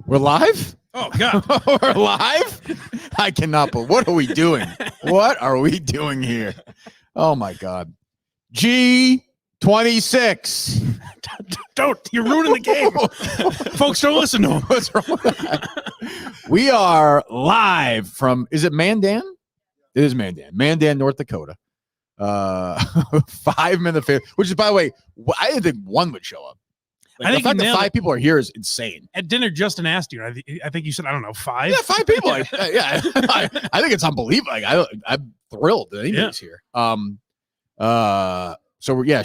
We're live? Oh, God. We're live? I cannot believe. What are we doing? What are we doing here? Oh, my God. G26. Don't. You're ruining the game. Folks, don't listen to him. What's wrong with that? We are live from, is it Mandan? It is Mandan. Mandan, North Dakota. 5 minute fair, which is, by the way, I didn't think one would show up. Like, I think the fact that 5 it. people are here is insane. At dinner, Justin asked you. I think you said, I don't know, 5? Yeah, 5 people. I think it's unbelievable. Like, I'm thrilled that anybody's here. So we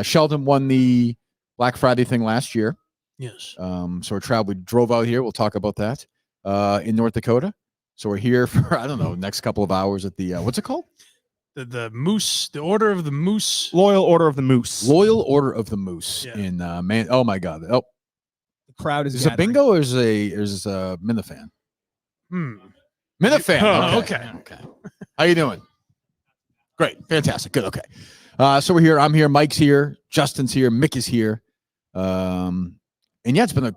Sheldon won the Black Friday thing last year. Yes. So we drove out here. We'll talk about that in North Dakota. So we're here for, I don't know, next couple of hours at the, what's it called? The Moose, the Order of the Moose. Loyal Order of the Moose. Loyal Order of the Moose in man. Oh my God! Oh, the crowd is. Is it bingo or is a Minifan? Minifan. Oh, okay. How you doing? Great, fantastic, good. Okay, so we're here. I'm here. Mike's here. Justin's here. Mick is here. And yeah, it's been a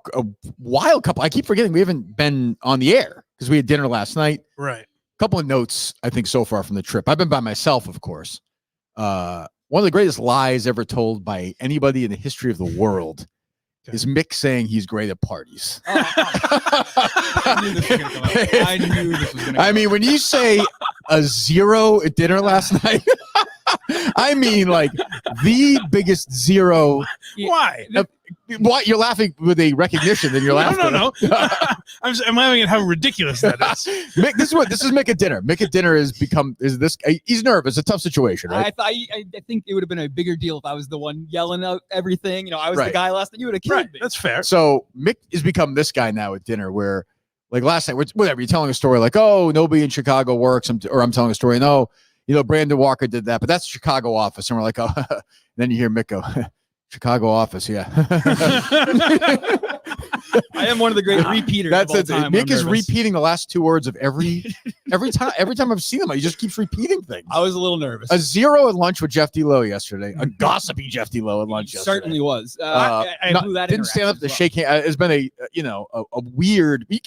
wild couple. I keep forgetting we haven't been on the air because we had dinner last night. Right. Couple of notes, I think, so far from the trip. I've been by myself, of course. One of the greatest lies ever told by anybody in the history of the world is Mick saying he's great at parties. I knew this was going to come out. I knew this was going to come out. I mean, when you say a 0 at dinner last night, I mean, like, the biggest 0. Why? What, you're laughing with a recognition, then you're laughing. No. I'm laughing at how ridiculous that is. Mick, this is Mick at dinner. Mick at dinner he's nervous. It's a tough situation, right? I think it would have been a bigger deal if I was the one yelling out everything. You know, I was the guy last night. You would have killed me. That's fair. So Mick has become this guy now at dinner where, like, last night, whatever, you're telling a story like, oh, nobody in Chicago works, or I'm telling a story, no, Brandon Walker did that, but that's the Chicago office. And we're like, oh, then you hear Mick go, Chicago office, yeah. I am one of the great repeaters. That's of all time. Mick is repeating the last 2 words of every time. Every time I've seen him, he just keeps repeating things. I was a little nervous. A 0 at lunch with Jeff D. Lowe yesterday. A gossipy Jeff D. Lowe at lunch yesterday. Certainly was. I blew that. Didn't stand up to shake hands. It's been a weird. You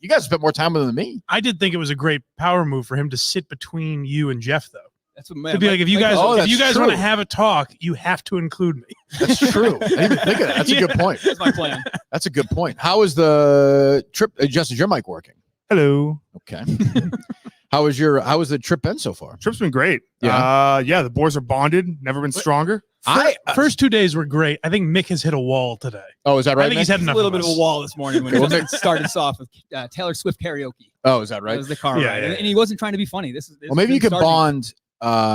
guys spent more time with him than me. I did think it was a great power move for him to sit between you and Jeff, though. That's what to be like, if you guys want to have a talk, you have to include me. That's true. I didn't even think of that. That's a good point. That's my plan. That's a good point. How is the trip? Justin, is your mic working? Hello. Okay. How was the trip been so far? Trip's been great. Yeah. The boys are bonded. Never been stronger. First 2 days were great. I think Mick has hit a wall today. Oh, is that right? I think he's had enough. A little bit of a wall this morning when he started us off with Taylor Swift karaoke. Oh, is that right? That was the car ride. Yeah. And he wasn't trying to be funny. Well, maybe you could bond.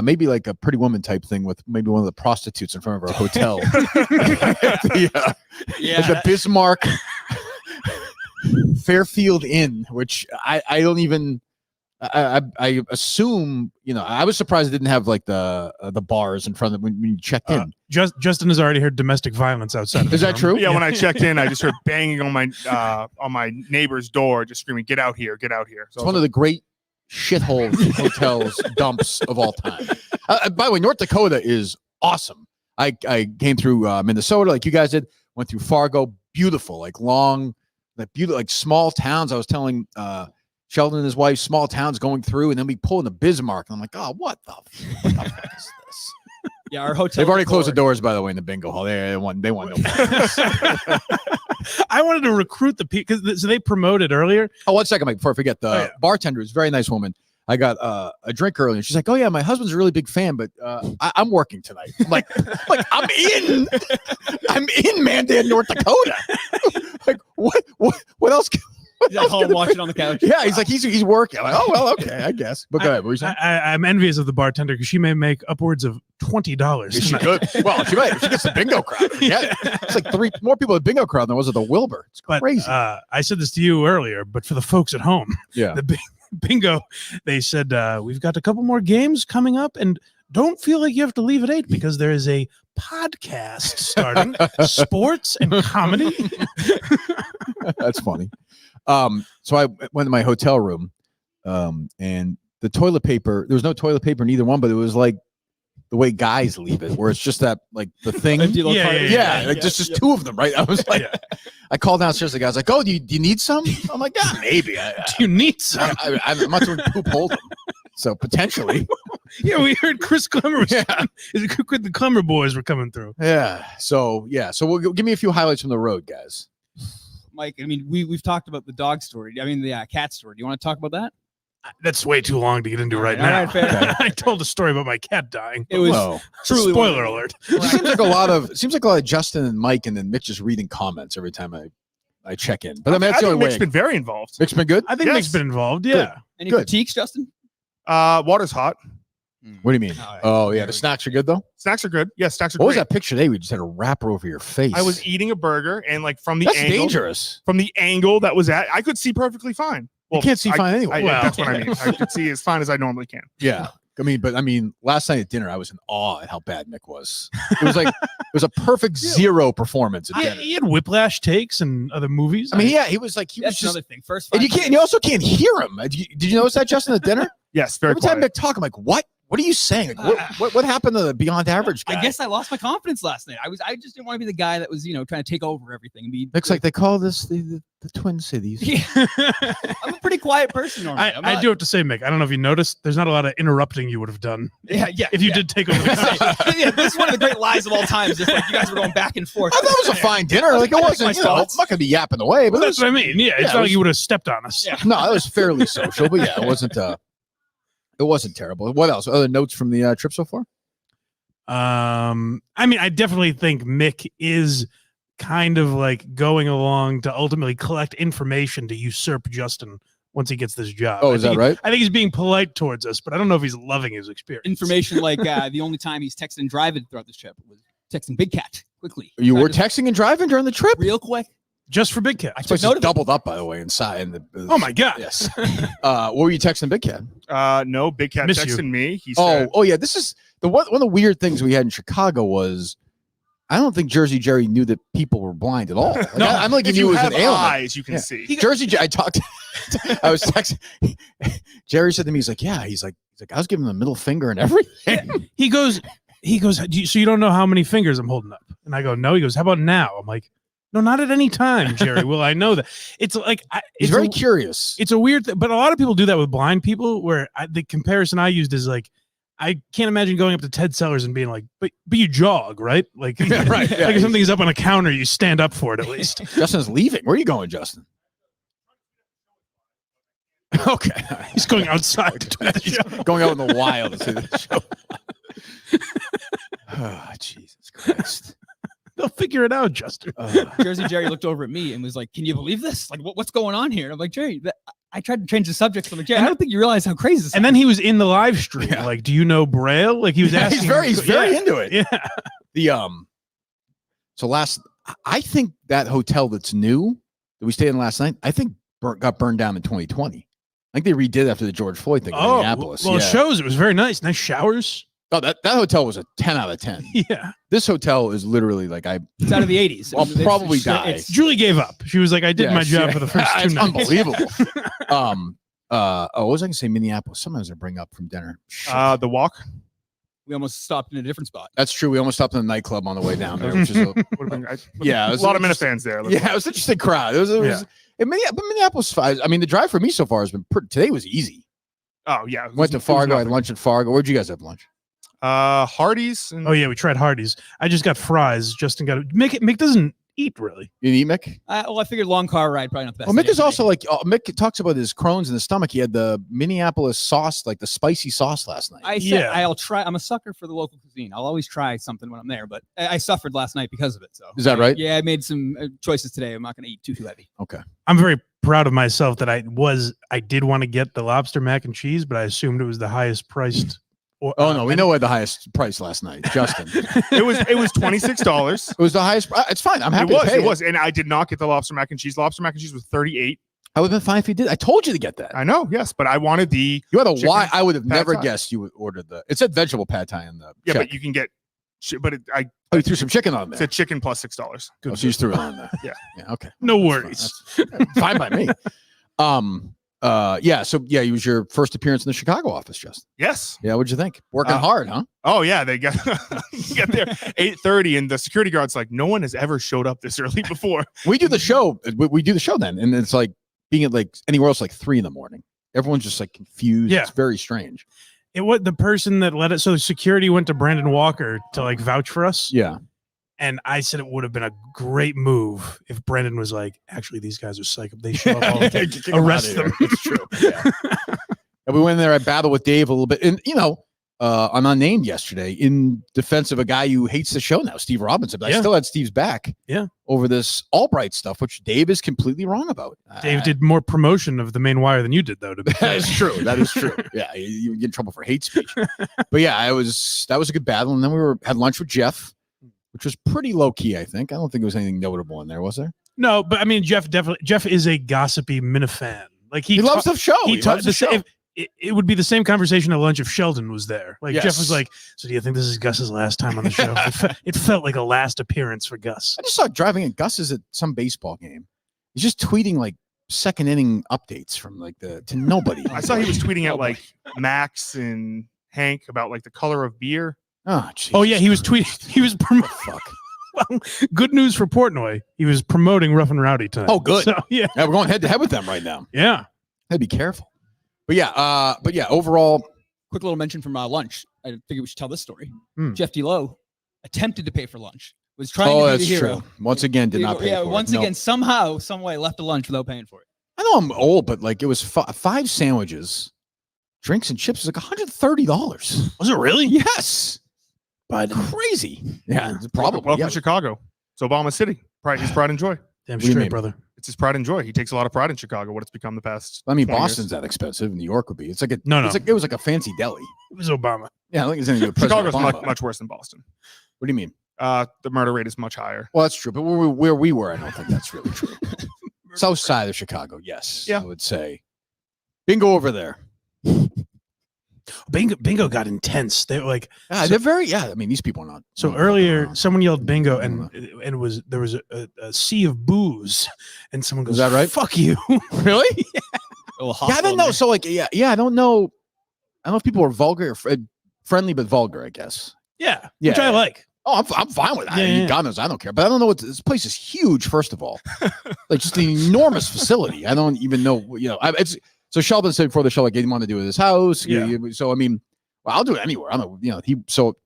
Maybe like a Pretty Woman type thing with maybe one of the prostitutes in front of our hotel. The Bismarck Fairfield Inn, which I don't even. I assume, I was surprised it didn't have like the bars in front of when you checked in. Justin has already heard domestic vience outside. Is that true? Yeah, when I checked in, I just heard banging on my neighbor's door, just screaming, "Get out here! Get out here!" So it's one of the great shithole hotels dumps of all time. By the way, North Dakota is awesome. I came through Minnesota like you guys did. Went through Fargo, beautiful, like beautiful, like small towns. I was telling Sheldon and his wife, small towns going through, and then we pull into Bismarck, and I'm like, oh, what the fuck is this? Yeah, our hotel. They've already closed the doors, by the way, in the bingo hall. They want no business. I wanted to recruit the people because they promoted earlier. Oh, 1 second, Mike, before I forget. The bartender is a very nice woman. I got a drink earlier. She's like, "Oh yeah, my husband's a really big fan, but I'm working tonight." I'm like I'm in Mandan, North Dakota. Like what else? He's at home watching on the couch. Yeah, he's like he's working. I'm like, oh well, okay, I guess. But go ahead. What were you saying? I'm envious of the bartender because she may make upwards of $20. She could. Well, she might. If she gets the bingo crowd. Yeah, it's like 3 more people at bingo crowd than was at the Wilbur. It's crazy. I said this to you earlier, but for the folks at home, the bingo, they said we've got a couple more games coming up, and don't feel like you have to leave at 8 because there is a podcast starting, sports and comedy. That's funny. So I went to my hotel room, and the toilet paper, there was no toilet paper in either one, but it was like the way guys leave it, where it's just that like the thing. Like just two of them, right? I was like, I called downstairs. The guy's like, "Oh, do you need some?" I'm like, "Yeah, maybe." Do you need some? I'm not doing poop hold them, so potentially. Yeah, we heard Chris Clemmer. The Clemmer boys were coming through. Yeah. So we'll give me a few highlights from the road, guys. Mike, I mean, we've talked about the dog story. I mean, the cat story. Do you want to talk about that? That's way too long to get into right now. Fair. I told a story about my cat dying. It was truly spoiler alert. It seems like a lot of Justin and Mike, and then Mick just reading comments every time I check in. But I mean, that's the only way. Mick's been very involved. Mick's been good. I think Mick's been involved. Yeah. Good. Any critiques, Justin? Water's hot. What do you mean? Oh yeah, the snacks are good though. Snacks are good. Yeah, snacks are What great. was that picture today? We just had a wrapper over your face. I was eating a burger, and like from the That's angle, dangerous. From the angle that was at, I could see perfectly fine. Well, you can't see fine anyway. That's what I mean. I could see as fine as I normally can. Yeah. I mean, last night at dinner, I was in awe at how bad Mick was. It was like it was a perfect zero performance at dinner. He had whiplash takes and other movies. I mean, yeah, he was like That's just another thing. First, and you also can't hear him. Did you notice that, Justin, at dinner? Yes, very Every quiet. time Mick talk, I'm like, what? What are you saying? Like, what happened to the beyond average guy? I guess I lost my confidence last night. I just didn't want to be the guy that was, trying to take over everything. Looks like they call this the Twin Cities. Yeah. I'm a pretty quiet person normally. I do have to say, Mick, I don't know if you noticed, there's not a lot of interrupting you would have done. Yeah. If you did take over the yeah, this is one of the great lies of all time. Just like you guys were going back and forth. I thought it was a fine dinner. Like it wasn't, I'm not gonna be yapping away, but that's what I mean. Yeah, it's not like you would have stepped on us. Yeah. No, it was fairly social, but yeah, it wasn't. It wasn't terrible. What else? Other notes from the trip so far? I mean, I definitely think Mick is kind of like going along to ultimately collect information to usurp Justin once he gets this job. Oh, is that right? I think he's being polite towards us, but I don't know if he's loving his experience. Information like the only time he's texting and driving throughout this trip was texting Big Cat quickly. You were texting and driving during the trip? Real quick. Just for Big Cat. I took note of doubled up, by the way, inside. Oh my God. Yes. What were you texting Big Cat? No, Big Cat texted me. He said, yeah. This is one of the weird things we had in Chicago was I don't think Jersey Jerry knew that people were blind at all. Like, no, I'm like, if he knew you it was have an alien. eyes, you can see. Jersey Jerry. I was texting. Jerry said to me, he's like, I was giving him the middle finger and everything. He goes. So you don't know how many fingers I'm holding up? And I go, no. He goes, how about now? I'm like, no, not at any time, Jerry. Well, I know that. It's like he's very curious. It's a weird thing, but a lot of people do that with blind people. Where the comparison I used is like, I can't imagine going up to Ted Sellers and being like, but you jog, right? Like, yeah, right. Like if something is up on a counter, you stand up for it at least. Justin's leaving. Where are you going, Justin? Okay, he's going outside. Going out in the wild to see the show. Oh, Jesus Christ. They'll figure it out, Justin. Jersey Jerry looked over at me and was like, "Can you believe this? Like, what's going on here?" And I'm like, "Jerry, I tried to change the subject." So I'm like, "Jerry, I don't think you realize how crazy this is." And then he was in the live stream. Yeah. Like, do you know Braille? Like he was asking. He's very into it. Yeah. So I think that hotel that's new that we stayed in last night, I think got burned down in 2020. I think they redid after the George Floyd thing in Minneapolis. Well, it shows it was very nice. Nice showers. Oh, that hotel was a 10 out of 10. Yeah. This hotel is literally like it's out of the 80s. I'll probably die. Julie gave up. She was like, I did my job for the first 2 nights. Unbelievable. What was I gonna say? Minneapolis. Sometimes I bring up from dinner. The walk. We almost stopped in a different spot. That's true. We almost stopped in a nightclub on the way down there, which is a lot of Minifans there. Yeah, it was an interesting crowd. It was Minneapolis. I mean, the drive for me so far has been today was easy. Oh yeah, went to Fargo. I had lunch at Fargo. Where'd you guys have lunch? Hardee's. Oh yeah, we tried Hardee's. I just got fries. Justin got it. Mick doesn't eat really. You eat Mick? Well, I figured long car ride probably not the best. Well, Mick is also like Mick talks about his Crohn's in the stomach. He had the Minneapolis sauce, like the spicy sauce last night. I'll try. I'm a sucker for the local cuisine. I'll always try something when I'm there, but I suffered last night because of it. So is that right? Yeah, I made some choices today. I'm not going to eat too heavy. Okay. I'm very proud of myself that I did want to get the lobster mac and cheese, but I assumed it was the highest priced. No, we know what the highest price last night, Justin. It was $26. It was the highest. It's fine. I'm happy. It was, and I did not get the lobster mac and cheese. Lobster mac and cheese was $38. I would have been fine if you did. I told you to get that. I know, yes, but I wanted the. You had a why? I would have never guessed you would order the. It said vegetable pad thai in the. Yeah, check. but you can get. But you threw some chicken on there. It said chicken plus $6. So you just threw it on there. Yeah. Okay. No worries. Fine by me. Yeah. So yeah, it was your first appearance in the Chicago office, Justin. Yes. Yeah. What'd you think? Working hard, huh? Oh yeah, they got get there 8:30, and the security guard's like, no one has ever showed up this early before. We do the show. We do the show then, and it's like being at like anywhere else like 3 a.m. Everyone's just like confused. Yeah. It's very strange. It was the person that let it. So security went to Brandon Walker to like vouch for us. Yeah. And I said it would have been a great move if Brandon was like, actually, these guys are psycho. They show up all the time. Arrest them. It's true. Yeah. And we went in there. I battled with Dave a little bit. And, I'm unnamed yesterday in defense of a guy who hates the show now, Steve Robinson. But I still had Steve's back over this Albright stuff, which Dave is completely wrong about. Dave did more promotion of the main wire than you did, though. That is true. That is true. Yeah, you get in trouble for hate speech. But yeah, that was a good battle. And then we had lunch with Jeff, which was pretty low key, I think. I don't think there was anything notable in there, was there? No, but I mean, Jeff is a gossipy Minifan. Like he loves the show. He loves the show. It would be the same conversation at lunch if Sheldon was there. Like Jeff was like, "So do you think this is Gus's last time on the show?" It felt like a last appearance for Gus. I just saw driving at Gus's at some baseball game. He's just tweeting like second inning updates from like to nobody. I saw he was tweeting at like Max and Hank about like the color of beer. Oh yeah, he was tweeting. He was fuck. Well, good news for Portnoy. He was promoting Rough and Rowdy tonight. Oh, good. So, yeah, we're going head to head with them right now. Yeah, I'd be careful. But yeah, overall, quick little mention from lunch. I figured we should tell this story. Jeff DeLoe attempted to pay for lunch. Was trying to be that's the hero. true. Once again, did not pay for it. Once again, somehow, some way, left a lunch without paying for it. I know I'm old, but like it was 5 sandwiches, drinks and chips. It was like $130. Was it really? Yes. But crazy. Yeah, probably. Welcome to Chicago. It's Obama City. His pride and joy. Damn straight, brother. It's his pride and joy. He takes a lot of pride in Chicago. What it's become the past. I mean, Boston's that expensive. New York would be. It's like it was like a fancy deli. It was Obama. Yeah, I think it's anything. Chicago's much worse than Boston. What do you mean? The murder rate is much higher. Well, that's true. But where we were, I don't think that's really true. South side of Chicago, yes. Yeah. I would say. Bingo over there. Bingo got intense. They were like, they're very, I mean, these people are not. So earlier, someone yelled bingo, and there was a sea of booze, and someone goes, "Is that right? Fuck you." Really? Yeah, I don't know. So like, I don't know. I don't know if people are vulgar or friendly, but vulgar, I guess. Yeah, which I like. Oh, I'm fine with that. I mean, God knows I don't care. But I don't know this place is huge. First of all, like just an enormous facility. I don't even know. So Sheldon said before the show, like, he didn't want to do it at his house. Yeah. So I mean, I'll do it anywhere. I don't know.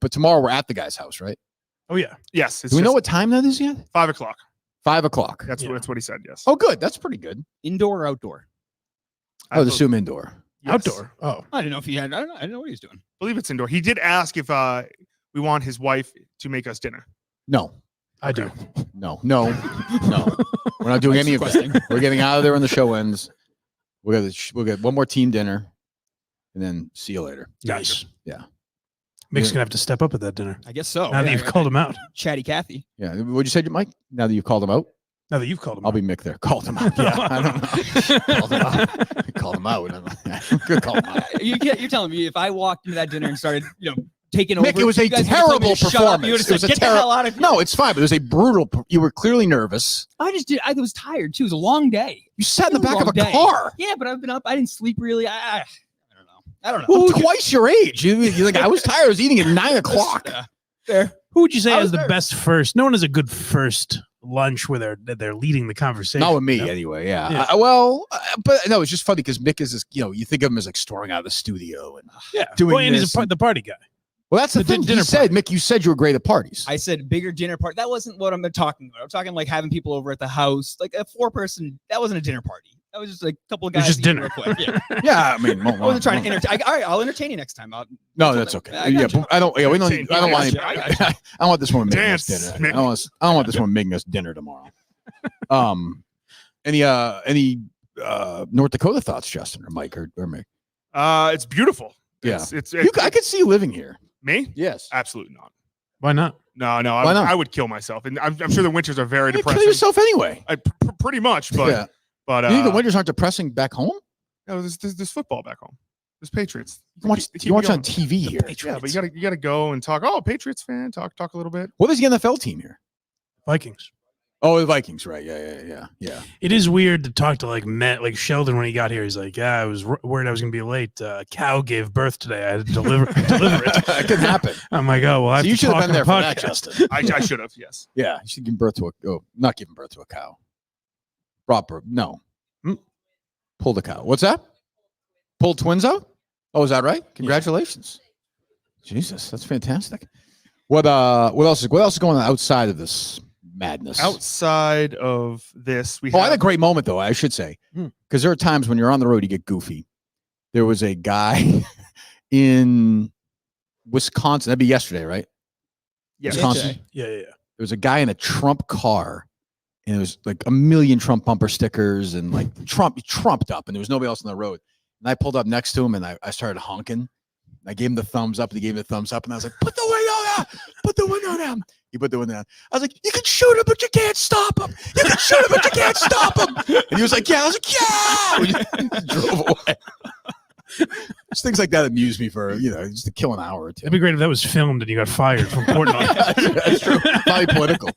But tomorrow we're at the guy's house, right? Oh yeah. Yes. Do we know what time that is yet? 5 o'clock. 5 o'clock. That's what he said. Yes. Oh, good. That's pretty good. Indoor or outdoor? I would assume indoor. Yes. Outdoor. Oh, I didn't know if he had. I don't know what he was doing. I believe it's indoor. He did ask if we want his wife to make us dinner. No, I do. No. We're not doing any of that. We're getting out of there when the show ends. We'll get one more team dinner, and then see you later. Nice. Yeah. Mick's gonna have to step up at that dinner. I guess so. Now that you've called him out. Chatty Cathy. Yeah. What'd you say, Mike? Now that you've called him out? Now that you've called him I'll out. be Mick there. Called him out. Yeah. I don't know. Called him out. Called him out. Good call him out. You're telling me if I walked into that dinner and started, taking over. Mick, it was a terrible performance. It was a terrible. No, it's fine. But it was a brutal. You were clearly nervous. I was tired too. It was a long day. You sat in the back of a car. Yeah, but I've been up. I didn't sleep really. I don't know. Well, twice your age. You're like, I was tired. I was eating at 9 o'clock. Fair. Who would you say has the best first? No one has a good first lunch where they're leading the conversation. Not with me, anyway. Yeah. But no, it's just funny because Mick is this. You think of him as like storming out of the studio and doing and this. he's the party guy. Well, that's the thing. Dinner said, Mick, you said you were great at parties. I said bigger dinner party. That wasn't what I'm talking about. I'm talking like having people over at the house, like a 4-person. That wasn't a dinner party. That was just like a couple of guys. Just dinner. Real quick. Yeah. Yeah, I mean, I wasn't trying to entertain. All right, I'll entertain you next time. No, that's okay. But I don't. Yeah, we don't. I don't want. I don't want this one making us dinner. I don't want this one making us dinner tomorrow. Any North Dakota thoughts, Justin or Mike or Mick? It's beautiful. Yeah, I could see you living here. Me? Yes. Absolutely not. Why not? No. I would kill myself, and I'm sure the winters are very depressing. Kill yourself anyway. Pretty much, but yeah. But you think the winters aren't depressing back home? No, there's football back home. There's Patriots. You watch on TV here. Yeah, but you gotta go and talk. Oh, Patriots fan. Talk a little bit. What is the NFL team here? Vikings. Oh, the Vikings, right? Yeah. It is weird to talk to like Sheldon when he got here. He's like, yeah, I was worried I was going to be late. Cow gave birth today. I had to deliver it. That could happen. I'm like, oh, well, So you should have been there for that, Justin. I should have, yes. Yeah, you should give birth to not giving birth to a cow. No. Pulled a cow. What's that? Pulled twins out? Oh, is that right? Congratulations. Yeah. Jesus, that's fantastic. What else is going on outside of this madness? Outside of this, I had a great moment though, I should say. Because there are times when you're on the road, you get goofy. There was a guy in Wisconsin. That'd be yesterday, right? Yes. Wisconsin. Yeah. There was a guy in a Trump car, and it was like a million Trump bumper stickers, and like Trump trumped up, and there was nobody else on the road. And I pulled up next to him, and I started honking. I gave him the thumbs up, and he gave me the thumbs up, and I was like, "Put the window down! Put the window down!" He put the window down. I was like, "You can shoot him, but you can't stop him. You can shoot him, but you can't stop him." And he was like, "Yeah." I was like, "Yeah." He drove away. Just things like that amuse me for just to kill an hour or two. It'd be great if that was filmed and you got fired from Portnoy. That's true. Probably political.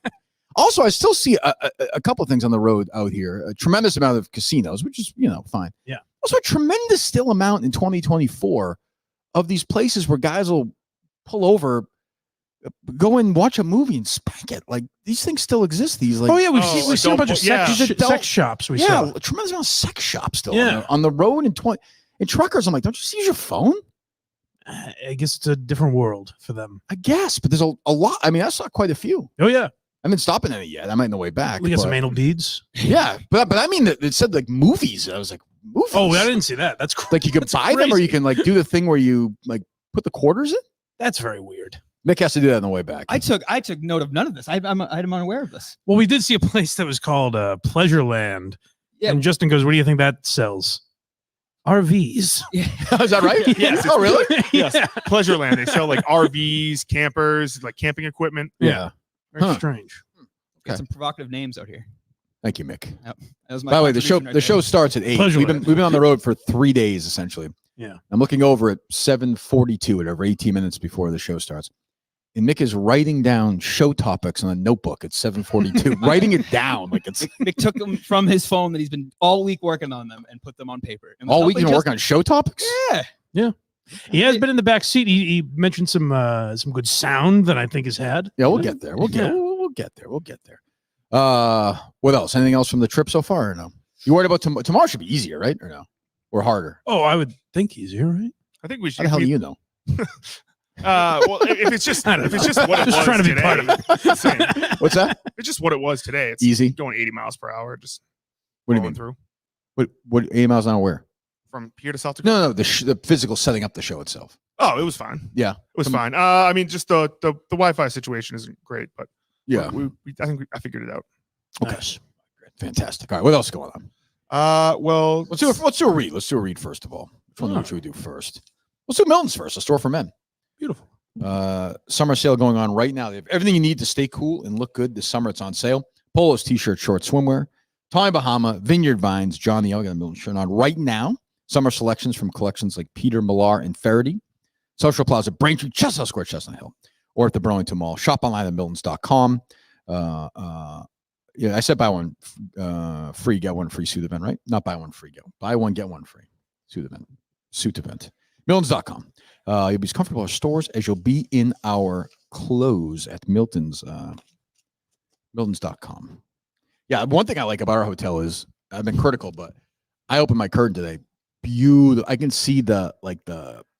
Also, I still see a couple of things on the road out here. A tremendous amount of casinos, which is fine. Yeah. Also, a tremendous still amount in 2024 of these places where guys will pull over, go and watch a movie and spank it. Like these things still exist. These like we've seen a bunch of sex shops. We saw a tremendous amount of sex shops still Yeah. on the road in truckers. I'm like, don't you see your phone? I guess it's a different world for them. I guess, but there's a lot. I mean, I saw quite a few. Oh yeah, I haven't stopping any yet. I might on the way back. we got some anal beads. Yeah, but I mean, it said like movies. I was like, movies. Oh, I didn't see that. That's cool. Like you could buy them, or you can like do the thing where you like put the quarters in. That's very weird. Mick has to do that on the way back. I took note of none of this. I'm unaware of this. Well, we did see a place that was called Pleasureland. Yeah. And Justin goes, "What do you think that sells?" RVs. Yeah. Is that right? Yes. Oh, really? Yes. Pleasureland. They sell like RVs, campers, like camping equipment. Yeah. Very strange. Got Okay. some provocative names out here. Thank you, Mick. That was my By the way, the contribution right show there. starts at 8. Pleasure We've land. been on the road for 3 days essentially. Yeah. I'm looking over at 7:42 at over 18 minutes before the show starts. And Mick is writing down show topics on a notebook at 7:42, writing it down like it's Mick took them from his phone that he's been all week working on them and put them on paper. And all without week they you work on show topics. Yeah. He has been in the back seat. He mentioned some good sound that I think has had. Yeah, we'll get there. We'll get there. What else? Anything else from the trip so far or no? You worried about tomorrow? Should be easier, right? Or no? Or harder? Oh, I would think easier, right? I think we How should. the hell do you know? Well, if it's just what it Just was trying to be today, part of it's insane. What's that? It's just what it was today. It's Easy. going 80 miles per hour, just What do you rolling mean? through What 80 miles an hour where? from here to South Dakota. No, the physical setting up the show itself. Oh, it was fine. Yeah. It was fine. I mean, just the Wi-Fi situation isn't great, but Yeah. I think I figured it out. Okay. Nice. Fantastic. All right. What else is going on? Well, Let's do a read. Let's do a read first of all. Which one should we do first? Let's do Milton's first. A store for men. Beautiful. Summer sale going on right now. They have everything you need to stay cool and look good this summer. It's on sale. Polos, t-shirt, shorts, swimwear. Tommy Bahama, Vineyard Vines, Johnny. I got a Milton shirt on right now. Summer selections from collections like Peter Millar and Faraday. Social Plaza, Braintree, Chestnut Square, Chestnut Hill, or at the Burlington Mall. Shop online at miltons.com. Yeah, I said buy one free, get one free suit event, right? Not buy one free, buy one, get one free suit event. Miltons.com. You'll be as comfortable in our stores as you'll be in our clothes at Miltons.com. Yeah, one thing I like about our hotel is I've been critical, but I opened my curtain today. Beautiful. I can see the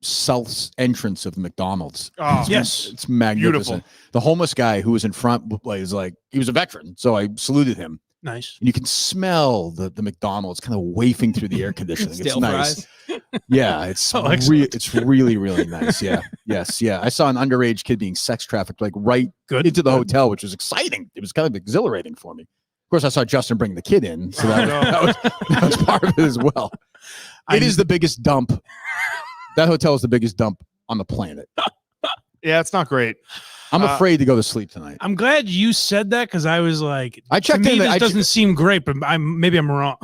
south entrance of the McDonald's. Oh, Yes. It's magnificent. Beautiful. The homeless guy who was in front was like, he was a veteran, so I saluted him. Nice. And you can smell the McDonald's kind of wafting through the air conditioning. It's Stale nice. fries. Yeah, it's Oh, excellent. it's really, really nice. Yeah. Yes. Yeah. I saw an underage kid being sex trafficked like right Good. into the hotel, which was exciting. It was kind of exhilarating for me. Of course, I saw Justin bring the kid in, so that was part of it as well. It is the biggest dump. That hotel is the biggest dump on the planet. yeah, it's not great. I'm afraid to go to sleep tonight. I'm glad you said that because I was like, I checked to me, in. this doesn't seem great, but maybe I'm wrong.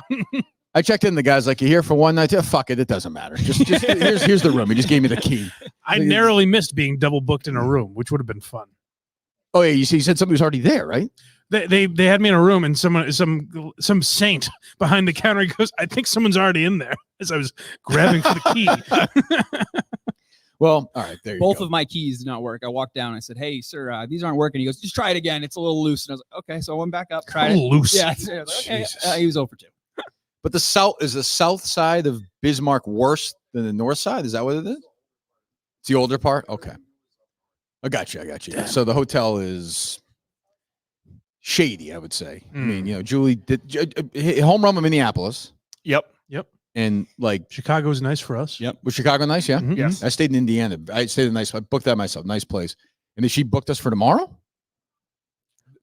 I checked in. The guy's like, "You here for one night?" Yeah, fuck it. It doesn't matter. Just here's the room. He just gave me the key. I narrowly missed being double booked in a room, which would have been fun. Oh yeah, you said somebody was already there, right? They had me in a room, and some saint behind the counter, he goes, I think someone's already in there, as I was grabbing for the key. Well, all right, there you Both go. of my keys did not work. I walked down. I said, "Hey, sir, these aren't working." He goes, "Just try it again. It's a little loose." And I was like, "Okay." So I went back up, tried it. Loose. Yeah. I was like, okay. Jesus. He was over 2. But the south side of Bismarck worse than the north side? Is that what it is? It's the older part? Okay. I got you. Damn. So the hotel is shady, I would say. I mean, Julie did home run with Minneapolis. Yep. And like Chicago's nice for us. Yep. was Chicago nice? Yeah. Mhm. Yes. I stayed in Indiana. I stayed in I booked that myself. Nice place. And then she booked us for tomorrow?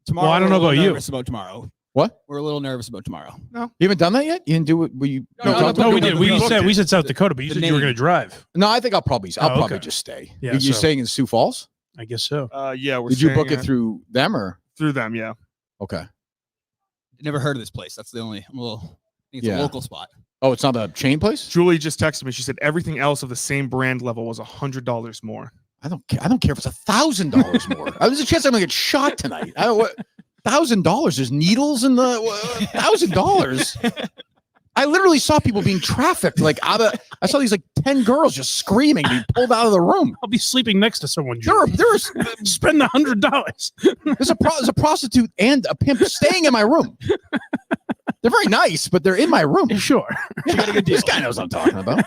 Tomorrow. Well, I don't know we're a little about you. nervous about tomorrow. What? We're a little nervous about tomorrow. You haven't done that yet? You didn't do it? Were you No, talk No, to we me? did. we We said booked it. South Dakota, but you The said you were name. going to drive. No, I think I'll probably okay. just stay. Yeah, You're so- staying in Sioux Falls? I guess so. Yeah. We're Did you staying book it at- through them or through them? Yeah. okay? Never heard of this place. That's the only. I'm a little. I think it's Yeah. a local spot. Oh, it's not a chain place? Julie just texted me. She said everything else of the same brand level was $100 more. I don't care. I don't care if it's $1,000 more. There's a chance I'm gonna get shot tonight. I don't what $1,000. There's needles in the $1,000. I literally saw people being trafficked. Like I saw these like 10 girls just screaming, being pulled out of the room. I'll be sleeping next to someone. There's Spend $100. there's a prostitute and a pimp staying in my room. They're very nice, but they're in my room. Sure. This guy knows what I'm talking about.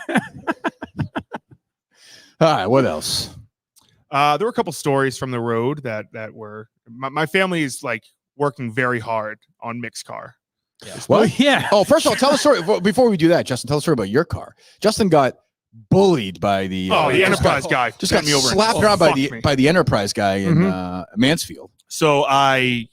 All right, what else? There were a couple stories from the road that were my family is like working very hard on Mick's car. Well, yeah. Oh, first of all, tell the story before we do that. Justin, tell the story about your car. Justin got bullied by the The Enterprise guy just sent got me over. and slapped around by fucked me. the Enterprise guy in Mansfield. So I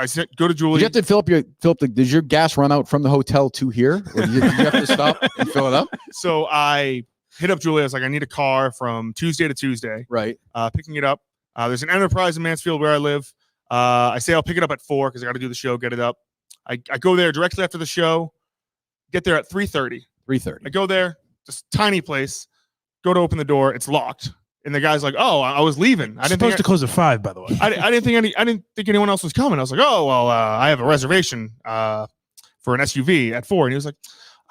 said, go to Did Julie. you have to fill up did your gas run out from the hotel to here? Or did you have to stop and fill it up? So I hit up Julie. I was like, I need a car from Tuesday to Tuesday. Right. Picking it up. There's an Enterprise in Mansfield where I live. I say I'll pick it up at 4 because I got to do the show, get it up. I go there directly after the show. Get there at 3:30. 3:30. I go there, just tiny place. Go to open the door. It's locked. And the guy's like, "Oh, I was leaving. I didn't Supposed think to close at 5, by the way. I didn't think anyone else was coming." I was like, "Oh, well, I have a reservation for an SUV at 4." And he was like,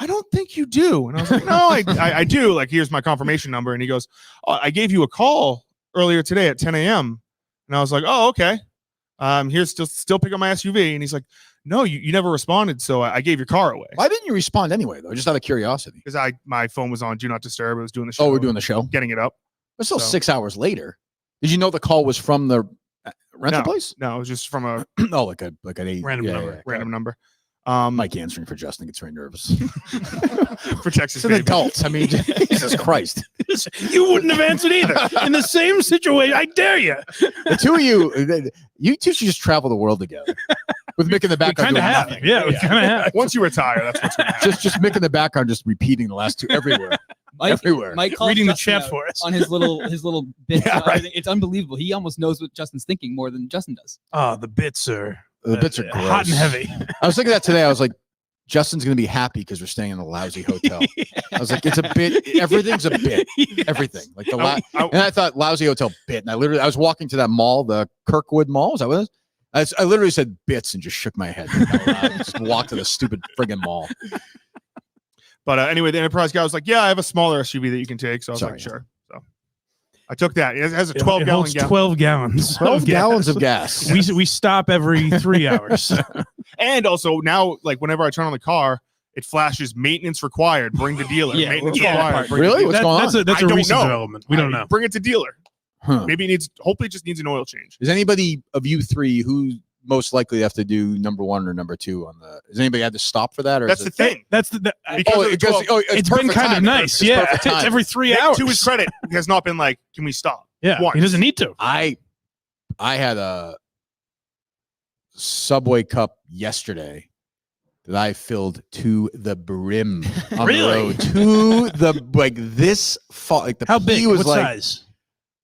"I don't think you do." And I was like, "No, I do. Like, here's my confirmation number." And he goes, "Oh, I gave you a call earlier today at 10 a.m." And I was like, "Oh, okay. Here's still pick up my SUV." And he's like, "No, you never responded, so I gave your car away." Why didn't you respond anyway, though? Just out of curiosity. Because my phone was on Do Not Disturb. I was doing the show. Oh, we're doing the show. getting it up. It's still So- 6 hours later. Did you know the call was from the rental place? No, it was just from a Oh, like an eight Random yeah, number. yeah. random number. Mike answering for Justin gets very nervous. For Texas It's an baby. adult. I mean, Jesus Christ. You wouldn't have answered either. In the same situation, I dare you. The two of you two should just travel the world together. With Mick in the background Kind of doing have. nothing. Yeah, we kind of have. Once you retire, that's what's gonna happen. Just Mick in the background just repeating the last two everywhere. Mike calls Reading the Justin chat out for us. on his little bits. Yeah, and right. everything. It's unbelievable. He almost knows what Justin's thinking more than Justin does. Oh, the bits are The bits are gross. hot and heavy. I was thinking that today. I was like, Justin's going to be happy because we're staying in a lousy hotel. I was like, it's a bit. Everything's a bit. Everything. Like the and I thought lousy hotel bit. And I was walking to that mall, the Kirkwood Mall. Is that what it is? I literally said bits and just shook my head. Just walked to the stupid friggin' mall. But anyway, the Enterprise guy was like, "Yeah, I have a smaller SUV that you can take." So I was Sorry. like, "Sure." So I took that. It has a It 12 gallon holds gallon. 12 gallons. 12 gallons of gas. We stop every 3 hours. And also now, like whenever I turn on the car, it flashes maintenance required. Bring to dealer. Yeah, Maintenance yeah. required. Bring Really? to What's dealer. going on? That's I a don't recent know. development. We don't know. Bring it to dealer. Huh. Maybe hopefully it just needs an oil change. Is anybody of you three who most likely to have to do number one or number two on the? Has anybody had to stop for that? Or That's is the it, thing. That's the. Because of the 12 It's been perfect kind of timing. nice. It's Yeah, perfect it's timing. every 3 Nick, hours. to his credit, he has not been like, "Can we stop?" Yeah, once. he doesn't need to. I had a Subway cup yesterday that I filled to the brim on Really? the road. To the this fall, like the How pee big? was What like size?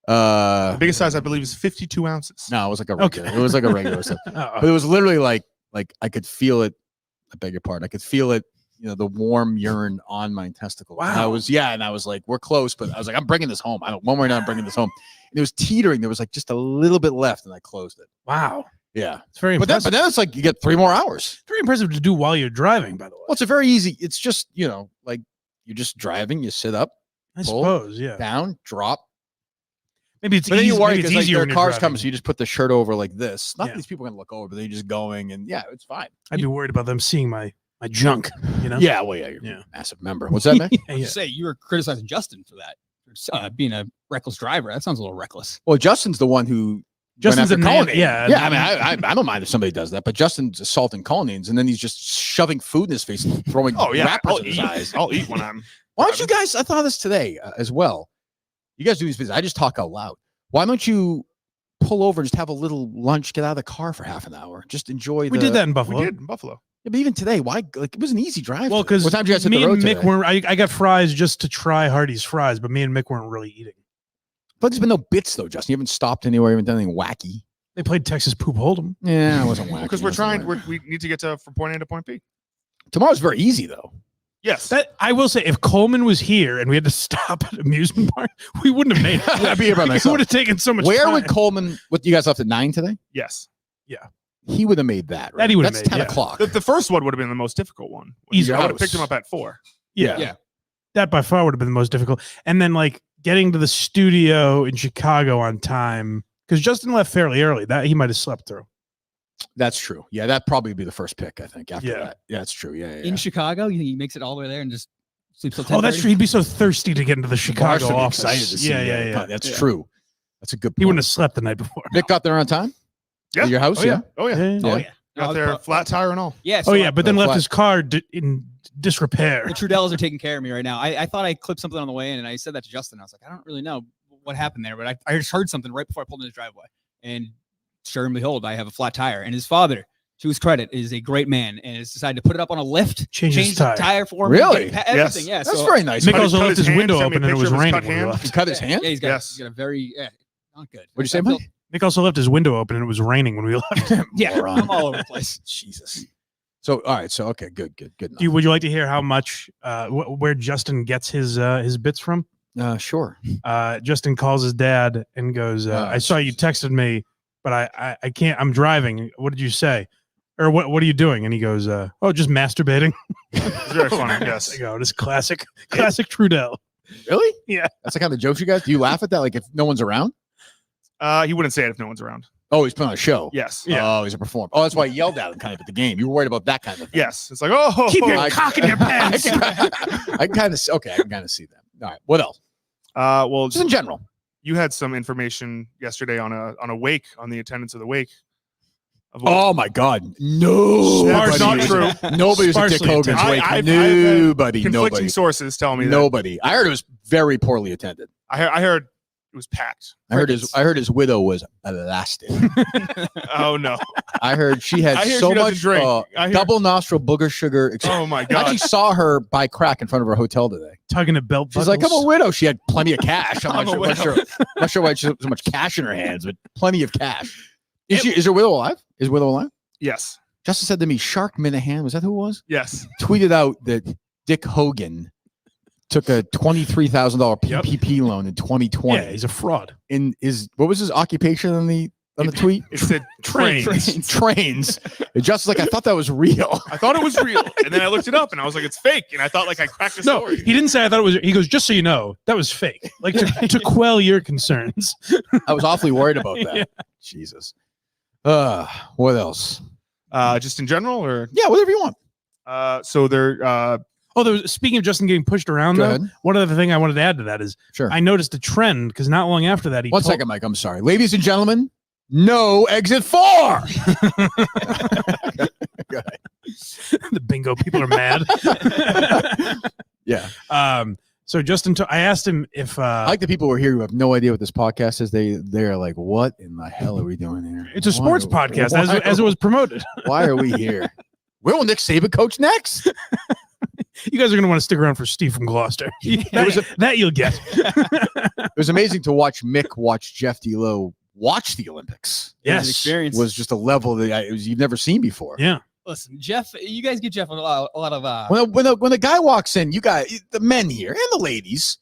The biggest size I believe is 52 ounces. no, it was like a Okay. regular. It was like a regular stuff. Uh-oh. But it was literally like I could feel it. I beg your pardon. I could feel it. You know, the warm urine on my testicle. And I Wow. was like, we're close, but I was like, I'm bringing this home. One more night, I'm bringing this home. And it was teetering. There was like just a little bit left, and I closed it. Wow. Yeah. It's very But then, impressive. but then it's like you get 3 more hours. Very impressive to do while you're driving, by the way. Well, it's a very easy. It's just, like you're just driving. You sit up, I pull, suppose, yeah. down, drop. Maybe it's But then easy, you worry maybe it's because like easier their when you're cars driving. come, so you just put the shirt over like this. Not Yeah. that these people are gonna look over, but they're just going, and yeah, it's fine. I'd be worried about them seeing my junk, you know? Yeah, well, yeah, you're Yeah. a massive member. What's that, man? Yeah, I was just say you were criticizing Justin for that, for, being a reckless driver. That sounds a little reckless. Well, Justin's the one who Justin's went a after man, Colleen. yeah. Yeah. I mean, I don't mind if somebody does that, but Justin's assaulting Colleen's, and then he's just shoving food in his face and throwing wrappers I'll in his eat. eyes. I'll eat when I'm. Why don't you guys? I thought of this today as well. You guys do these videos. I just talk out loud. Why don't you pull over and just have a little lunch, get out of the car for half an hour, just enjoy? We did that in Buffalo. We did in Buffalo. Yeah, but even today, why? Like it was an easy drive. Well, today. because what time did you guys hit me the road and Mick today? weren't. I got fries just to try Hardy's fries, but me and Mick weren't really eating. But there's been no bits though, Justin. You haven't stopped anywhere. You haven't done anything wacky. They played Texas Poop Hold'em. Yeah, it wasn't wacky. Because we're It wasn't trying. wacky. We need to get from point A to point B. Tomorrow's very easy though. Yes. That I will say, if Coleman was here and we had to stop at amusement park, we wouldn't have made it. I'd be here by It myself. would have taken so much. Where time. would Coleman? What you guys left at 9 today? Yes. He would have made that. Right? That he would have That's made, 10 yeah. o'clock. The first one would have been the most difficult one. Easy. I would have picked him up at 4. Yeah. Yeah. That by far would have been the most difficult. And then like getting to the studio in Chicago on time because Justin left fairly early. That he might have slept through. That's true. Yeah, that'd probably be the first pick. I think after Yeah. that. Yeah, that's true. Yeah, yeah. In Chicago, you think he makes it all the way there and just sleeps till 10:30? Oh, that's true. He'd be so thirsty to get into the Bars Chicago would be office. excited to see Yeah, you. yeah, yeah. That's Yeah. true. That's a good point. He wouldn't have slept the night before. Mick got there on time? Yeah. At your house? Oh yeah. Oh yeah. Yeah. Oh, yeah. Got their flat tire and all. Yeah. Oh yeah, but then the left flat- his car in disrepair. The Trudells are taking care of me right now. I thought I clipped something on the way in, and I said that to Justin. I was like, I don't really know what happened there, but I just heard something right before I pulled in his driveway. And sure and behold, I have a flat tire. And his father, to his credit, is a great man and has decided to put it up on a lift, Change his the tire for me, Really? get everything. Yeah, That's so, very nice. Mick Cut also cut left his his hand, window sent me a open and it picture was of his raining cut when we hand. left. He cut his hand? Yeah, he's got, Yes. he's got a very not good. What'd you say, I feel- Mike? Mick also left his window open and it was raining when we left. Yeah, Moron. I'm all over the place. Jesus. So, all right. So, okay, good enough. Would you like to hear how much where Justin gets his bits from? Sure. Justin calls his dad and goes, I saw you texted me, but I can't. I'm driving. What did you say? Or what are you doing? And he goes, oh, just masturbating. It's very funny. Yes. I go, this classic Trudell. Really? Yeah. That's the kind of jokes you guys do. You laugh at that, like if no one's around? He wouldn't say it if no one's around. Oh, he's putting on a show. Yes. Yeah. Oh, he's a performer. Oh, that's why he yelled at him kind of at the game. You were worried about that kind of thing. Yes. It's like, oh, Keep your I- cock in your pants. I can kind of okay. I can kind of see that. All right. What else? well, Just in general. you had some information yesterday on a wake, on the attendance of the wake. Of Oh my God! No, That's not true. Nobody was at Dick Sparsely Hogan's attended. wake. I've had Nobody. conflicting Nobody. sources tell me that. Nobody. I heard it was very poorly attended. I heard it was packed. I heard his widow was blasted. Oh no. I heard she had I hear so she doesn't much drink. I hear- double nostril booger sugar. Oh my I god. actually saw her buy crack in front of her hotel today. Tugging at belt She's like, I'm buckles. a widow. She had plenty of cash. I'm a not sure why she had so much cash in her hands, but plenty of cash. Is her widow alive? Is widow alive? Yes. Justin said to me, Shark Minahan, was that who it was? Yes. Tweeted out that Dick Hogan took a $23,000 Yep. PPP loan in 2020. Yeah, he's a fraud. In what was his occupation on the tweet? It said trains. Trains. And Justin's like, I thought that was real. I thought it was real, and then I looked it up, and I was like, "It's fake." And I thought, like, I cracked the No, story. he didn't say I thought it was. He goes, just so you know, that was fake. Like to quell your concerns. I was awfully worried about that. Yeah. Jesus. What else? Just in general, or Yeah, whatever you want. so they're Speaking of Justin getting pushed around, Go though, ahead. one other thing I wanted to add to that is Sure. I noticed a trend because not long after that, he One told- second, Mike. I'm sorry. Ladies and gentlemen, no exit 4. Go ahead. the bingo people are mad. Yeah. So Justin, I asked him if I like the people who are here who have no idea what this podcast is. They're like, what in the hell are we doing here? it's a sports Why- podcast, why- as it was promoted. Why are we here? Where will Nick Saban coach next? You guys are going to want to stick around for Steve from Glouster. that you'll get. It was amazing to watch Mick watch Jeff D'Lo watch the Olympics. It was an Yes. experience. Was just a level that you've never seen before. Yeah. Listen, Jeff, you guys give Jeff a lot of When a guy walks in, you guys, the men here and the ladies,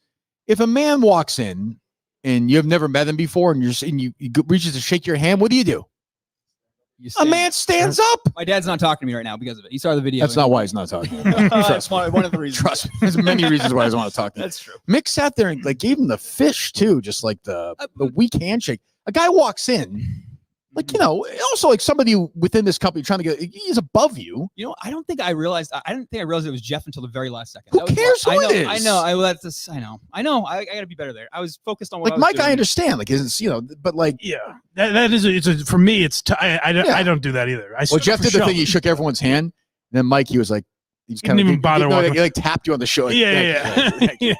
if a man walks in and you've never met him before and he reaches to shake your hand, what do you do? A man stands up. My dad's not talking to me right now because of it. He saw the video. That's not why he's not talking. Trust me. one of the reasons. Trust me. There's many reasons why he doesn't want to talk to me. That's true. Mick sat there and like gave him the fish too, just like the weak handshake. A guy walks in, like, you know, also like somebody within this company trying to get, he's above you. You know, I don't think I realized it was Jeff until the very last second. Who cares who it is? I know. I know. I got to be better there. I was focused on what like I was Mike. doing. I understand, like, isn't, you know, but like, Yeah, that is for me. It's I don't do that either. well, Jeff did the thing. He shook everyone's hand. And then Mike, he was like, he's kind of even bother walking. he like tapped you on the shoulder. Like, Yeah.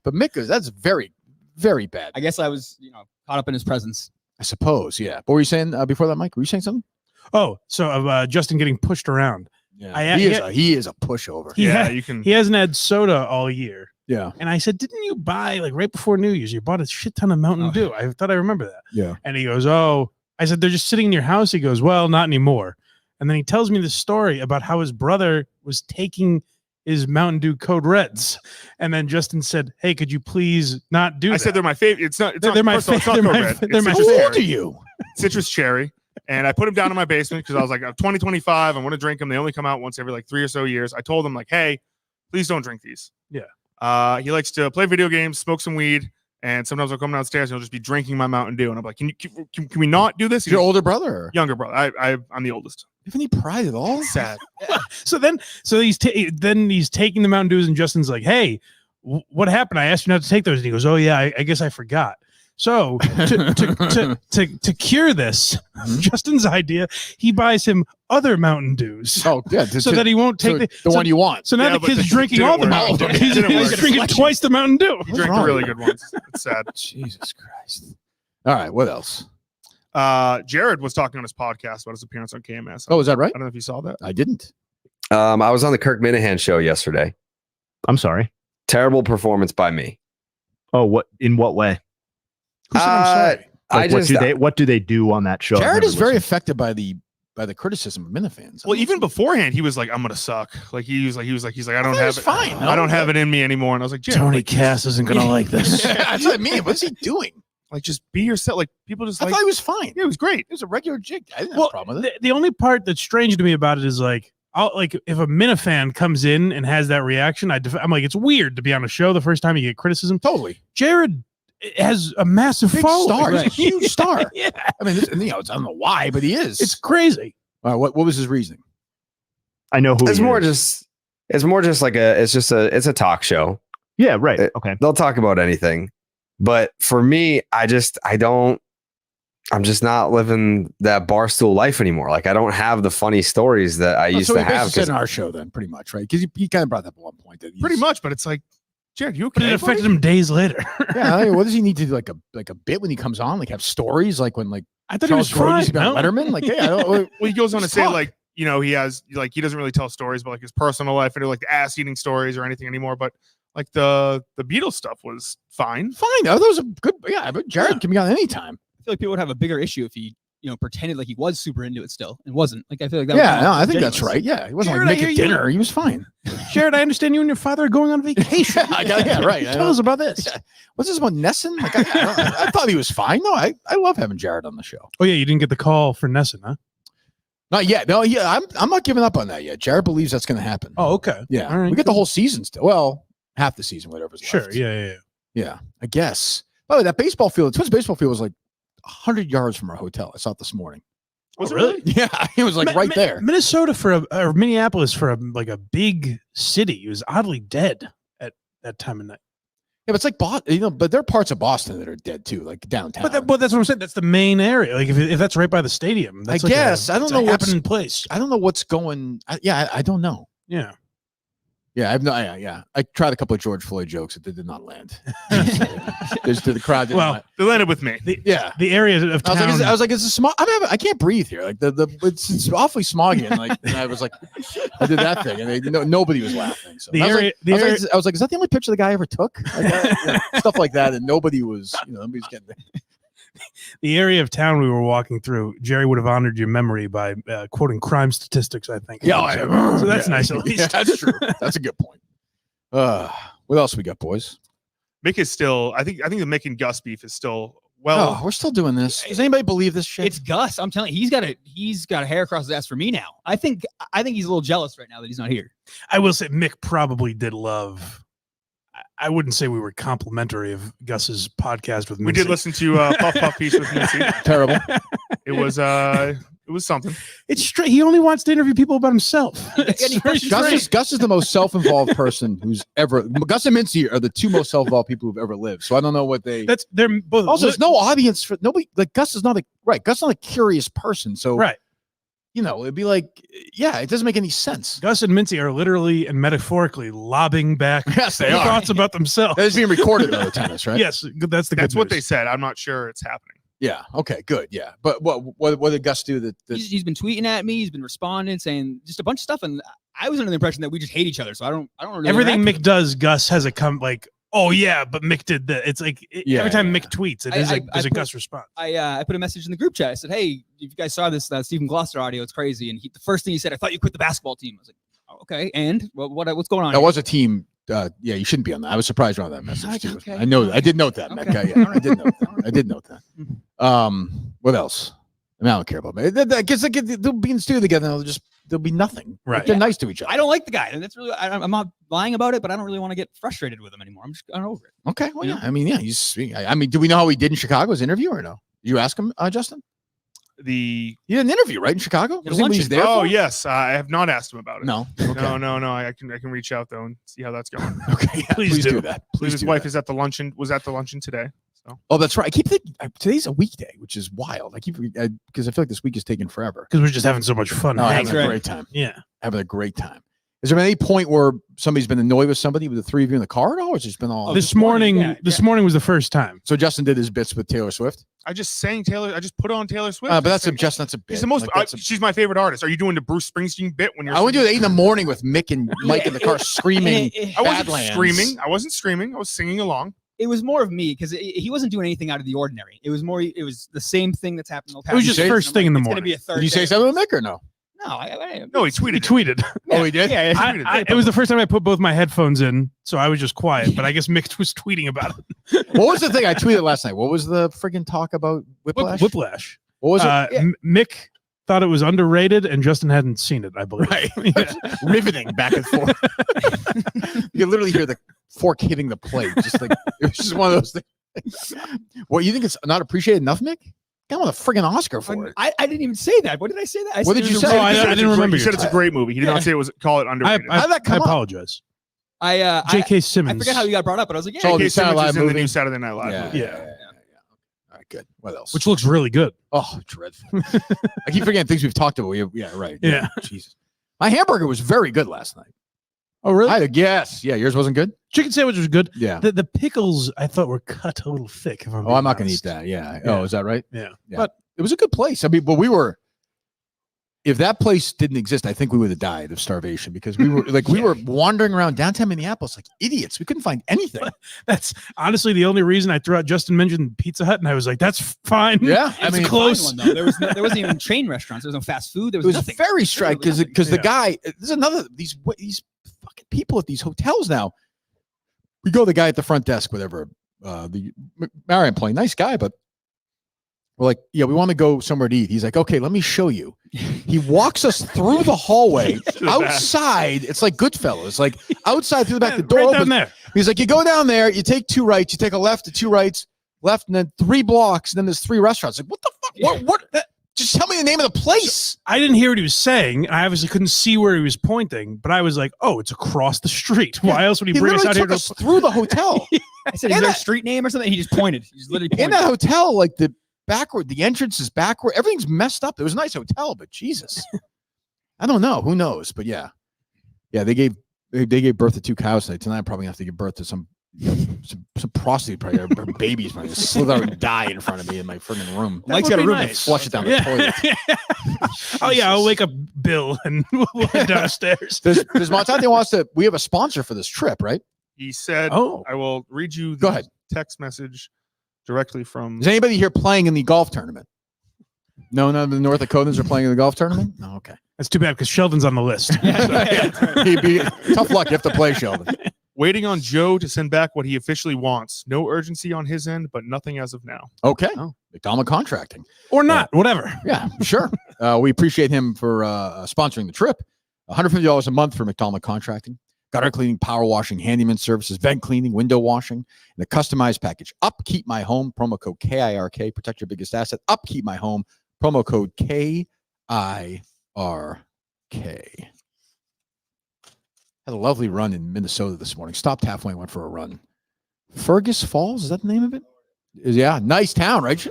But Mick, that's very, very bad. I guess I was, caught up in his presence. I suppose, yeah. What were you saying before that, Mike? Were you saying something? Oh, so Justin getting pushed around. Yeah, he is a pushover. He hasn't had soda all year. Yeah. And I said, didn't you buy, like, right before New Year's, you bought a shit ton of Mountain Dew? I thought I remember that. Yeah. And he goes, oh, I said, they're just sitting in your house. He goes, well, not anymore. And then he tells me the story about how his brother was taking his Mountain Dew Code Reds. And then Justin said, hey, could you please not do that? I said they're my favorite. It's not. They're my favorite. They're my How old are you? Citrus cherry. And I put them down in my basement because I was like, I'm 2025. I want to drink them. They only come out once every like 3 or so years. I told him like, hey, please don't drink these. Yeah. He likes to play video games, smoke some weed, and sometimes I'll come downstairs and he'll just be drinking my Mountain Dew. And I'm like, can we not do this? Your older brother? Or? Younger brother. I'm the oldest. Do you have any pride at all? Sad. So he's taking the Mountain Dews, and Justin's like, hey, what happened? I asked you not to take those. And he goes, oh yeah, I guess I forgot. So to cure this, Justin's idea, he buys him other Mountain Dews. Oh yeah, so that he won't take the one you want. So now the kid's drinking all the Mountain Dew. He's drinking twice the Mountain Dew. He drank the really good ones. It's sad. Jesus Christ. All right, what else? Jared was talking on his podcast about his appearance on KMS. Oh, is that right? I don't know if you saw that. I didn't. I was on the Kirk Minahan show yesterday. I'm sorry. Terrible performance by me. Oh, in what way? Who said I'm sorry? Like, what do they do on that show? Jared is very affected by the criticism of Minifans. Well, even beforehand, he was like, "I'm gonna suck." Like he's like, I don't have it. Fine. I don't have it in me anymore. And I was like, Jared, Tony Cass isn't gonna like this. That's what I mean. What's he doing? Like, just be yourself. Like people just I like. thought he was fine. Yeah, it was great. It was a regular jig. I didn't have a problem with it. The only part that's strange to me about it is like, if a Minifan comes in and has that reaction, I'm like, it's weird to be on a show the first time you get criticism. Totally. Jared has a massive Big following. star. He's a huge star. Yeah. I mean, I don't know why, but he is. It's crazy. What was his reasoning? I know who. It's more just like it's a talk show. Yeah, right. Okay. They'll talk about anything. But for me, I'm just not living that barstool life anymore. Like I don't have the funny stories that I used to have. Said in our show then, pretty much, right? Because he kind of brought that up at one point. That Pretty much, but it's like, Jared, you okay? But it affected him days later. Yeah. I mean, what does he need to do? Like a bit when he comes on? Like have stories? Like when like I thought Charles he was fine. Grodin about Letterman? Like, yeah. Well, he goes on to say talk. like, he has like he doesn't really tell stories about like his personal life and like the ass eating stories or anything anymore. But like the Beatles stuff was fine. Fine. Oh, those are good. Yeah, but Jared can be on anytime. I feel like people would have a bigger issue if he, pretended like he was super into it still and wasn't. Like I feel like that. Yeah, no, I think that's right. Yeah, he wasn't Jared, like I hear making you. dinner. He was fine. Jared, I understand you and your father are going on vacation. Yeah, right. Tell us about this. Yeah. What's this one, Nesson? Like, I thought he was fine. No, I love having Jared on the show. Oh yeah, you didn't get the call for Nesson, huh? Not yet. No, yeah, I'm not giving up on that yet. Jared believes that's going to happen. Oh, okay. Yeah, All right, we got the whole season still. Well, half the season, whatever's Sure. left. Yeah. I guess. By the way, that baseball field, Twins baseball field was like 100 yards from our hotel. I saw it this morning. Was it really? Yeah, it was like right there. Minnesota or Minneapolis for a big city. It was oddly dead at that time of night. Yeah, but it's like Boston, but there are parts of Boston that are dead too, like downtown. But that's what I'm saying. That's the main area. Like if that's right by the stadium, that's I guess I don't know what's happening place. I don't know what's going. I don't know. Yeah. Yeah, I've no. Yeah, I tried a couple of George Floyd jokes that did not land. There's the crowd. They landed with me. The area of town. I was like, it's a smog. I can't breathe here. Like it's awfully smoggy. And like, and I was like, I did that thing, and nobody was laughing. So I was like, is that the only picture the guy ever took? Like, stuff like that, and nobody was, nobody's getting it. The area of town we were walking through, Jerry would have honored your memory by quoting crime statistics, I think. Yeah, so that's nice at least. Yeah, that's true. That's a good point. What else we got, boys? Mick is still. I think the Mick and Gus beef is still Well, we're still doing this. Does anybody believe this shit? It's Gus. I'm telling you, he's got a hair across his ass for me now. I think he's a little jealous right now that he's not here. I will say Mick probably did love. I wouldn't say we were complimentary of Gus's podcast with Mincy. we did listen to Puff Puff piece with Mincy. Terrible. It was something. It's straight. He only wants to interview people about himself. It's very strange. Gus is the most self-involved person who's ever. Gus and Mincy are the two most self-involved people who've ever lived. So I don't know what they. They're both. Also, there's no audience for nobody. Like Gus is not Gus is not a curious person. So right. It'd be like, yeah, it doesn't make any sense. Gus and Mincy are literally and metaphorically lobbing back Yes, they are. thoughts about themselves. That is being recorded though, tennis, right? Yes, that's That's what they news. said. I'm not sure it's happening. Yeah. Okay. Good. Yeah. But what did Gus do? That He's been tweeting at me. He's been responding, saying just a bunch of stuff, and I was under the impression that we just hate each other. So I don't really Everything interact Mick does, Gus has a like. Oh yeah, but Mick did that. It's like every time Mick tweets, it is there's a Gus response. I put a message in the group chat. I said, "Hey, if you guys saw this From Glouster audio, it's crazy." And the first thing he said, "I thought you quit the basketball team." I was like, oh, "Okay, and what's going on?" That here? was a team. Yeah, you shouldn't be on that. I was surprised around that message too. Okay. I know. I did note that. Okay. Mick. Yeah, I did note that. I did note that. What else? I don't care about it. I guess they'll be in the studio together. And there'll be nothing. Right. Like, they're nice to each other. I don't like the guy, and that's really. I'm not lying about it, but I don't really want to get frustrated with him anymore. I'm just over it. Okay. Well, yeah. I mean, yeah. Do we know how he did in Chicago's interview or no? Did you ask him, Justin? The You did an interview, right, in Chicago? Yeah, Was he luncheon. there? oh for? yes, I have not asked him about it. No. Okay. No. I can reach out though and see how that's going. Okay. Yeah, Please do. that. Please, Please his do wife that. is at the luncheon. Was at the luncheon today. So Oh, that's right. I keep thinking today's a weekday, which is wild. I keep because I feel like this week is taking forever. Because we're just having so much fun. No, hanging. having a right. great time. Yeah. Having a great time. Has there been any point where somebody's been annoyed with somebody with the three of you in the car at all? Or it's just been all. This morning, this morning was the first time. So Justin did his bits with Taylor Swift. I just sang Taylor. I just put on Taylor Swift. But that's Sang- Justin. That's a bit. She's the most. Like, that's a- she's my favorite artist. Are you doing the Bruce Springsteen bit when you're? I would do it at 8 in the morning with Mick and Mike Yeah, in the car screaming. I wasn't Badlands. screaming. I wasn't screaming. I was singing along. It was more of me because he wasn't doing anything out of the ordinary. It was the same thing that's happened. It was just say- first thing in the It's gonna morning. be a third. Did you say day. something with Mick or no? No, No, he He tweeted. tweeted. Oh, he did? Yeah, It was the first time I put both my headphones in, so I was just quiet. But I guess Mick was tweeting about it. What was the thing I tweeted last night? What was the friggin' talk about Whiplash? Whiplash. What was it? Mick thought it was underrated, and Justin hadn't seen it, I believe. Right. Yeah. Riveting back and forth. You can literally hear the fork hitting the plate. Just like it was just one of those things. What, you think it's not appreciated enough, Mick? Got him a friggin' Oscar for it. I didn't even say that. What did I say that? I What said did it you was say? a- Oh, I didn't remember. He said it's a great movie. He did not say it was call it I, underrated. How did that come up? apologize. I J.K. I Simmons. forget how you got brought up, but I was like, yeah. So- J.K. the Saturday Simmons Night is in the movie. new Saturday Night Live movie. Yeah. All right, good. What else? Which looks really good. Oh, dreadful. I keep forgetting things we've talked about. Yeah, right. Yeah. Jesus. My hamburger was very good last night. Oh, really? I had a guess. Yeah, yours wasn't good? Chicken sandwich was good. Yeah. The pickles I thought were cut a little thick. If I'm Oh, I'm not going to honest. eat that. Yeah. Yeah. Oh, is that right? Yeah. Yeah. But It was a good place. I mean, but if that place didn't exist, I think we would have died of starvation because we were we were wandering around downtown Minneapolis like idiots. We couldn't find anything. that's honestly the only reason I threw out Justin mentioned Pizza Hut, and I was like, that's fine. Yeah. I It's mean, close. One, though. There wasn't even chain restaurants. There was no fast food. There it was, was nothing. very strange Literally because the Yeah. guy, there's another, these fucking people at these hotels now. We go to the guy at the front desk, whatever, the Marion playing, nice guy, but we're like, yeah, we want to go somewhere to eat. He's like, okay, let me show you. He walks us through the hallway outside. It's like Goodfellas, like outside through the back. The door right down opens. there. He's like, you go down there, you take 2 rights, you take a left to 2 rights, left, and then 3 blocks, and then there's 3 restaurants. Like, what the fuck? What? Just tell me the name of the place. I didn't hear what he was saying. I obviously couldn't see where he was pointing, but I was like, oh, it's across the street. Why else would he He bring us literally out here took to us through the hotel. I said, is there a street name or something? He just pointed. He just literally In pointed. that hotel, like the backward, the entrance is backward. Everything's messed up. It was a nice hotel, but Jesus, I don't know. Who knows? But yeah, they gave birth to 2 cows tonight. Tonight, I'm probably gonna have to give birth to some prostitute, probably her babies probably just slither out and die in front of me in my friggin' room. Mike's would got a be room. nice. Flush it down the toilet. Oh yeah, I'll wake up Bill and we'll head downstairs. Does Montante wants to? We have a sponsor for this trip, right? He said, Oh. I will read you Go the ahead. text message directly from. Is anybody here playing in the golf tournament? No, none of the North Dakotans are playing in the golf tournament. No, okay. That's too bad because Sheldon's on the list. He'd be tough luck. You have to play, Sheldon. Waiting on Joe to send back what he officially wants. No urgency on his end, but nothing as of now. Okay. Oh. McDonald Contracting. Or not, whatever. Yeah, sure. We appreciate him for sponsoring the trip. $150 a month for McDonald Contracting. Gutter cleaning, power washing, handyman services, vent cleaning, window washing, and a customized package. Upkeep My Home, promo code KIRK. Protect your biggest asset. Upkeep My Home, promo code KIRK. Had a lovely run in Minnesota this morning. Stopped halfway and went for a run. Fergus Falls, is that the name of it? Yeah, nice town, right?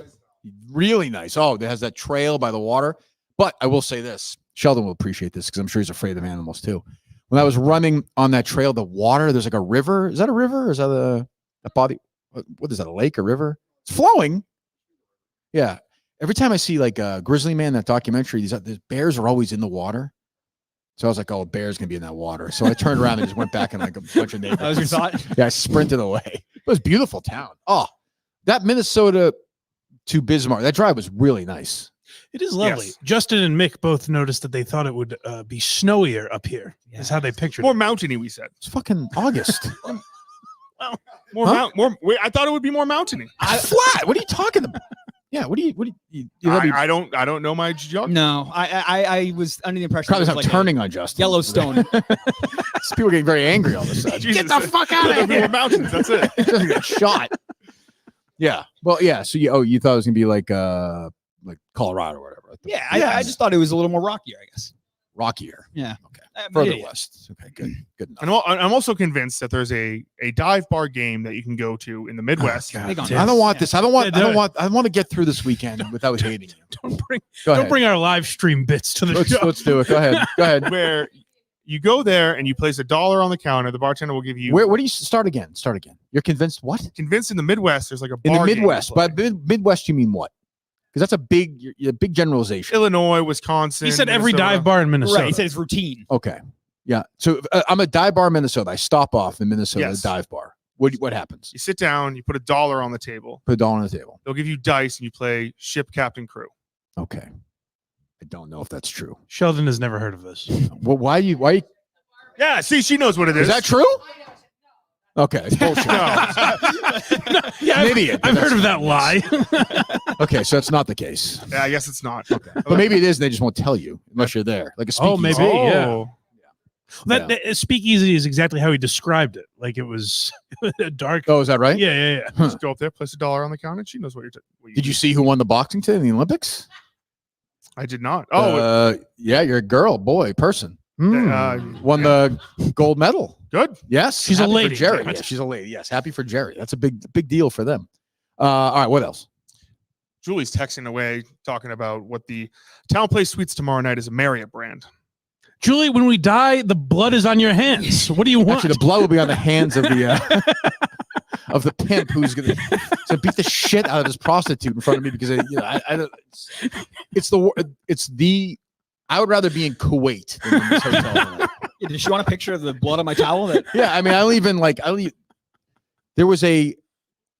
Really nice. Oh, it has that trail by the water. But I will say this. Sheldon will appreciate this because I'm sure he's afraid of animals too. When I was running on that trail, the water, there's like a river. Is that a river? Or is that a body? What is that, a lake, a river? It's flowing. Yeah. Every time I see like a Grizzly Man, that documentary, these bears are always in the water. So I was like, oh, a bear's going to be in that water. So I turned around and just went back in like a bunch of neighborhoods. That was your thought? Yeah, I sprinted away. It was a beautiful town. Oh, that Minnesota to Bismarck, that drive was really nice. It is lovely. Yes. Justin and Mick both noticed that they thought it would be snowier up here. Yeah. Is how they pictured More it. mountainy, we said. It's fucking August. More I thought it would be more mountainy. Flat. What are you talking about? Yeah, what do you I don't know my geography. No, I was under the impression Probably it I'm was like turning on Justin. Yellowstone. People are getting very angry all of a sudden. Jesus. Get the fuck out of More here. mountains. That's it. Justin got shot. Yeah. Well, yeah. So you thought it was gonna be like Colorado or whatever. Yeah, I just thought it was a little more rockier, I guess. Rockier. Yeah. Okay. But Further yeah. west. Okay. Good. Good enough. And I'm also convinced that there's a dive bar game that you can go to in the Midwest. Oh, God. Big on I don't want this. I don't want. Yeah, do it. I want to get through this weekend without hating you. Go Don't ahead. bring our live stream bits to the show. Let's do it. Go ahead. Go ahead. Where you go there and you place $1 on the counter. The bartender will give you. Where do you start again? Start again. You're convinced what? Convinced in the Midwest, there's like a In bar the game Midwest. to play. By Midwest, you mean what? Because that's a big generalization. Illinois, Wisconsin. He said every Minnesota. dive bar in Minnesota. Right. He said it's routine. Okay. Yeah. So I'm a dive bar in Minnesota. I stop off in Minnesota Yes. dive bar. What happens? You sit down, you put $1 on the table. Put $1 on the table. They'll give you dice and you play ship, captain, crew. Okay. I don't know if that's true. Sheldon has never heard of this. Well, why you Yeah, see, she knows what it is. is that true? Okay, it's bullshit. Yeah, An idiot. I've heard of that lie. Okay, so that's not the case. Yeah, I guess it's not. Okay. But maybe it is, and they just won't tell you unless you're there. Like a speakeasy. Oh, maybe. Oh. Yeah. That speakeasy is exactly how he described it. Like it was a dark. Oh, is that right? Yeah. Huh. Just go up there, place $1 on the counter, and she knows what you're Did you see who won the boxing today in the Olympics? I did not. Oh, Yeah, you're a girl, boy, person. Won the gold medal. good. Yes, She's a happy lady, For Jerry. damn it. Yeah, she's a lady. Yes, happy for Jerry. That's a big deal for them. All right, what else? Julie's texting away, talking about what the Town Place Suites tomorrow night is a Marriott brand. Julie, when we die, the blood is on your hands. What do you want? Actually, the blood will be on the hands of the of the pimp who's going to beat the shit out of this prostitute in front of me because I don't. It's the. I would rather be in Kuwait than in this hotel tonight. Yeah, did she want a picture of the blood on my towel? Yeah, I mean, there was a.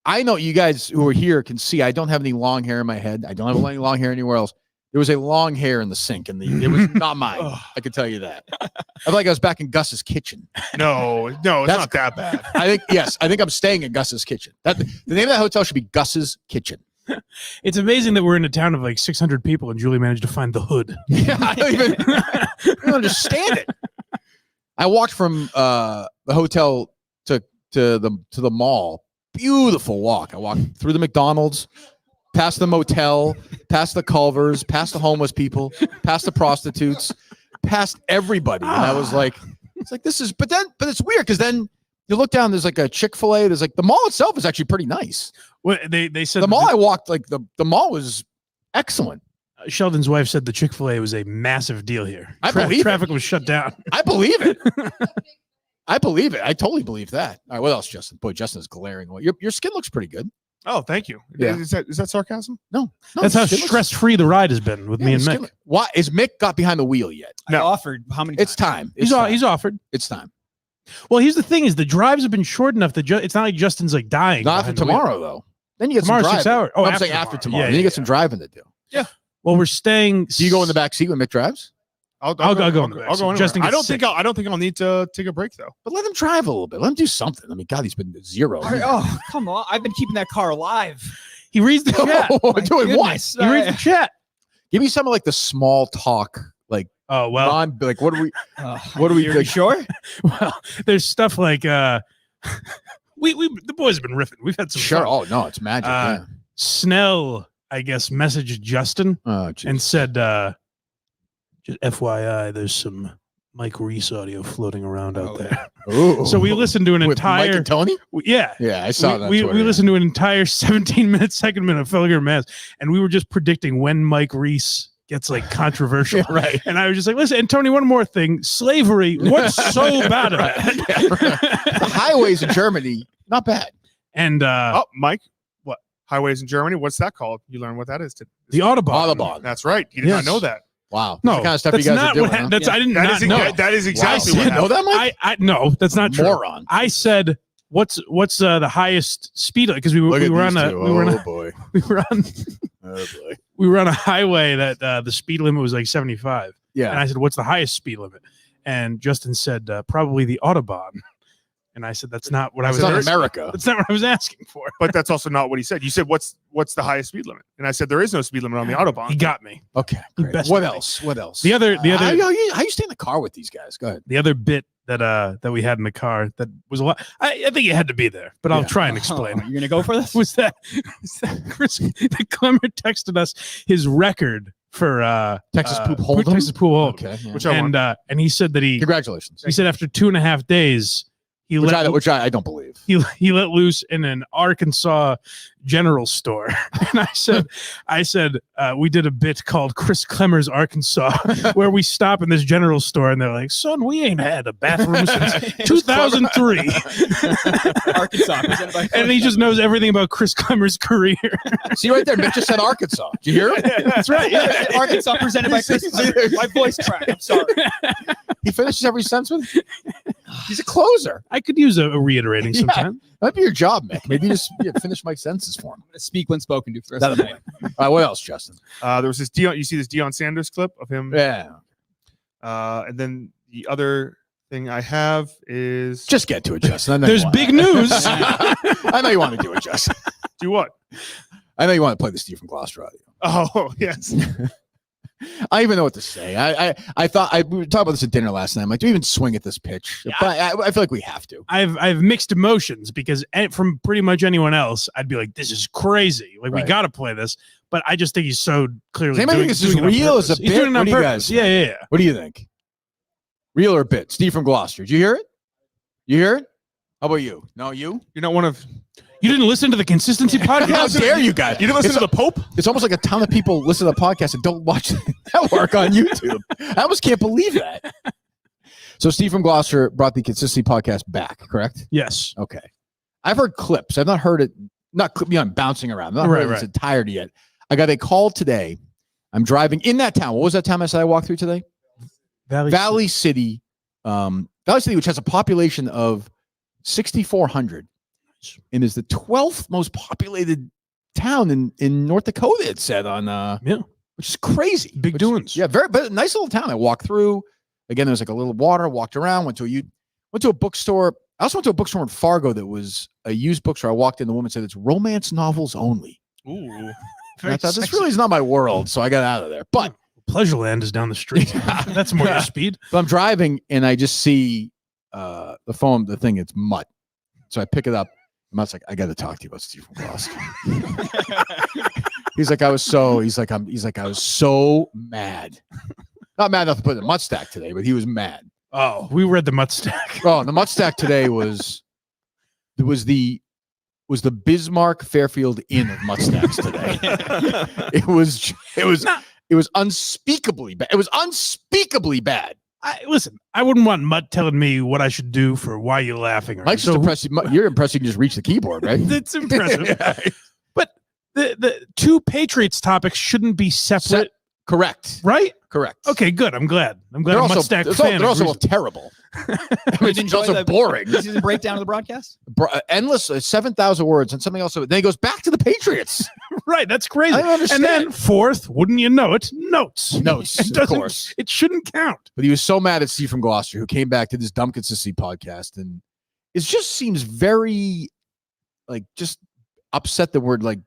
I know you guys who are here can see I don't have any long hair in my head. I don't have any long hair anywhere else. There was a long hair in the sink, and it was not mine. I can tell you that. I feel like I was back in Gus's kitchen. No, it's not that bad. I think I'm staying in Gus's kitchen. The name of that hotel should be Gus's Kitchen. It's amazing that we're in a town of like 600 people and Julie managed to find the hood. Yeah, I don't understand it. I walked from the hotel to the mall. Beautiful walk. I walked through the McDonald's, past the motel, past the Culvers, past the homeless people, past the prostitutes, past everybody. And I was like, it's like this is, but it's weird because then you look down, there's like a Chick-fil-A. There's like the mall itself is actually pretty nice. Well, they said The mall I walked, like the mall was excellent. Sheldon's wife said the Chick-fil-A was a massive deal here. I believe it. Traffic was shut down. I believe it. I believe it. I totally believe that. All right, what else, Justin? Boy, Justin is glaring. Your skin looks pretty good. Oh, thank you. Yeah. Is that sarcasm? No, That's how skin looks- stress-free the ride has been with me Yeah, and skin Mick. look- Why is Mick got behind the wheel yet? I No. offered how many It's times? time. It's He's offered. It's time. Well, here's the thing: is the drives have been short enough that it's not like Justin's like dying. Not after behind the wheel. tomorrow though. Then you get Tomorrow's some 6 driving. hours. Oh, No, I'm after saying after tomorrow. tomorrow. Yeah, then you yeah, get some driving to do. Well, we're staying. Do you go in the back seat when Mick drives? I'll go in the back. I'll go anywhere. Justin I gets don't sick. think I'll need to take a break though. But let him drive a little bit. Let him do something. I mean, God, he's been zero. Oh, come on. I've been keeping that car alive. He reads the chat. Oh, My doing what? goodness. He reads the chat. Give me some of like the small talk, like Oh well. like what do we? What are we- Are you sure? Well, there's stuff like we the boys have been riffing. We've had some Sure. fun. Oh no, it's magic. Yeah. Snell, I guess, messaged Justin Oh, geez. and said, just FYI, there's some Mike Reese audio floating around out there. Ooh. So we listened to an With Mike entire and Tony. yeah. Yeah, I saw that. We listened to an entire 17-minute segment of Felger Mass, and we were just predicting when Mike Reese gets like controversial. Yeah, right. And I was just like, listen, and Tony, one more thing. Slavery, what's so bad about it? The highways in Germany, not bad. And Oh, Mike, what highways in Germany? What's that called? You learn what that is. the Autobahn. Autobahn. That's right. You did Yes. not know that. Wow. No, That's the kind of stuff that's you guys not are doing. what Huh? that's I did That not is know. that is exactly Wow. what You know happened. that, Mike? I no, that's not true. Moron. I said what's the highest speed limit, because we Look at were these on a two. we were on Oh a, boy. we were on Oh boy. we were on a highway that the speed limit was like 75. And Yeah. I said, what's the highest speed limit? And Justin said, probably the Autobahn. And I said, that's not what I It's was not asking. America. That's not what I was asking for. But that's also not what he said. You said what's the highest speed limit? And I said there is no speed limit on the He Autobahn. got me. Okay. Great. Best What way. else? What else? The other How you stay in the car with these guys? Go ahead. the other bit that we had in the car that was a lot. I think it had to be there, but I'll Yeah. try and explain. You're gonna go for this? was that Chris that Clemmer texted us his record for Texas Poop Hold'em? Texas Poop Hold'em. Okay. Yeah. Which I won. And he said that Congratulations. he said after 2.5 days he Which I don't believe. he let loose in an Arkansas general store. And I said we did a bit called Chris Clemmer's Arkansas, where we stop in this general store and they're like, son, we ain't had a bathroom since 2003. Arkansas. presented by And he just knows everything about Chris Clemmer's career. See right there, Mick just said Arkansas. Did you hear it? That's right. Yeah. Arkansas presented by Chris. My voice cracked. I'm sorry. He finishes every sentence with. He's a closer. I could use a reiterating Yeah. sometime. That'd be your job, Mick. Maybe just finish Mike's sentences for him. Speak when spoken to for the rest of the night. All right, what else, Justin? There was this Deion. You see this Deion Sanders clip of him. Yeah. And then the other thing I have is Just get to it, Justin. I know There's you want- big news. I know you want to do it, Justin. do what? I know you want to play the Steve from Glouster audio. Oh yes. I don't even know what to say. I thought we were talking about this at dinner last night. I'm like, do we even swing at this pitch? Yeah. But I feel like we have to. I've mixed emotions because from pretty much anyone else, I'd be like, this is crazy. Like, we Right. got to play this. But I just think he's so clearly. Does anybody think this is doing it on real as a purpose. He's bit? doing it What on do you purpose. guys Yeah, think? yeah, yeah. What do you think? Real or bit? Steve from Glouster. Did you hear it? You hear it? How about you? No, you? You're not one of. You didn't listen to the Consistency How podcast? dare you guys? You didn't listen It's to the Pope? It's almost like a ton of people listen to the podcast and don't watch the network on YouTube. I almost can't believe that. So Steve from Glouster brought the Consistency podcast back, correct? Yes. Okay. I've heard clips. I've not heard it, not clip, bouncing around. I've not heard its entirety yet. I got a call today. I'm driving in that town. What was that town I said I walked through today? Valley City. Valley City, which has a population of 6,400 and is the 12th most populated town in North Dakota, it said on which is crazy. Big doings. Yeah, but nice little town. I walked through. Again, there was like a little water, walked around, went to a bookstore. I also went to a bookstore in Fargo that was a used bookstore. I walked in, the woman said it's romance novels only. Ooh. And I thought this really is not my world, so I got out of there. But Pleasureland is down the street. That's more your speed. But I'm driving and I just see the thing, it's Mutt. So I pick it up. Mutt's like, I got to talk to you about Steve from Glouster. He's like, I was so mad. Not mad enough to put in the Mutt stack today, but he was mad. Oh, we read the Mutt stack. Oh, the Mutt stack today was the Bismarck Fairfield Inn of Mutt stacks today. It was unspeakably bad. It was unspeakably bad. Listen, I wouldn't want Mutt telling me what I should do for Why You Laughing. Mike's just impressed. You're impressed you can just reach the keyboard, right? That's impressive. Yeah. But the two Patriots topics shouldn't be separate, Correct. right? Correct. Okay, good. I'm glad. They're a also, Mutt stack they're fan. also agrees. terrible. It's also boring. This is a breakdown of the broadcast. Endless 7,000 words and something else. Then he goes back to the Patriots. Right, that's crazy. I don't understand. And then fourth, wouldn't you know it? Notes. Notes, It of doesn't- course. It shouldn't count. But he was so mad at Steve from Glouster, who came back to this Dumb Consistency podcast, and it just seems very, like, just upset that we're like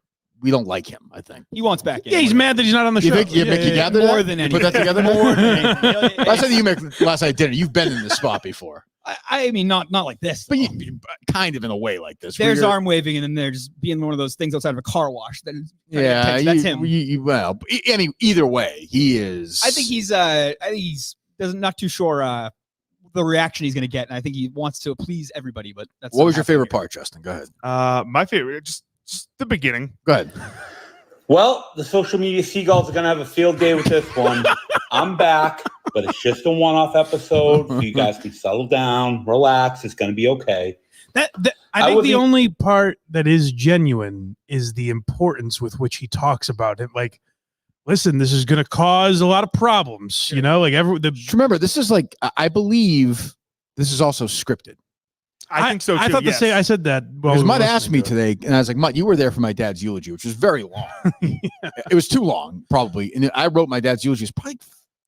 we don't like him. I think. He wants back in. Yeah, he's mad that he's not on the You show. think, Mick, you gathered More that? than You put that anything. together? More than anything. I said to you, Mick, last night at dinner. You've been in this spot before, I mean, not like this. but though. you kind of in a way like this. where There's you're- arm waving, and then there's being one of those things outside of a car wash. Then Yeah, that's him. Well, either way, he is. I think he's not too sure the reaction he's going to get, and I think he wants to please everybody. But that's What was your favorite part? part, Justin? Go ahead. My favorite, just the beginning. Go ahead. Well, the social media seagulls are going to have a field day with this one. I'm back, but it's just a one-off episode, so you guys can settle down, relax. It's going to be okay. I think the only part that is genuine is the importance with which he talks about it. Like, listen, this is going to cause a lot of problems. You know, like Just remember, this is like I believe this is also scripted. I think so too. I thought yes. I said that. Because Mutt asked me today, and I was like, Mutt, you were there for my dad's eulogy, which was very long. It was too long, probably. And I wrote my dad's eulogy. It's probably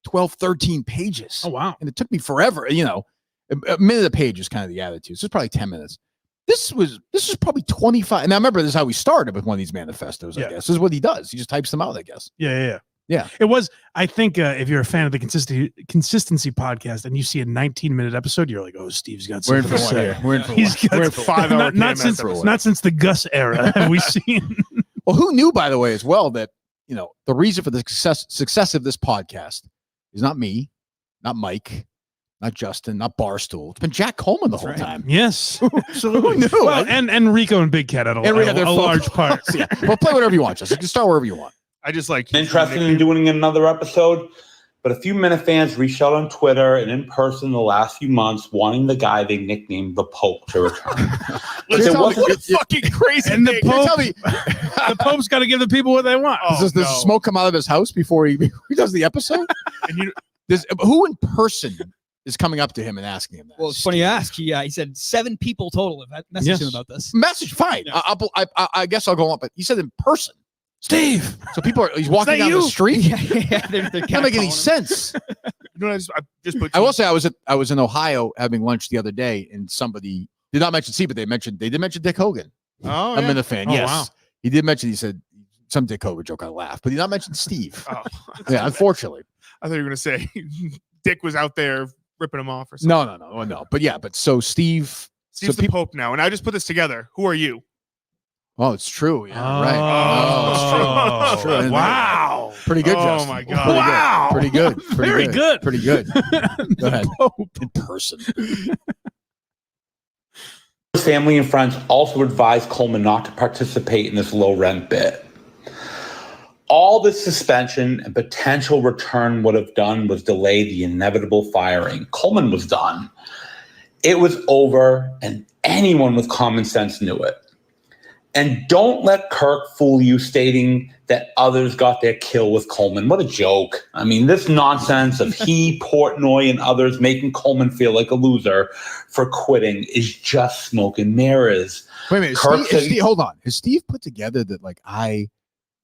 12, 13 pages. Oh, wow. And it took me forever. You know, a minute a page is kind of the attitude. So it's probably 10 minutes. This was probably 25. And I remember this is how we started with one of these manifestos, I guess. This is what he does. He just types them out, I guess. Yeah. It was, I think, if you're a fan of the consistency podcast and you see a 19-minute episode, you're like, oh, Steve's got We're in something for to say. one. We're in for He's one. got We're in 5 hour not KMS since episode. the Gus era have we seen. Well, who knew, by the way, as well, that, you know, the reason for the success of this podcast is not me, not Mike, not Justin, not Barstool. It's been Jack Coleman the whole time. Yes, absolutely. Who knew? Well, and Rico and Big Cat had a large part. Yeah. Well, play whatever you want, Justin. You can start wherever you want. I just like Interested in doing another episode, but a few Minute fans reached out on Twitter and in person the last few months wanting the guy they nicknamed the Pope to return. Listen, It wasn't- what a fucking crazy And the thing. Pope- Tell me, The Pope's got to give the people what they want. does no. smoke come out of his house before he does the episode? And Who in person is coming up to him and asking him that? Well, it's funny you ask. He said 7 people total have messaged him about this. Message, fine. Yeah. I guess I'll go on, but he said in person. Steve. So he's walking that down the you? street. yeah, they're Doesn't make any sense. I just put I will say I was in Ohio having lunch the other day, and somebody did not mention Steve, but they did mention Dick Hogan. Oh, I'm yeah. in a fan. Oh, Yes, wow. he did mention. He said some Dick Hogan joke. I laughed, but he did not mention Steve. Oh. Yeah, unfortunately. I thought you were going to say Dick was out there ripping him off or something. No. But yeah, so Steve. Steve's the Pope now. And I just put this together. Who are you? Oh, it's true. Yeah, Oh, right. Oh, it's true. I didn't know that. Wow. Pretty good, Oh, Justin. my God. Wow. Pretty good. Very good. Pretty good. Go ahead. Pope. In person. His family and friends also advised Coleman not to participate in this low rent bit. All this suspension and potential return would have done was delay the inevitable firing. Coleman was done. It was over, and anyone with common sense knew it. And don't let Kirk fool you stating that others got their kill with Coleman. What a joke. I mean, this nonsense of he, Portnoy, and others making Coleman feel like a loser for quitting is just smoke and mirrors. Wait a minute. Kirk said- Hold on. Has Steve put together that like I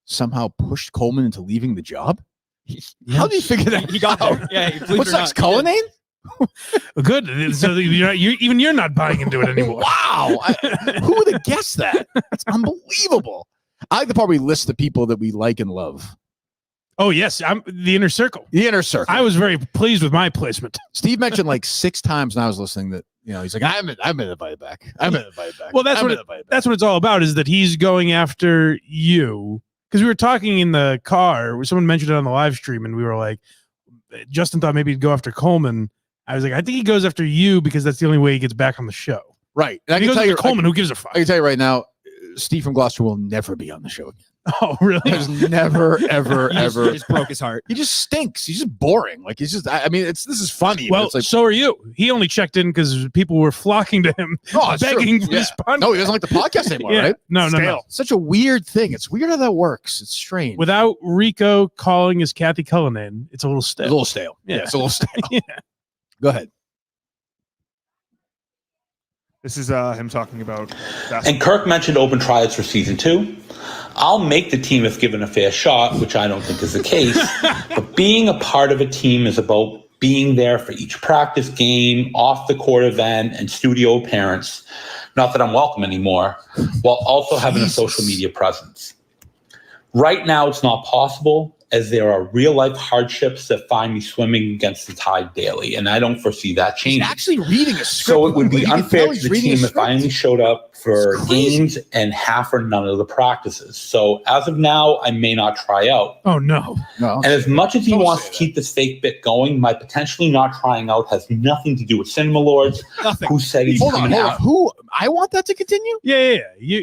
somehow pushed Coleman into leaving the job? How do you figure that He got out? there. Yeah, believe What's it or next? not, Cullinane? Good. So you're not buying into it anymore. Wow. Who would have guessed that? That's unbelievable. I like to probably list the people that we like and love. Oh yes, I'm the inner circle. The inner circle. I was very pleased with my placement. Steve mentioned like 6 times when I was listening that, you know, he's like, I've been invited back. I've been invited back. Well, that's I've what been invited back. That's what it's all about. Is that he's going after you? Because we were talking in the car. Someone mentioned it on the live stream, and we were like, Justin thought maybe he'd go after Coleman. I was like, I think he goes after you because that's the only way he gets back on the show. Right. And If I he can goes tell after you, Coleman, who gives a fuck? I can tell you right now, Steve from Glouster will never be on the show again. Oh, really? There's never, ever, He ever. just broke his heart. He just stinks. He's just boring. Like he's just. I mean, this is funny. but Well, it's like, so are you. He only checked in because people were flocking to him, no, it's true. begging for Yeah. this podcast. No, he doesn't like the podcast anymore, Yeah. right? No. Stale. Such a weird thing. It's weird how that works. It's strange. Without Rico calling his Kathy Cullinane, it's a little It's stale. a little stale. Yeah. It's a little stale. Yeah. Go ahead. This is him talking about And Kirk mentioned open tryouts for season 2. I'll make the team if given a fair shot, which I don't think is the case. But being a part of a team is about being there for each practice, game, off the court event, and studio appearance. Not that I'm welcome anymore, while also having a social media presence. Right now, it's not possible, as there are real-life hardships that find me swimming against the tide daily, and I don't foresee that changing. He's actually reading a script. So it would be You can unfair tell to he's the reading a team if script. I only showed up for It's crazy. games and half or none of the practices. So as of now, I may not try out. Oh no. No. And as much as he Don't wants say to keep this fake bit going, my potentially not trying out has nothing to do with Cinema Lords, Nothing. who said he's Hold on, coming hold on. out. Who? I want that to continue? Yeah.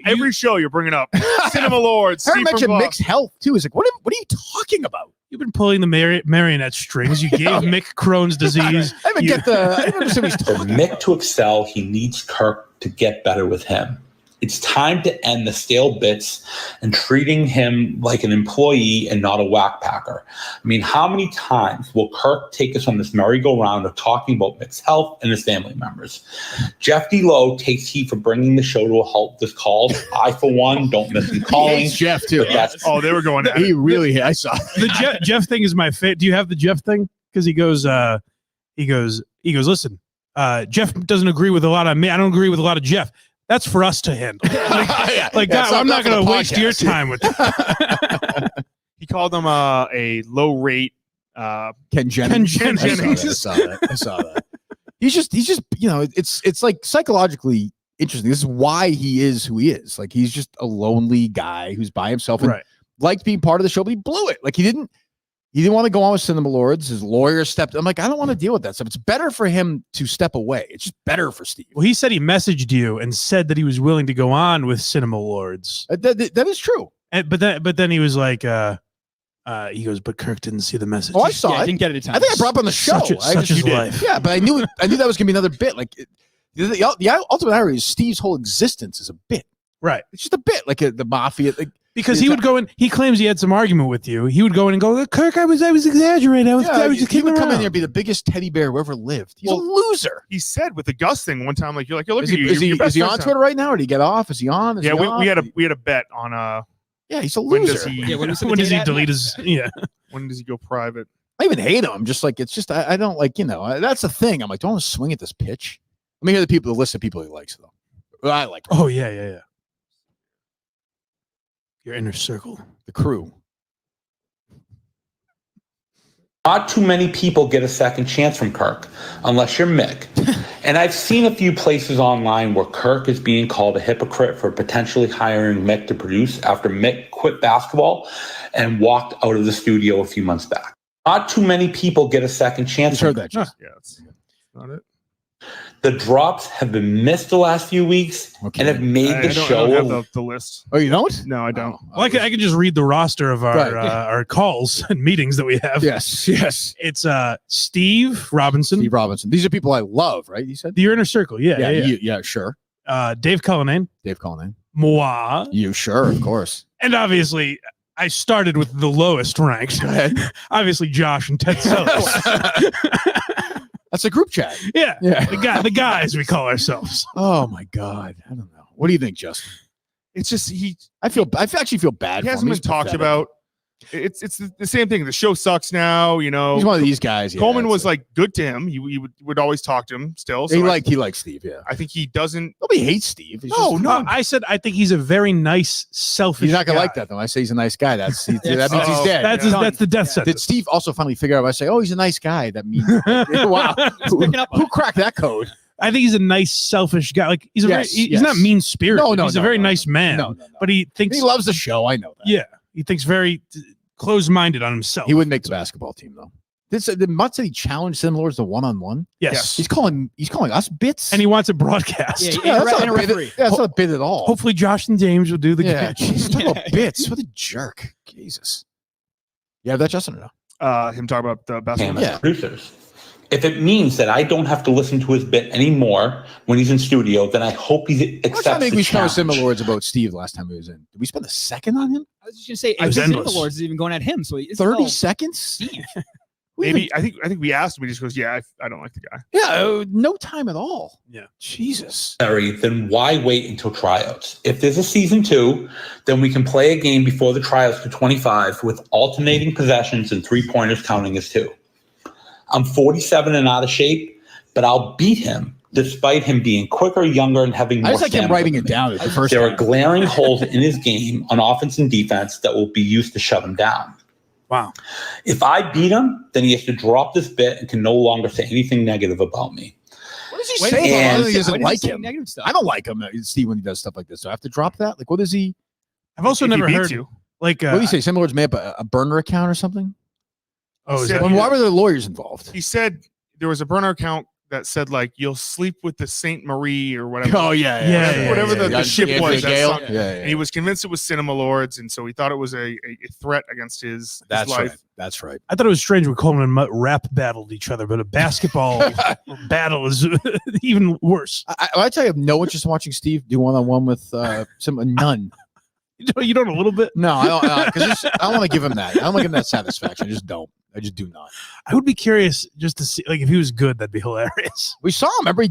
Every show you're bringing up, Cinema Lords. I Steve from mentioned Gloucester. Mick's health, too. He's like, what are you talking about? You've been pulling the marionette strings. You gave Mick Crohn's disease. I even get the. I don't understand what he's For talking about. Mick to excel, he needs Kirk to get better with him. It's time to end the stale bits and treating him like an employee and not a whackpacker. I mean, how many times will Kirk take us on this merry-go-round of talking about Mick's health and his family members? Jeff D. Lowe takes heat for bringing the show to a halt this call. I, for one, don't miss him He calling. hates Jeff, too. But that's Oh, they were going at it. He really, I saw. The Jeff thing is my favorite. Do you have the Jeff thing? Because he goes, listen, Jeff doesn't agree with a lot of me. I don't agree with a lot of Jeff. That's for us to handle. God, I'm not going to waste your time with that. He called them a low rate. Ken Jennings. Ken Jennings. I saw that. He's just, it's like psychologically interesting. This is why he is who he is. Like, he's just a lonely guy who's by himself and liked being part of the show, but he blew it. Like, he didn't want to go on with Cinema Lords. His lawyer stepped. I'm like, I don't want to deal with that stuff. It's better for him to step away. It's just better for Steve. Well, he said he messaged you and said that he was willing to go on with Cinema Lords. That is true. But then he was like, he goes, but Kirk didn't see the message. Oh, I saw I it. didn't get it in time. I think I brought up on the show. Such is life. Yeah, but I knew that was gonna be another bit. Like the ultimate irony is Steve's whole existence is a bit. Right. It's just a bit, like the mafia. Like, Because he would go in. He claims he had some argument with you. He would go in and go, Kirk, I was exaggerating. I was just he kidding would come in around. here and be the biggest teddy bear who ever lived. He's a loser. He said with the Gus thing one time, like you're look Is at you. he your best is he on friend's Twitter right now, or did he get off? Is he on? Is Yeah, he we off? had a bet on Yeah, he's a when loser. does he Yeah, when When does he delete his? Yeah. when does he go private? I even hate him. Just like it's just I don't like that's the thing. I'm like, don't want to swing at this pitch. Let me hear the list of people he likes though. Well, I like Oh yeah. Your inner circle. the crew. Not too many people get a second chance from Kirk, unless you're Mick. And I've seen a few places online where Kirk is being called a hypocrite for potentially hiring Mick to produce after Mick quit basketball and walked out of the studio a few months back. Not too many people get a second chance. Just heard that. Yeah, that's not it. The drops have been missed the last few weeks Okay. and have made I the don't show. have the list. Oh, you don't? No, I don't. Well, I can just read the roster of our Right. our calls and meetings that we have. Yes. It's Steve Robinson. Steve Robinson. These are people I love, right? You said? Your inner circle. Yeah. Yeah, sure. Dave Cullinane. Dave Coleman. Moi. You sure, of course. And obviously, I started with the lowest ranked. Obviously, Josh and Ted Sellers. That's a group chat. Yeah. Yeah. The guys we call ourselves. Oh my God. I don't know. What do you think, Justin? It's just I actually feel bad. he for hasn't him. been He's talked pathetic. about. It's the same thing. The show sucks now. He's one of these guys. Yeah, Coleman that's was it. like good to him. He would always talk to him still. So he I likes Steve. Yeah. think he doesn't. Nobody hates Steve. He's No, just- no. I said I think he's a very nice, selfish. He's not gonna guy. like that though. I say he's a nice guy. That means he's dead. That's the death Did sentence. Steve also finally figure out? I say, oh, he's a nice guy. That means wow. Who cracked that code? I think he's a nice, selfish guy. Like he's Yes, he's not mean spirited. No, he's a very no. nice man. No. But he thinks He loves the show. I know that. Yeah, he thinks very closed-minded on himself. He wouldn't make the basketball team though. Did Mutt say he challenged Cinema Lords to one-on-one? Yes. He's calling us bits. And he wants it broadcast. Yeah, that's not and a a bit. referee. That's not a bit at all. Hopefully, Josh and James will do the Yeah, game. jeez, talk about bits. What a jerk. Jesus. You have that, Justin, or no? Him talk about the basketball. KMS Yeah. producers. If it means that I don't have to listen to his bit anymore when he's in studio, then I hope he I accepts think the we covered challenge. Cinema Lords about Steve last time he was in. Did we spend a second on him? I was just gonna say, I was Cinema endless. Lords is even going at him. So he's 30 seconds? Steve. Maybe I think we asked him. He just goes, "Yeah, I don't like the guy." Yeah, no time at all. Yeah. Jesus. Then why wait until tryouts? If there's a season 2, then we can play a game before the tryouts to 25 with alternating possessions and 3-pointers counting as 2. I'm 47 and out of shape, but I'll beat him despite him being quicker, younger, and having more. I just like him stamina writing than it me. down at the first There are time. glaring holes in his game on offense and defense that will be used to shut him down. Wow. If I beat him, then he has to drop this bit and can no longer say anything negative about me. What does he When say? and- About he doesn't when like does he say him. negative stuff? I don't like him, Steve, when he does stuff like this. So I have to drop that. Like, what is he? I've also If he never beats heard you. like What do you say? Some Lords made up a burner account or something. Oh, is Said- that, Why were there lawyers involved? He said there was a burner account that said like you'll sleep with the Saint Marie or whatever. Whatever the ship was. That sunk. And he was convinced it was Cinema Lords, and so he thought it was a threat against his That's life. right. That's right. I thought it was strange when Coleman and Mutt rap battled each other, but a basketball battle is even worse. I tell you, I have no interest in watching Steve do one-on-one with none. You don't a little bit. No, I don't. Because I don't want to give him that. I don't want to give him that satisfaction. I just don't. I just do not. I would be curious just to see, like, if he was good, that'd be hilarious. We saw him. Remember,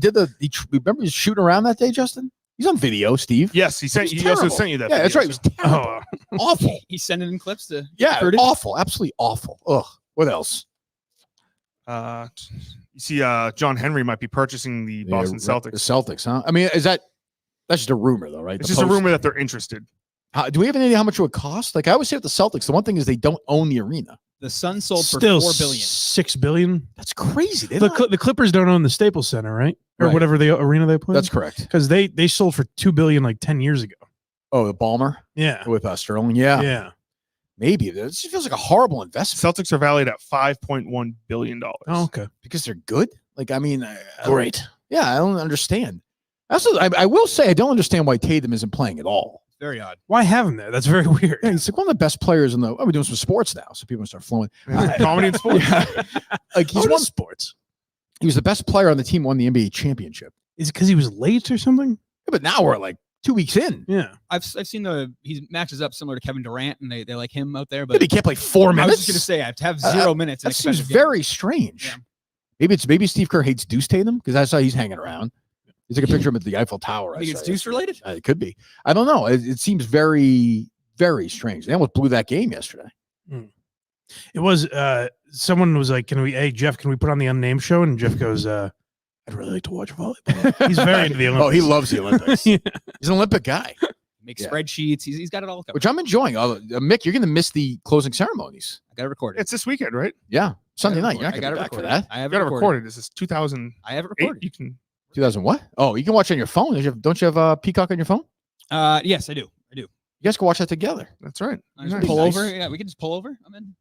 remember he was shooting around that day, Justin? He's on video, Steve. Yes, he sent. was He also terrible. sent you that. Yeah, that's video, right. It so- was terrible. Oh, Awful. He's sending in clips to Yeah, Curtis. awful. Absolutely awful. Ugh. What else? You see, John Henry might be purchasing the Boston The Celtics. Celtics, huh? I mean, that's just a rumor, though, right? It's The just a Post- rumor that they're interested. Do we have any idea how much it would cost? Like I always say with the Celtics, the one thing is they don't own the arena. The Suns sold for still $4 billion. $6 billion. That's crazy. They The, don't- the Clippers don't own the Staples Center, right? Or Right. whatever the arena they play. That's correct. because they sold for $2 billion like 10 years ago. Oh, the Balmer Yeah, with Sterling. Yeah, yeah. maybe. It just feels like a horrible investment Celtics are valued at $5.1 billion. Oh, okay. because they're good. Like, I mean, Great. Yeah, I don't understand. Also, I will say I don't understand why Tatum isn't playing at all. Very odd. Why have him there? That's very weird. Yeah, he's like one of the best players in the. Oh, we're doing some sports now, so people start flowing. Comedy and sports. Yeah. Like he's What one. is sports? He was the best player on the team. Won the NBA championship. Is it because he was late or something? Yeah, but now we're like 2 weeks in. Yeah. I've seen he matches up similar to Kevin Durant, and they like him out there. But But he can't play 4 I minutes. was just gonna say I have to have 0 minutes. in That seems expensive game. very strange. Yeah. Maybe Steve Kerr hates Deuce Tatum because I saw he's hanging around. He's like a picture of him at the Eiffel Tower. I think I it's saw Deuce yesterday. related. It could be. I don't know. It seems very, very strange. They almost blew that game yesterday. It was someone was like, hey Jeff, can we put on the unnamed show? And Jeff goes, I'd really like to watch volleyball. He's very into the Olympics. Oh, he loves the Olympics. Yeah. He's an Olympic guy, Makes Yeah. spreadsheets. He's got it all covered. which I'm enjoying. Mick, you're going to miss the closing ceremonies. I got it recorded. It's this weekend, right? Yeah, Sunday night. You're not I going got to it be back for recorded. that. I have You got it to recorded. record it. This is 2008. I have it recorded. You can. 2000 what? Oh, you can watch it on your phone. Don't you have Peacock on your phone? Yes, I do. You guys can watch that together. That's right. I just Nice. pull Nice. over. Yeah, we can just pull over. I'm in.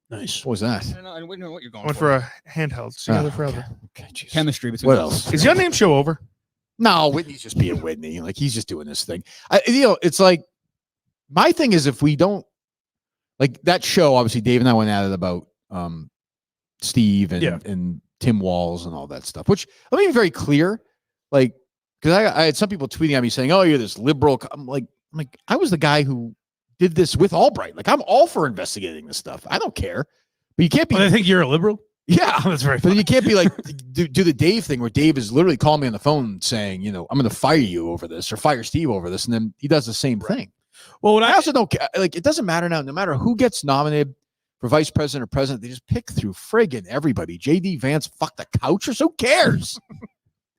Nice. What was that? I don't know. I wouldn't know what you're going Went for. for a handheld. Together Oh, forever. Okay, jeez. Chemistry between What us. else? Is your name show over? No, Whitney's just being Whitney. Like he's just doing this thing. It's like my thing is if we don't like that show. Obviously, Dave and I went at it about Steve and Tim Walls and all that stuff. Which let me be very clear, like because I had some people tweeting at me saying, "Oh, you're this liberal." I'm like I was the guy who did this with Albright. Like I'm all for investigating this stuff. I don't care, but you can't be. Well, I think you're a liberal. Yeah, That's very but funny. you can't be like do the Dave thing where Dave is literally calling me on the phone saying, I'm going to fire you over this or fire Steve over this, and then he does the same thing. Well, what I also don't care. Like it doesn't matter now. No matter who gets nominated for vice president or president, they just pick through friggin' everybody. JD Vance fucked the couch, or so cares?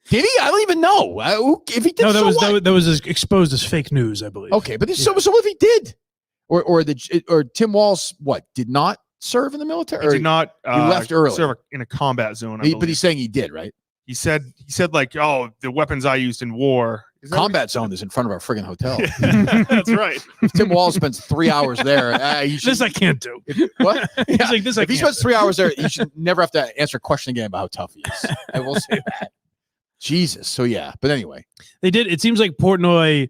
Did he? I don't even know. If he did, no, what? that was exposed as fake news, I believe. Okay, but so what if he did? Or Tim Walsh did not serve in the military? He Or did not. he left early. Serve in a combat zone. But he's saying he did, right? He said like, oh, the weapons I used in war. Is that Combat zone is in front of our friggin' hotel. what- That's right. If Tim Walsh spends 3 hours there, you should. This I can't do. What? He's like, this I If he can't. spends 3 hours there, you should never have to answer a question again about how tough he is. I will say that. Jesus. So yeah. But anyway, They did. It seems like Portnoy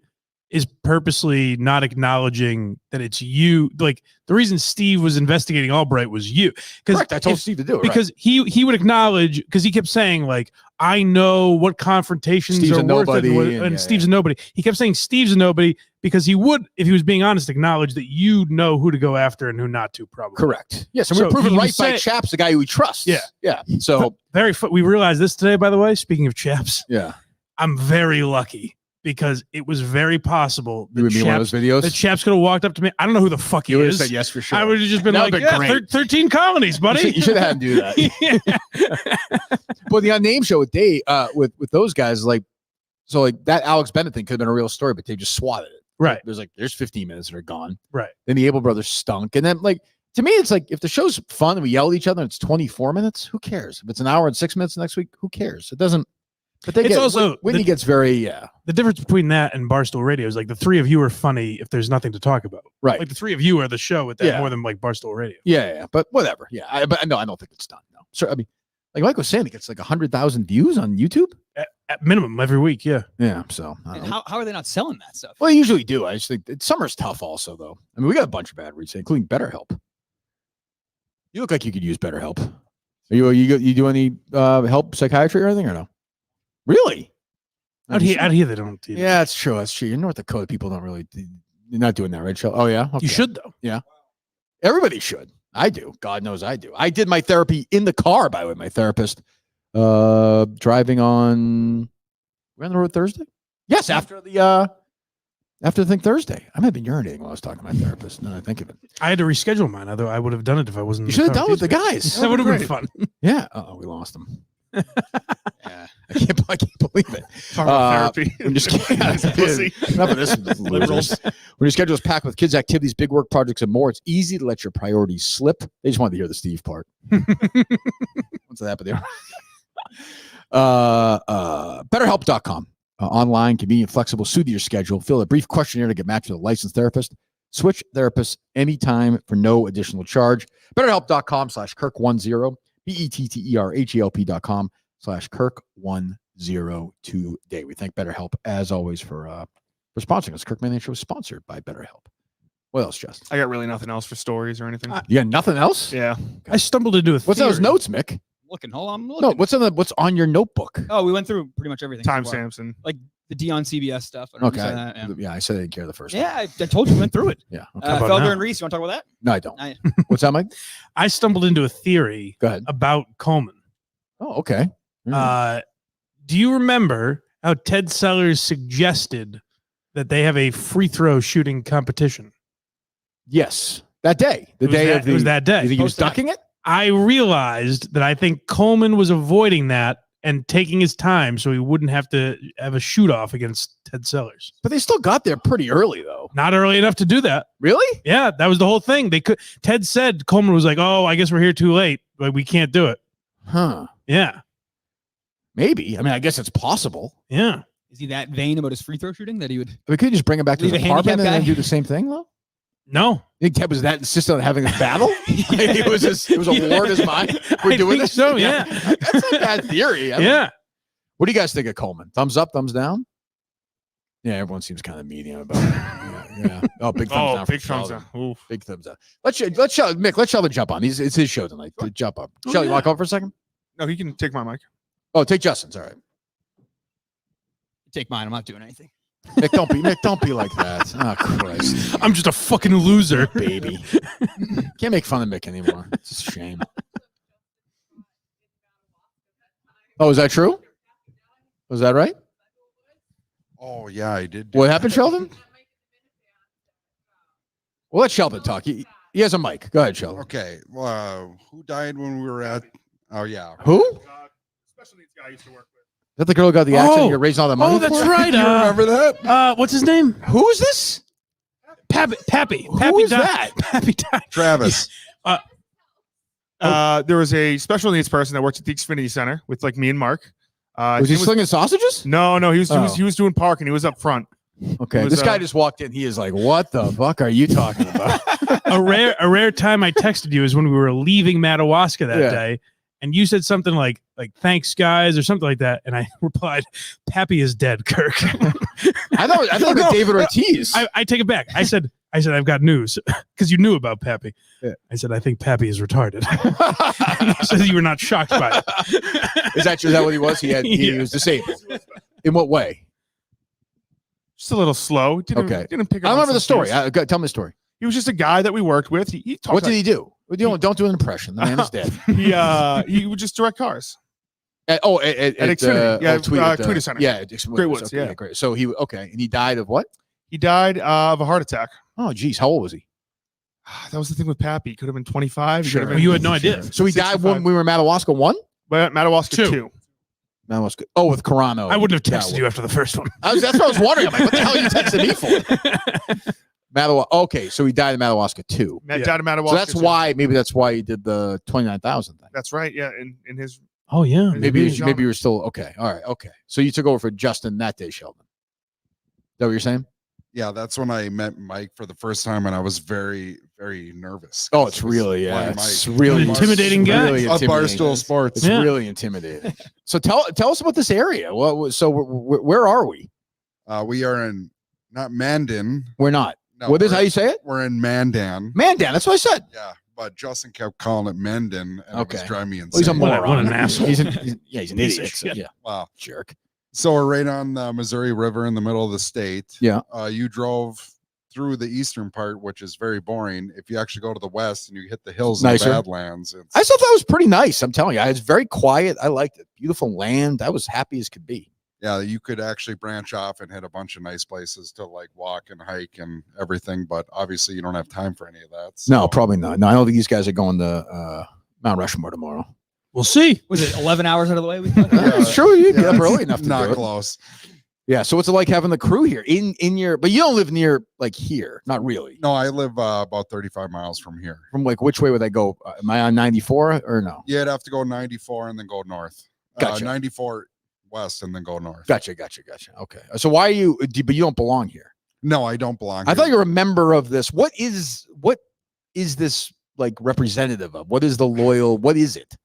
is purposely not acknowledging that it's you. Like the reason Steve was investigating Albright was you. correct. I told Steve to do it. Because he would acknowledge, because he kept saying like, I know what confrontations Steve's are a worth it, nobody, and and Steve's a nobody. He kept saying Steve's a nobody, because he would, if he was being honest, acknowledge that you know who to go after and who not to, probably. Correct. Yes, and So we're proven he right was by saying- Chaps, the guy who he trusts. Yeah. Yeah. So, We realized this today, by the way, speaking of Chaps, yeah. I'm very lucky because it was very possible You would be in one of those videos? that Chaps could have walked up to me. I don't know who the fuck he You would have is. said yes for sure. I would have just been That like, would've been yeah, great. 13 colonies, buddy. You should have had him do that. But the Unnamed show with Dave, with those guys, like, so like that Alex Bennett thing could have been a real story, but they just swatted it. Right. There's 15 minutes that are gone. Right. Then the Able Brothers stunk. And then, like, to me, it's like if the show's fun and we yell at each other and it's 24 minutes, who cares? If it's an hour and 6 minutes next week, who cares? It doesn't. But It's also- Whitney gets very, The difference between that and Barstool Radio is like the three of you are funny if there's nothing to talk about. right. Like the three of you are the show with that Yeah. more than like Barstool Radio. Yeah. But whatever. Yeah. But no, I don't think it's done. No. So, I mean, like Mike was saying, it gets like 100,000 views on YouTube. At minimum every week, yeah. Yeah. So, I don't And know. how are they not selling that stuff? Well, they usually do. I just think summer's tough also, though. I mean, we got a bunch of bad reads, including BetterHelp. You look like you could use BetterHelp. Are you do any help psychiatry or anything or no? Really? Out here they don't. Do that. Yeah, that's true. That's true. In North Dakota, people don't really. You're not doing that, right, Sheldon? Oh yeah, okay. You should though. Everybody should. I do. God knows I do. I did my therapy in the car, by the way. My therapist, driving on. We're on the road Thursday. Yes, after the thing Thursday. I might have been urinating while I was talking to my therapist. Now that I think of it. I had to reschedule mine. Although I would have done it if I wasn't. You should have done it with the guys. That would have been fun. Yeah. Oh, we lost them. Yeah. I can't believe it. Talking about therapy. I'm just kidding. Pussy. Enough of this, liberals. When your schedule is packed with kids' activities, big work projects, and more, it's easy to let your priorities slip. They just wanted to hear the Steve part. What's that happened there? BetterHelp.com. Online, convenient, flexible, suit your schedule. Fill a brief questionnaire to get matched with a licensed therapist. Switch therapists anytime for no additional charge. BetterHelp.com/Kirk10. BetterHelp.com/Kirk10 today. We thank BetterHelp as always for sponsoring us. Kirk Mandan Show is sponsored by BetterHelp. What else, Justin? I got really nothing else for stories or anything. You got nothing else? Yeah. I stumbled into a What's on those theory. notes, Mick? Looking, hold on, I'm looking. No, what's on your notebook? Oh, we went through pretty much everything. so far. Timestamps and Like the Dion CBS stuff. I don't know if you Okay. saw that, Yeah, I said I didn't care the first yeah, I told you we went through it. time. Yeah. Okay. about Felder now? and Reese, you want to talk about that? No, I don't. I- What's that, Mike? I stumbled into a theory Go ahead. about Coleman. Oh, okay. Do you remember how Ted Sellers suggested that they have a free throw shooting competition? Yes. That day. The It was day that- of the. it was that day. You think he was Post-it. ducking it? I realized that I think Coleman was avoiding that and taking his time so he wouldn't have to have a shoot off against Ted Sellers. But they still got there pretty early, though. Not early enough to do that. Really? Yeah, that was the whole thing. They could. Ted said Coleman was like, "Oh, I guess we're here too late. Like we can't do it." Huh. Yeah, Maybe. I mean, I guess it's possible. yeah. Is he that vain about his free throw shooting that he would? We could just bring him back to Leave his a handicap apartment and then guy? do the same thing, though. No, You think Ted was that insistent on having this battle? it was a war in his mind. We're I doing think this. so, yeah. That's not a bad theory. I don't- yeah. What do you guys think of Coleman? Thumbs up, thumbs down? Yeah, everyone seems kind of medium about it. Yeah. Oh, big thumbs down. big for thumbs Sheldon. down. Oof. Big thumbs up. Let's Mick. Let Sheldon jump on. It's his show tonight. Jump up. Oh, Sheldon, you yeah. want to come up for a second? No, he can take my mic. Oh, take Justin's. All right. Take mine. I'm not doing anything. Mick, don't be like that. Oh, Christ. I'm just a fucking loser. Baby. Can't make fun of Mick anymore. It's a shame. Oh, is that true? Was that right? Oh yeah, I did. What happened, Sheldon? Well, let Sheldon talk. He has a mic. Go ahead, Sheldon. Okay. Who died when we were at? Oh yeah. Who? Is Special needs guy I used to work with. that the girl who got the accident? Oh. You're raising all that money Oh, that's for? right. You remember that? What's his name? Who is this? Pappy. Who is that? Pappy died. Travis. There was a special needs person that worked at the Xfinity Center with like me and Mark. Was he slinging sausages? No, he was, Oh. he was doing parking. He was up front. Okay, It was, this guy just walked in. He is like, "What the fuck are you talking about?" A rare time I texted you is when we were leaving Madawaska that Yeah. day, and you said something like "Thanks, guys" or something like that, and I replied, "Pappy is dead, Kirk." I thought it was No. David Ortiz. I take it back. I said I've got news because you knew about Pappy. Yeah. I said I think Pappy is retarded. You said you were not shocked by it. Is that what he was? He Yeah. was disabled. In what way? Just a little slow. Didn't pick up. I on remember some the story. cues. Tell me the story. He was just a guy that we worked with. He talked What did he do? Don't do an impression. The man is dead. He would just direct cars. At Xfinity. Yeah, Tweeter Center. Yeah, Great Woods. Okay, Yeah, great. So and he died of what? He died of a heart attack. Oh, geez, how old was he? That was the thing with Pappy. He could have been 25. Sure. Oh, you had no idea. So he died when 65. we were in Madawaska 1? But Madawaska 2. Madawaska. Oh, with Carano. I wouldn't have texted you after the first one. That's what I was wondering. I'm like, what the hell are you texting me for? Okay, so he died in Madawaska 2. Died in Madawaska. So that's 2. maybe that's why he did the 29,000 thing. That's right. Yeah, in his. Oh yeah. Maybe you were still okay. All right. Okay. So you took over for Justin that day, Sheldon. Is that what you're saying? Yeah, that's when I met Mike for the first time, and I was very, very nervous. Oh, it's really, it's really An intimidating guy. Really A intimidating. Barstool Sports. It's really intimidating. So tell us about this area. Where are we? We are in not Mandan. We're not. No, What is how you say it? We're in Mandan. Mandan. That's what I said. Yeah, but Justin kept calling it Mandan, and it was driving me insane. Well, he's a moron. What an asshole. He's an idiot. shit. Yeah. Wow. Jerk. So we're right on the Missouri River in the middle of the state. Yeah. You drove through the eastern part, which is very boring. If you actually go to the west and you hit the hills and the Badlands, I thought that was pretty nice. I'm telling you, it's very quiet. I liked it. Beautiful land. I was happy as could be. Yeah, you could actually branch off and hit a bunch of nice places to like walk and hike and everything, but obviously you don't have time for any of that. So. No, probably not. No, I don't think these guys are going to Mount Rushmore tomorrow. We'll see. Was it 11 hours out of the way? It's true. You get up early enough to not do it. close. Yeah. So what's it like having the crew here in your? But you don't live near like here, not really. No, I live about 35 miles from here. From like which way would I go? Am I on 94 or no? Yeah, I'd have to go 94 and then go north. Gotcha. 94 west and then go north. Gotcha. Okay. So why are you? But you don't belong here. No, I don't belong. I thought you were a member of this. What is this like representative of? What is the loyal? What is it?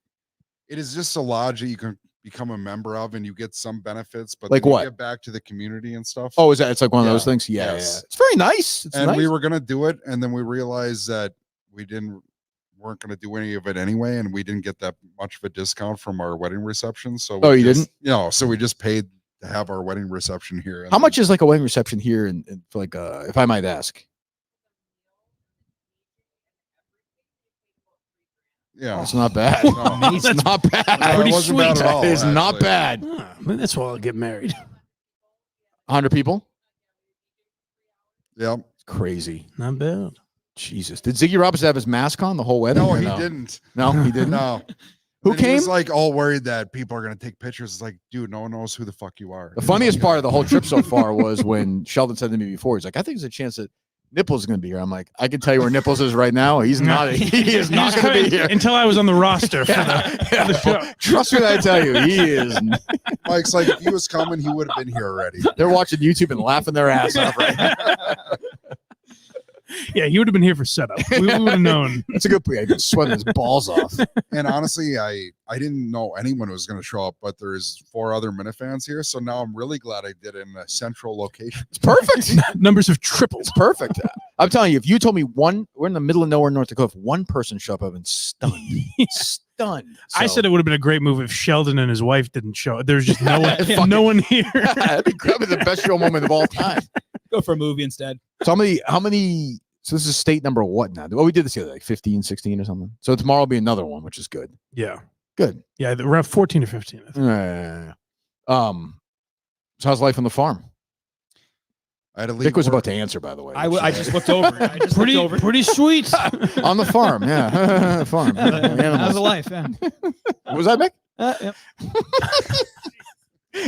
It is just a lodge that you can become a member of, and you get some benefits. But like then what? You get back to the community and stuff. Oh, is that? It's like one of those things. Yeah, Yes. It's very nice. And we were gonna do it, and then we realized that we weren't gonna do any of it anyway, and we didn't get that much of a discount from our wedding reception. So you didn't? So we just paid to have our wedding reception here. And How much is like a wedding reception here? And for like, if I might ask. Yeah, it's not bad. No. It's not bad. It wasn't bad at all, It's not actually. bad. That's why I'll get married. 100 people. Yep. Crazy. Not bad. Jesus. Did Ziggy Robinson have his mask on the whole wedding? No, or he didn't. No, he didn't. No. Who And he came? was like all worried that people are gonna take pictures. It's like, dude, no one knows who the fuck you are. The funniest part of the whole trip so far was when Sheldon said to me before, he's like, I think there's a chance that Nipples is going to be here. I'm like, I can tell you where Nipples is right now. He's not. He is not going to be here until I was on the roster for the show. Trust me, I tell you, he is. Mike's like, if he was coming, he would have been here already. They're watching YouTube and laughing their ass off right now. Yeah, he would have been here for setup. We would have known. That's a good point. He's been sweating his balls off. And honestly, I didn't know anyone was going to show up, but there's 4 other minifans here. So now I'm really glad I did it in a central location. It's perfect. Numbers have tripled. It's perfect. I'm telling you, if you told me we're in the middle of nowhere in North Dakota, if one person showed up, I've been stunned. Stunned. I said it would have been a great move if Sheldon and his wife didn't show. There's just no one, no one here. That'd be the best show moment of all time. Go for a movie instead. So how many? So this is state number what now? Well, we did this the other like 15, 16 or something. So tomorrow will be another one, which is good. Yeah. Good. Yeah, we're at 14 or 15. I think. Yeah. So how's life on the farm? I had to leave. Dick was work. about to answer, by the way. I just looked over. Pretty sweet. On the farm, yeah. Farm. How's the life? Yeah. Was that Mick? Yep.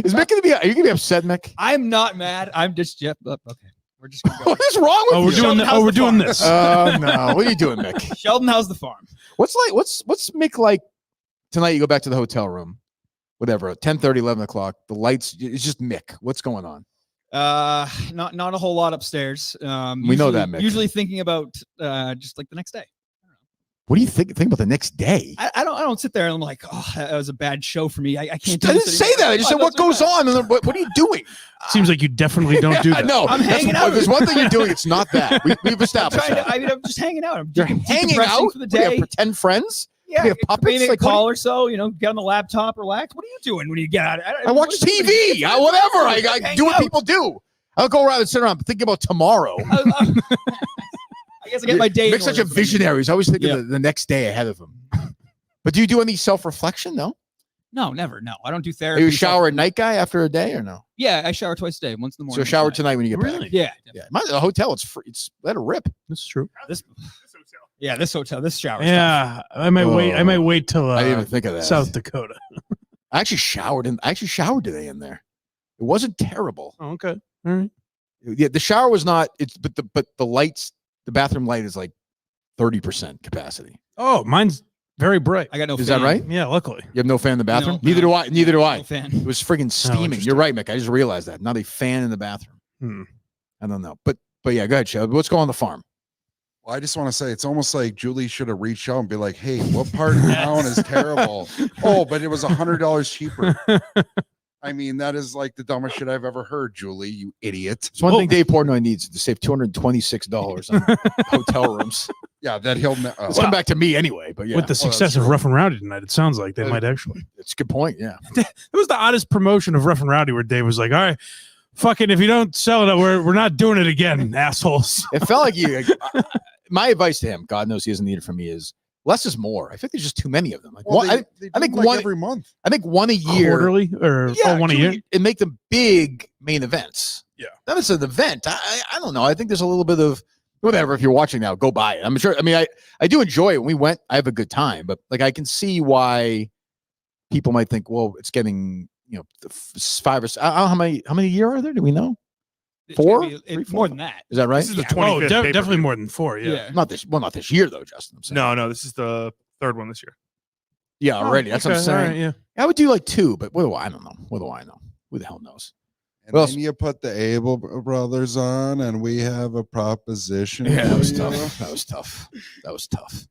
Is Mick gonna be? Are you gonna be upset, Mick? I'm not mad. I'm just okay. We're just gonna go. What is wrong with you? We're doing this. No. What are you doing, Mick? Sheldon, how's the farm? What's Mick like tonight? You go back to the hotel room, whatever, 10:30, 11 o'clock. The lights. It's just Mick. What's going on? Not a whole lot upstairs. We know that, Mick. Usually thinking about just like the next day. What do you think about the next day? I don't sit there and I'm like, oh, that was a bad show for me. I can't. I didn't say that. I just said what goes on. And then what are you doing? Seems like you definitely don't do that. No, I'm hanging out. If there's one thing you're doing, it's not that. We've established that. I'm just hanging out. I'm You're hanging out for the What do you have, day. pretend friends. Yeah, you have puppets? maybe a Like, what call or so. Get on the laptop, relax. What are you doing when you get out? I watch TV. Whatever. I do what people do. I'll go around and sit around thinking about tomorrow. I guess I get my day. Mick's such a visionary. He's always thinking of the next day ahead of him. But do you do any self-reflection? No. No, never. No, I don't do therapy. Are you a shower at night guy after a day or no? Yeah, I shower twice a day. Once in the morning. So shower tonight when you get back. Really? Yeah. Yeah. The hotel, it's free. It's let it rip. This is true. This hotel, this shower. Yeah, I might wait. I might wait till I didn't even think of that. South Dakota. I actually showered today in there. It wasn't terrible. Oh, okay. All right. Yeah, the shower was not. But the lights, the bathroom light is like 30% capacity. Oh, mine's very bright. I got no. Is fan. that right? Yeah, luckily. You have no fan in the bathroom? No, Neither do I. Neither do I. No fan. It was friggin' steaming. interesting. You're right, Mick. I just realized that. Not a fan in the bathroom. I don't know. But yeah, go ahead, Sheldon. What's going on the farm? Well, I just want to say it's almost like Julie should have reached out and be like, "Hey, what part of town is terrible?" Oh, but it was $100 cheaper. I mean, that is like the dumbest shit I've ever heard, Julie. You idiot. It's one thing Dave Portnoy needs to save $226 on hotel rooms. Yeah, that he'll. Let's come back to me anyway. But yeah, With the success of Rough and Rowdy tonight, it sounds like they might actually. it's a good point. Yeah. It was the oddest promotion of Rough and Rowdy where Dave was like, all right, fucking, if you don't sell it, we're not doing it again, assholes. It felt like you. My advice to him, God knows he doesn't need it from me, is less is more. I think there's just too many of them. Like Well, one, they I think do, like, one every month. I think one a year. Quarterly or one a year? And make them big main events. Yeah. Then it's an event. I don't know. I think there's a little bit of whatever. If you're watching now, go buy it. I'm sure. I mean, I do enjoy it. When we went, I have a good time, but like I can see why people might think, well, it's getting 5 or 6. I don't know how many a year are there? Do we know? It's 4? gonna be- it's more than that. Is that right? This is the Yeah. 25th. pay-per-view. Definitely more than 4. Yeah. Not this year though, Justin. I'm saying. No, this is the third one this year. Yeah, already. That's what I'm Okay, all saying. right, yeah. I would do like 2, but what do I don't know? What do I know? Who the hell knows? And Well, then you put the Abel brothers on, and we have a proposition. Yeah, that for was you. tough. That was tough.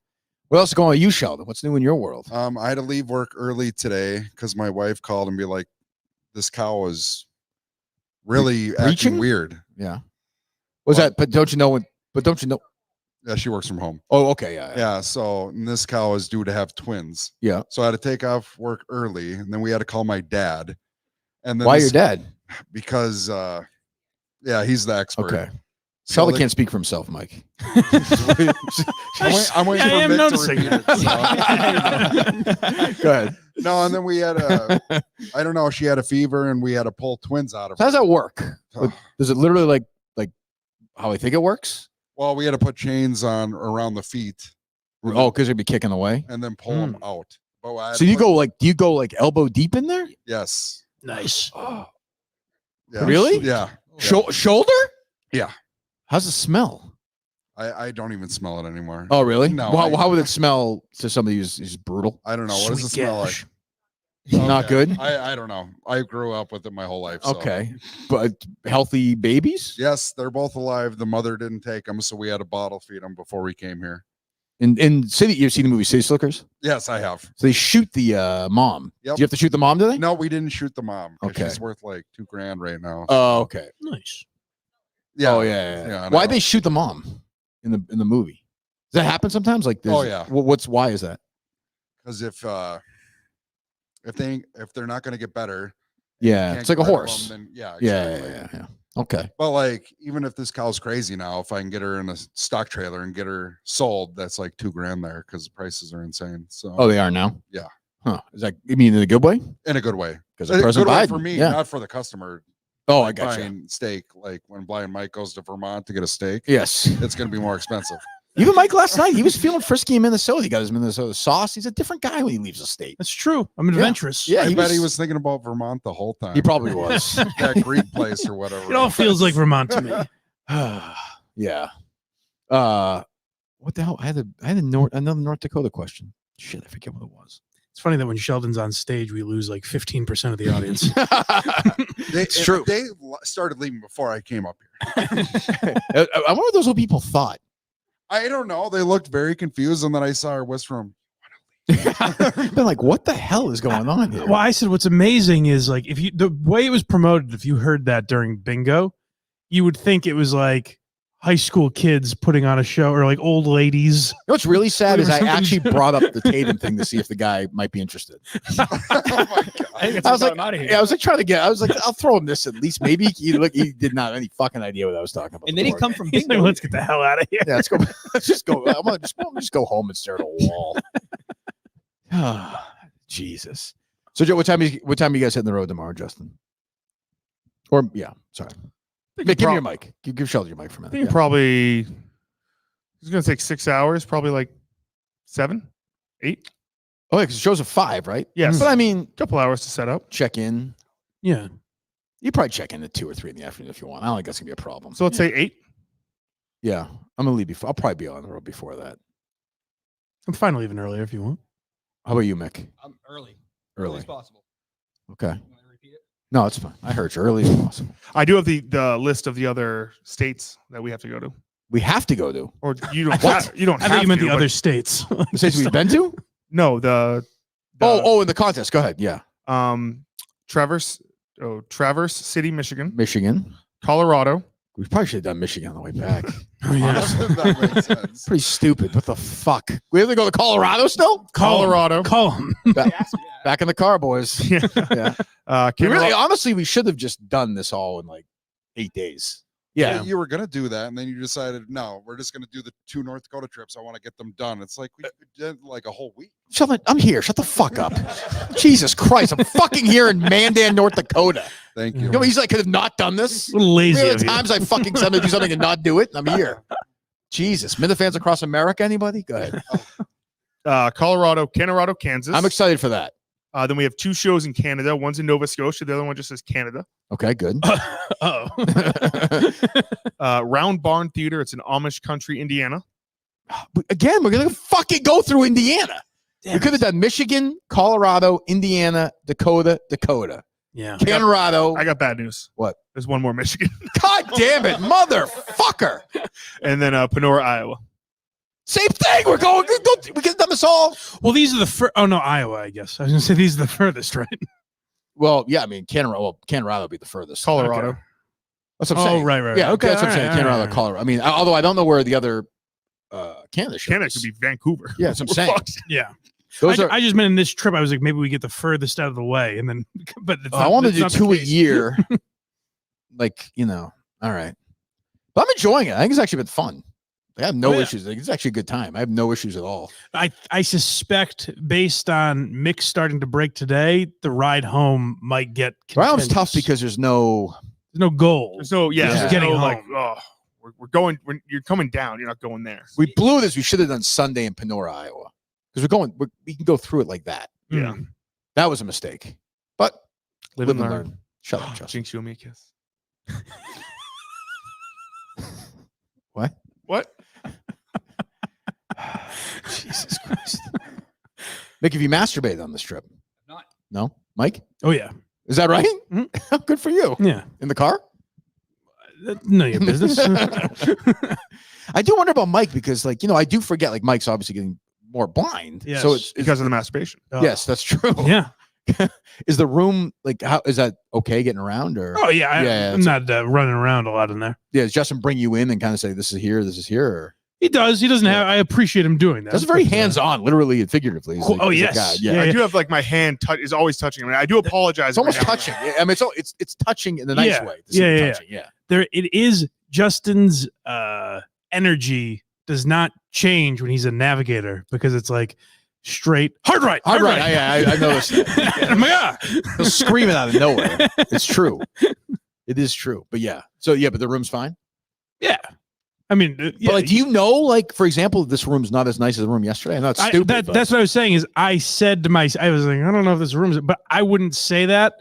What else is going on with you, Sheldon? What's new in your world? I had to leave work early today because my wife called and be like, "This cow is really Reaching? acting weird." Yeah. Was that? But don't you know? Yeah, she works from home. Oh, okay. Yeah. Yeah, so and this cow is due to have twins. Yeah. So I had to take off work early, and then we had to call my dad. And then Why this- your dad? Because yeah, he's the expert. Okay. So Sheldon they- can't speak for himself, Mike. I'm waiting for I am Mick to noticing repeat it, so. Go ahead. No, and then we had I don't know, she had a fever and we had to pull twins out of So her. how does that work? Ugh. Does it literally like how I think it works? Well, we had to put chains on around the feet Oh, because they'd be kicking away. and then pull them out. But I had So to you put- do you go like elbow deep in there? Yes. Nice. Yeah. Really? Yeah. Shoulder? Yeah. How's it smell? I don't even smell it anymore. Oh, really? No, How would it smell to somebody who's brutal? I don't know. What does it Sweet smell gash. like? Not Okay. good. I don't know. I grew up with it my whole life. So. Okay, but healthy babies. Yes, they're both alive. The mother didn't take them, so we had to bottle feed them before we came here. In City, you've seen the movie City Slickers? Yes, I have. So they shoot the mom. Yep. Do you have to shoot the mom today? No, we didn't shoot the mom. 'Cause Okay. she's worth like $2,000 right now. Oh, okay. Nice. yeah. Oh, yeah. Yeah, I Why'd know. they shoot the mom in the movie? Does that happen sometimes? Like, Oh, there's- yeah. Why is that? Because if they're not going to get better, Yeah, can't it's like get a rid of horse. them, then yeah, Yeah, exactly. yeah. Okay. But like, even if this cow's crazy now, if I can get her in a stock trailer and get her sold, that's like $2,000 there because the prices are insane. So Oh, they are now. Yeah. Huh? Is that you mean in a good way? in a good way. Because A of good President way Biden for me, Yeah. not for the customer. Oh, I Like got you. buying steak, like when Blind Mike goes to Vermont to get a steak, Yes. it's going to be more expensive. Even Mike last night, he was feeling frisky in Minnesota. He got his Minnesota sauce. He's a different guy when he leaves the state. That's true. I'm adventurous. Yeah, I bet he was thinking about Vermont the whole time. He probably was. That Greek place or whatever. It all feels like Vermont to me. Yeah. What the hell? I had another North Dakota question. Shit, I forget what it was. It's funny that when Sheldon's on stage, we lose like 15% of the audience. It's true. They started leaving before I came up here. I wonder what those old people thought. I don't know. They looked very confused, and then I saw her whisper them. Been like, what the hell is going on here? Well, I said what's amazing is like the way it was promoted, if you heard that during bingo, you would think it was like high school kids putting on a show, or like old ladies. You know what's really sad is I Something- actually brought up the Tatum thing to see if the guy might be interested. Oh my God. I think it's I was like, out of here. yeah, I was like trying to get. I was like, I'll throw him this at least. Maybe he did not have any fucking idea what I was talking about. And then he before. come from He's like, bingo. let's get the hell out of here. Yeah, let's go. Let's just go. I'm gonna just go home and stare at a wall. Jesus. So, Joe, what time are you guys hitting the road tomorrow, Justin? Or yeah, sorry. Mick, give me your mic. Give Sheldon your mic for a I minute. think Yeah. probably it's going to take 6 hours, probably like 7, 8. Oh, yeah, because it shows a 5, right? Yes. But I mean, A couple hours to set up. check in. Yeah. You probably check in at 2 or 3 in the afternoon if you want. I don't think that's gonna be a problem. So let's say 8. Yeah, I'm gonna leave before. I'll probably be on the road before that. I'm fine leaving earlier if you want. How about you, Mick? I'm early. Early. as possible. Okay. You want to repeat it? No, it's fine. I heard you early as possible. I do have the list of the other states that we have to go to. We have to go to Or you don't What? have, you don't I have thought you meant to, the but- other states. the states we've been to. No, the Oh, in the contest. Go ahead. Yeah, Traverse City, Michigan, Michigan. Colorado, We probably should have done Michigan on the way back. Oh, yeah. That makes sense. Pretty stupid. What the fuck? We have to go to Colorado still? Colorado. Call him. Back in the car, boys. Yeah. Yeah. We Canada- really, honestly, we should have just done this all in like 8 days. Yeah. You were gonna do that, and then you decided, no, we're just gonna do the 2 North Dakota trips. I want to get them done. It's like we did like a whole week. Sheldon, I'm here. Shut the fuck up. Jesus Christ. I'm fucking here in Mandan, North Dakota. Thank You you. know, he's like, could have not done this. A little lazy. How of many you. times I fucking said to do something and not do it? I'm here. Jesus. Minifans across America, anybody? Go ahead. Colorado, Kansas. I'm excited for that. Then we have 2 shows in Canada. One's in Nova Scotia. The other one just says Canada. Okay, good. Oh. Round Barn Theater. It's in Amish country, Indiana. But again, we're going to fucking go through Indiana. We could have done Michigan, Colorado, Indiana, Dakota. Yeah. Colorado. I got bad news. What? There's one more Michigan. God damn it, motherfucker. And then Panora, Iowa. Same thing. We're going. We could have done this all. Well, these are the first. Oh, no, Iowa, I guess. I was going to say these are the furthest, right? Well, yeah, I mean, Colorado would be the furthest. Colorado. Okay. That's what I'm Oh, saying. right. Yeah, Okay, that's what I'm all saying. right, Colorado, all right. Colorado. I mean, although I don't know where the other Canada show Canada is. could be Vancouver. Yeah, that's what I'm We're saying. fucked. Yeah. Those are. I just meant in this trip, I was like, maybe we get the furthest out of the way. And then, but it's I not- want to that's do not the 2 a case. year. Like, all right. But I'm enjoying it. I think it's actually been fun. I have no Oh, yeah. issues. Like, it's actually a good time. I have no issues at all. I suspect, based on Mick starting to break today, the ride home might get. Round's tough contentious. because there's no. there's no goal. So yeah, Just there's getting no, like, home. oh, we're going. You're coming down. You're not going there. We blew this. We should have done Sunday in Panora, Iowa, because we can go through it like that. Yeah. Mm. That was a mistake. But Live and learn. learn. Shut up, Justin. Jinx, you owe me a kiss. What? What? Jesus Christ. Mick, have you masturbated on this trip? Not. No? Mike? Oh, yeah. Is that right? Mhm. Good for you. Yeah. In the car? None of your business. I do wonder about Mike because, like, I do forget, like, Mike's obviously getting more blind. Yes. So it's Because of the masturbation. Oh. yes, that's true. Yeah. Is the room, like, how is that okay getting around? Or Oh, yeah. Yeah, I'm not running around a lot in there. does Justin bring you in and kind of say, this is here, or He does. He doesn't have. I appreciate him doing that. that's very but, hands-on, literally and figuratively. He's Cool. like- Oh, he's a yes. guy. Yeah. Yeah. I do have like my hand is always touching. I mean, I do apologize. It's almost every now and touching. then. Yeah, I mean, it's touching in the nice Yeah. way. to see Yeah, it yeah, touching. Yeah. There, it is. Justin's energy does not change when he's a navigator because it's like straight hard right. Hard right. I noticed that. I'm like, ah. He'll scream it out of nowhere. It's true. It is true. But yeah. So yeah, but the room's fine. Yeah. I mean, yeah, But like, do you know, like, for example, this room's not as nice as the room yesterday? I know it's stupid. but that's what I was saying is I said to I was like, I don't know if this room's, but I wouldn't say that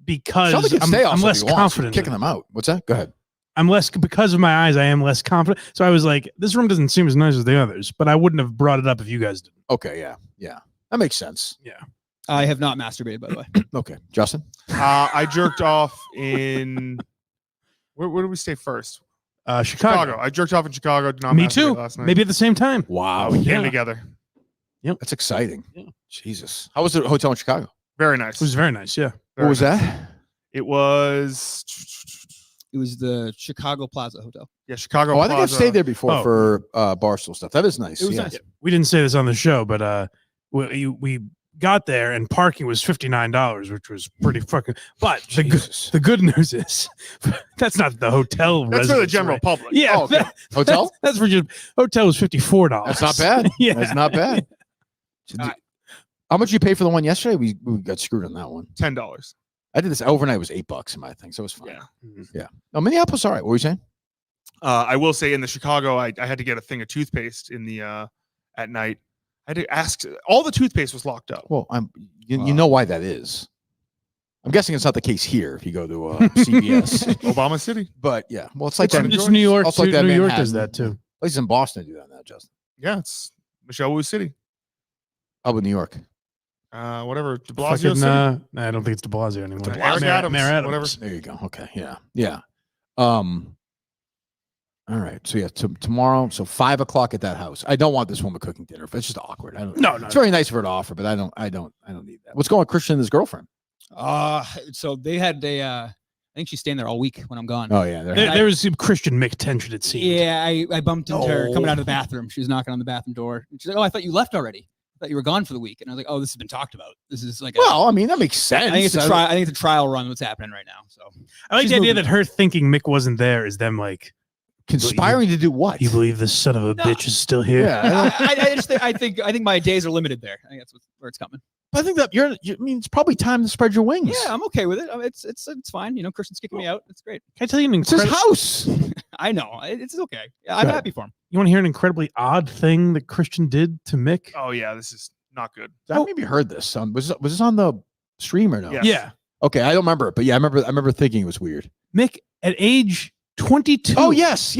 because Sheldon can stay I'm also if less he wants. You're confident. kicking them out. What's that? Go ahead. I'm less because of my eyes. I am less confident. So I was like, this room doesn't seem as nice as the others, but I wouldn't have brought it up if you guys didn't. Okay. Yeah. Yeah. That makes sense. I have not masturbated, by the way. Okay. Justin? I jerked off in where did we stay first? Chicago. I jerked off in Chicago. Did not Me masturbate too. Last night. Maybe at the same time. Wow. we came Yeah. together. That's exciting. Yeah. Jesus. How was the hotel in Chicago? Very nice. It was very nice. Yeah. What was that? It was It was the Chicago Plaza Hotel. Yeah, Chicago. Oh, I think I've Plaza. stayed there before Oh. for Barstool stuff. That is nice. It was yeah. nice. We didn't say this on the show, but we got there and parking was $59, which was pretty fucking. But the good news is that's not the hotel. That's for the residents, general right? public. Yeah, Oh, okay. Hotel? That's for just hotel was $54. That's not bad. Yeah, That's not bad. How much you pay for the one yesterday? We got screwed on that one. $10. I did this overnight. It was $8 in my thing, so it was fine. Yeah. Yeah. No, Minneapolis, all right. What were you saying? I will say in the Chicago, I had to get a thing of toothpaste in the at night. I had to ask. All the toothpaste was locked up. Well, you know why that is. I'm guessing it's not the case here if you go to CVS. Obama City. But yeah, well, it's like it's, that. it's New York. Also like too. that New York does Manhattan. that too. Places in Boston do that now, Justin. Yeah, it's Michelle Wu City. How about New York? Whatever. De Blasio Fucking, City. I don't think it's De Blasio anymore. Eric Adams, Mayor Adams. whatever. There you go. Okay. Yeah. All right. So yeah, tomorrow. So 5 o'clock at that house. I don't want this woman cooking dinner. It's just awkward. I don't. No. It's very nice of her to offer, but I don't need that. What's going on, Christian and his girlfriend? So they had I think she's staying there all week when I'm gone. Oh yeah. There was some Christian Mick tension, it seemed. Yeah, I bumped into her coming No. out of the bathroom. She was knocking on the bathroom door. And she's like, "Oh, I thought you left already. I thought you were gone for the week." And I was like, "Oh, this has been talked about. This is like Well, I mean that makes sense. I think it's a trial. I think it's a trial run. What's happening right now? So I like She's the idea moving. that her thinking Mick wasn't there is them like, Conspiring to do what? you believe this son of a No. bitch is still here? Yeah. I just think, I think my days are limited there. I think that's where it's coming. I think that I mean, it's probably time to spread your wings. Yeah, I'm okay with it. It's fine. You know, Christian's kicking me out. It's great. Can I tell you an It's his incredible? house. I know. It's okay. I'm Good. happy for him. You want to hear an incredibly odd thing that Christian did to Mick? Oh yeah, this is not good. I maybe heard this. Was this on the stream or no? Yes. Yeah, Okay, I don't remember, but yeah, I remember thinking it was weird. Mick at age 22. Oh yes,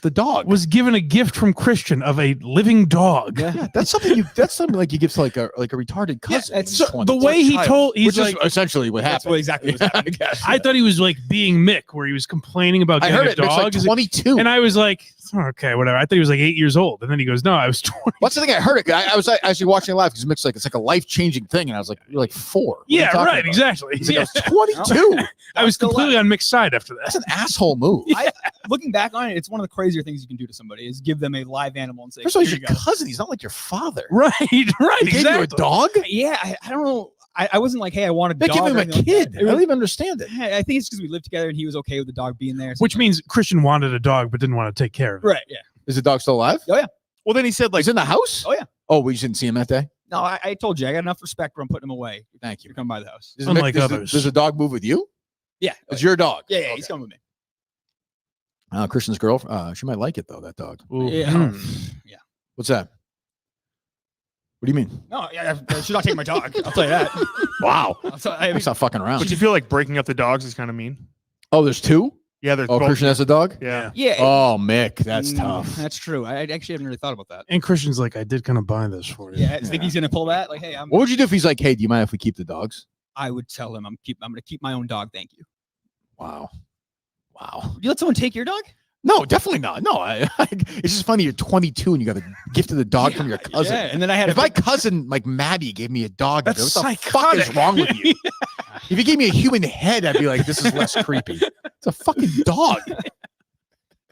the dog. was given a gift from Christian of a living dog. Yeah, that's something like you give to like a retarded cousin. it's when So he's the 20. way he child, told, he's which like, is essentially what That's happened. what exactly was happening. I guess. I thought he was like being Mick, where he was complaining about I getting heard a it. It's dog. like Is it- 22. and I was like, okay, whatever. I thought he was like 8 years old, and then he goes, no, I was 20. What's the thing? I heard it. I was actually watching it live because Mick's like it's like a life changing thing, and I was like, you're like 4. What are you Yeah, talking right, about? exactly. He's like, Yeah. I was 22. I was completely on Mick's side after That's that. an asshole move. Looking back on it, it's one of the crazier things you can do to somebody is give them a live animal and say, First of all, he's "Here your you go." cousin. He's not like your father. Right, right, He gave you a exactly. dog. Yeah, I don't know. I wasn't like, hey, I want a They dog. give him or a anything like kid. that. I don't even understand it. I think it's because we lived together and he was okay with the dog being there. Which means Christian wanted a dog but didn't want to take care of it. right? Yeah. Is the dog still alive? Well, then he said like, He's in the house. Oh, yeah. Oh, we just didn't see him that day. No, I told you I got enough respect where I'm putting him away. Thank To you. come by the house. Does Unlike does others. does the dog move with you? Yeah. It's your dog. Yeah, Okay. he's coming with me. Christian's girl. She might like it though. That dog. Yeah. Mm. Yeah. What's that? What do you mean? No, yeah, I should not take my dog. I'll tell you that. Wow. I mean, He's not fucking around. but you feel like breaking up the dogs is kind of mean. Oh, there's 2. Yeah, there's Oh, both. Christian has a dog. Yeah. yeah. Oh, Mick, that's tough. That's true. I actually haven't really thought about that. And Christian's like, I did kind of buy this for you. Yeah, I think he's gonna pull that. Like, hey, What would you do if he's like, "Hey, do you mind if we keep the dogs?" I would tell him I'm gonna keep my own dog. Thank you. Wow. Would you let someone take your dog? No, definitely not. No, it's just funny. You're 22 and you got a gift of the dog from your cousin. Yeah, and then I had If my cousin, like Maddie, gave me a dog, I'd That's go, what the fuck psychotic. is wrong with you? If he gave me a human head, I'd be like, this is less creepy. It's a fucking dog.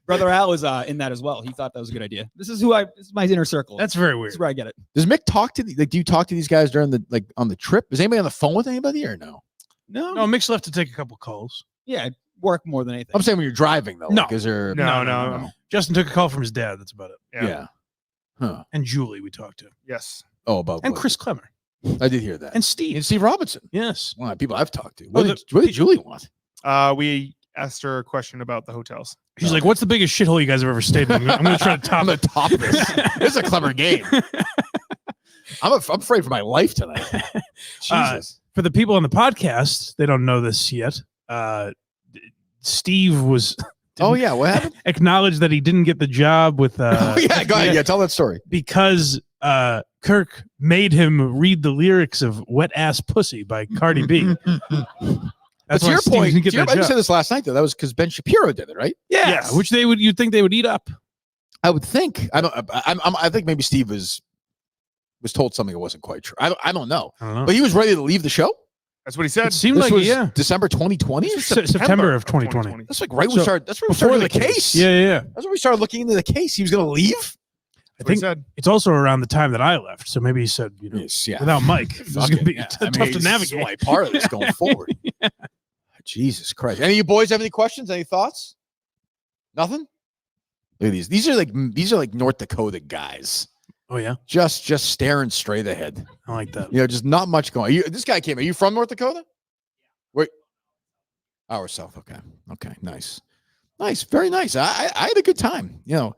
Brother Al was in that as well. He thought that was a good idea. This is my inner circle. That's very This weird. is where I get it. Does Mick talk to do you talk to these guys during the on the trip? Is anybody on the phone with anybody or no? No, No, Mick's left to take a couple calls. yeah, work more than anything. I'm saying when you're driving though. No. Like, is there No. Justin took a call from his dad. That's about it. Yeah. Huh. And Julie, we talked to. Yes. Oh, about And what? Chris Clemmer. I did hear that. And Steve. And Steve Robinson. Yes. One of the people I've talked to. Oh, What did Julie want? We asked her a question about the hotels. She's like, what's the biggest shithole you guys have ever stayed in? I'm going to try to top I'm it. gonna top this. This is a clever game. I'm afraid for my life tonight. Jesus. For the people on the podcast, they don't know this yet. Steve was Oh yeah, what happened? acknowledged that he didn't get the job with Oh yeah, go ahead. Yeah, tell that story. because Kirk made him read the lyrics of "Wet Ass Pussy" by Cardi B. But to why your Steve point, didn't get to your, that I just job. said this last night though. That was because Ben Shapiro did it, right? Yeah, Yes. which you'd think they would eat up. I would think. I think maybe Steve was told something that wasn't quite true. I don't know. I don't know. But he was ready to leave the show. That's what he said. It seemed This like was yeah, December 2020. September of 2020. That's like right when So, we started. That's when we started the case. Yeah. That's when we started looking into the case. He was going to leave. I That's what he think said. it's also around the time that I left. So maybe he said, Yeah. without Mike, this is Fuck going to it, be yeah. tough to navigate. Why part of this going forward. Jesus Christ! Any of you boys have any questions? Any thoughts? Nothing. Look at these. These are like North Dakota guys. Oh yeah, Just staring straight ahead. I like that. You know, just not much going. This guy came. Are you from North Dakota? Wait. Hour south. Okay. Nice. Very nice. I had a good time. You know,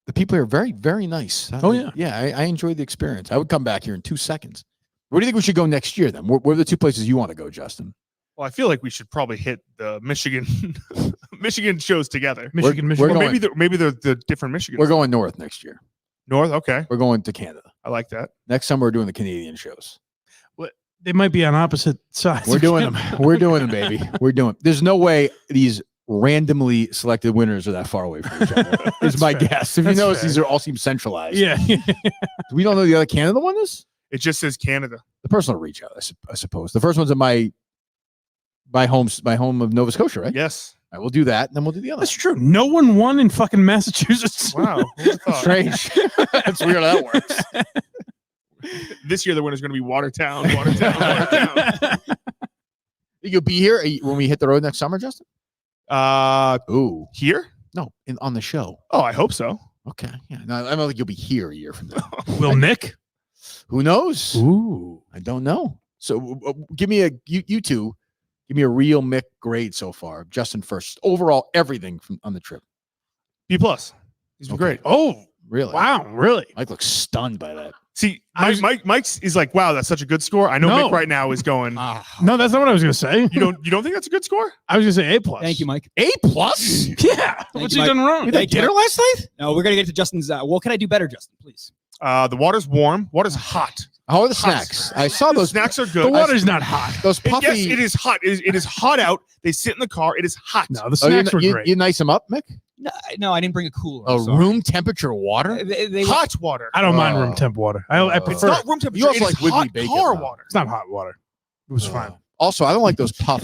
the people here are very, very nice. Oh, yeah. Yeah. I enjoyed the experience. I would come back here in 2 seconds. Where do you think we should go next year then? Where are the two places you want to go, Justin? Well, I feel like we should probably hit the Michigan shows together. Michigan. we're Or going- maybe they're the different Michigan. We're going north next year. north. Okay, We're going to Canada. I like that. Next summer, we're doing the Canadian shows. They might be on opposite sides. We're doing them. We're doing them, baby. We're doing. There's no way these randomly selected winners are that far away from each other. Is my guess. If you That's notice, fair. these are all seem centralized. Yeah. We don't know the other Canada one is. It just says Canada. The personal reach out, I suppose. The first one's at my home of Nova Scotia, right? Yes. I will do that, and then we'll do the other. That's true. No one won in fucking Massachusetts. Wow. Who would've thought? Strange. That's weird how that works. This year the winner's going to be Watertown. Watertown. You'll be here when we hit the road next summer, Justin? Ooh. Here? No, on the show. Oh, I hope so. Okay. Yeah. No, I don't think you'll be here a year from now. Will Nick? Who knows? Ooh. I don't know. So give me you two. Give me a real Mick grade so far. Justin first. Overall, everything on the trip. B+. He's been Okay. great. Oh, Really? wow. Really? Mike looks stunned by that. See, Mike's is like, wow, that's such a good score. I know No. Mick right now is going. No, that's not what I was going to say. You don't think that's a good score? I was going to say A+. Thank you, Mike. A+? Yeah. What's he you, Mike. done wrong? You had Thank you, dinner Mike. last night? No, we're gonna get to Justin's. What can I do better, Justin? Please. The water's warm. Water's hot. How are the Hot. snacks? I saw The those snacks are good. The water's not hot. Those puffy. Yes, it is hot. It is hot out. They sit in the car. It is hot. No, the Oh, snacks were you great. nice them up, Mick? No, I didn't bring a cooler. A I'm sorry. room temperature water? They Hot water. I don't mind Oh. room temp water. I It's prefer. not room temperature. You also it is like Wiggly hot Bacon, car though. water. It's not hot water. It was fine. Also, I don't like those puff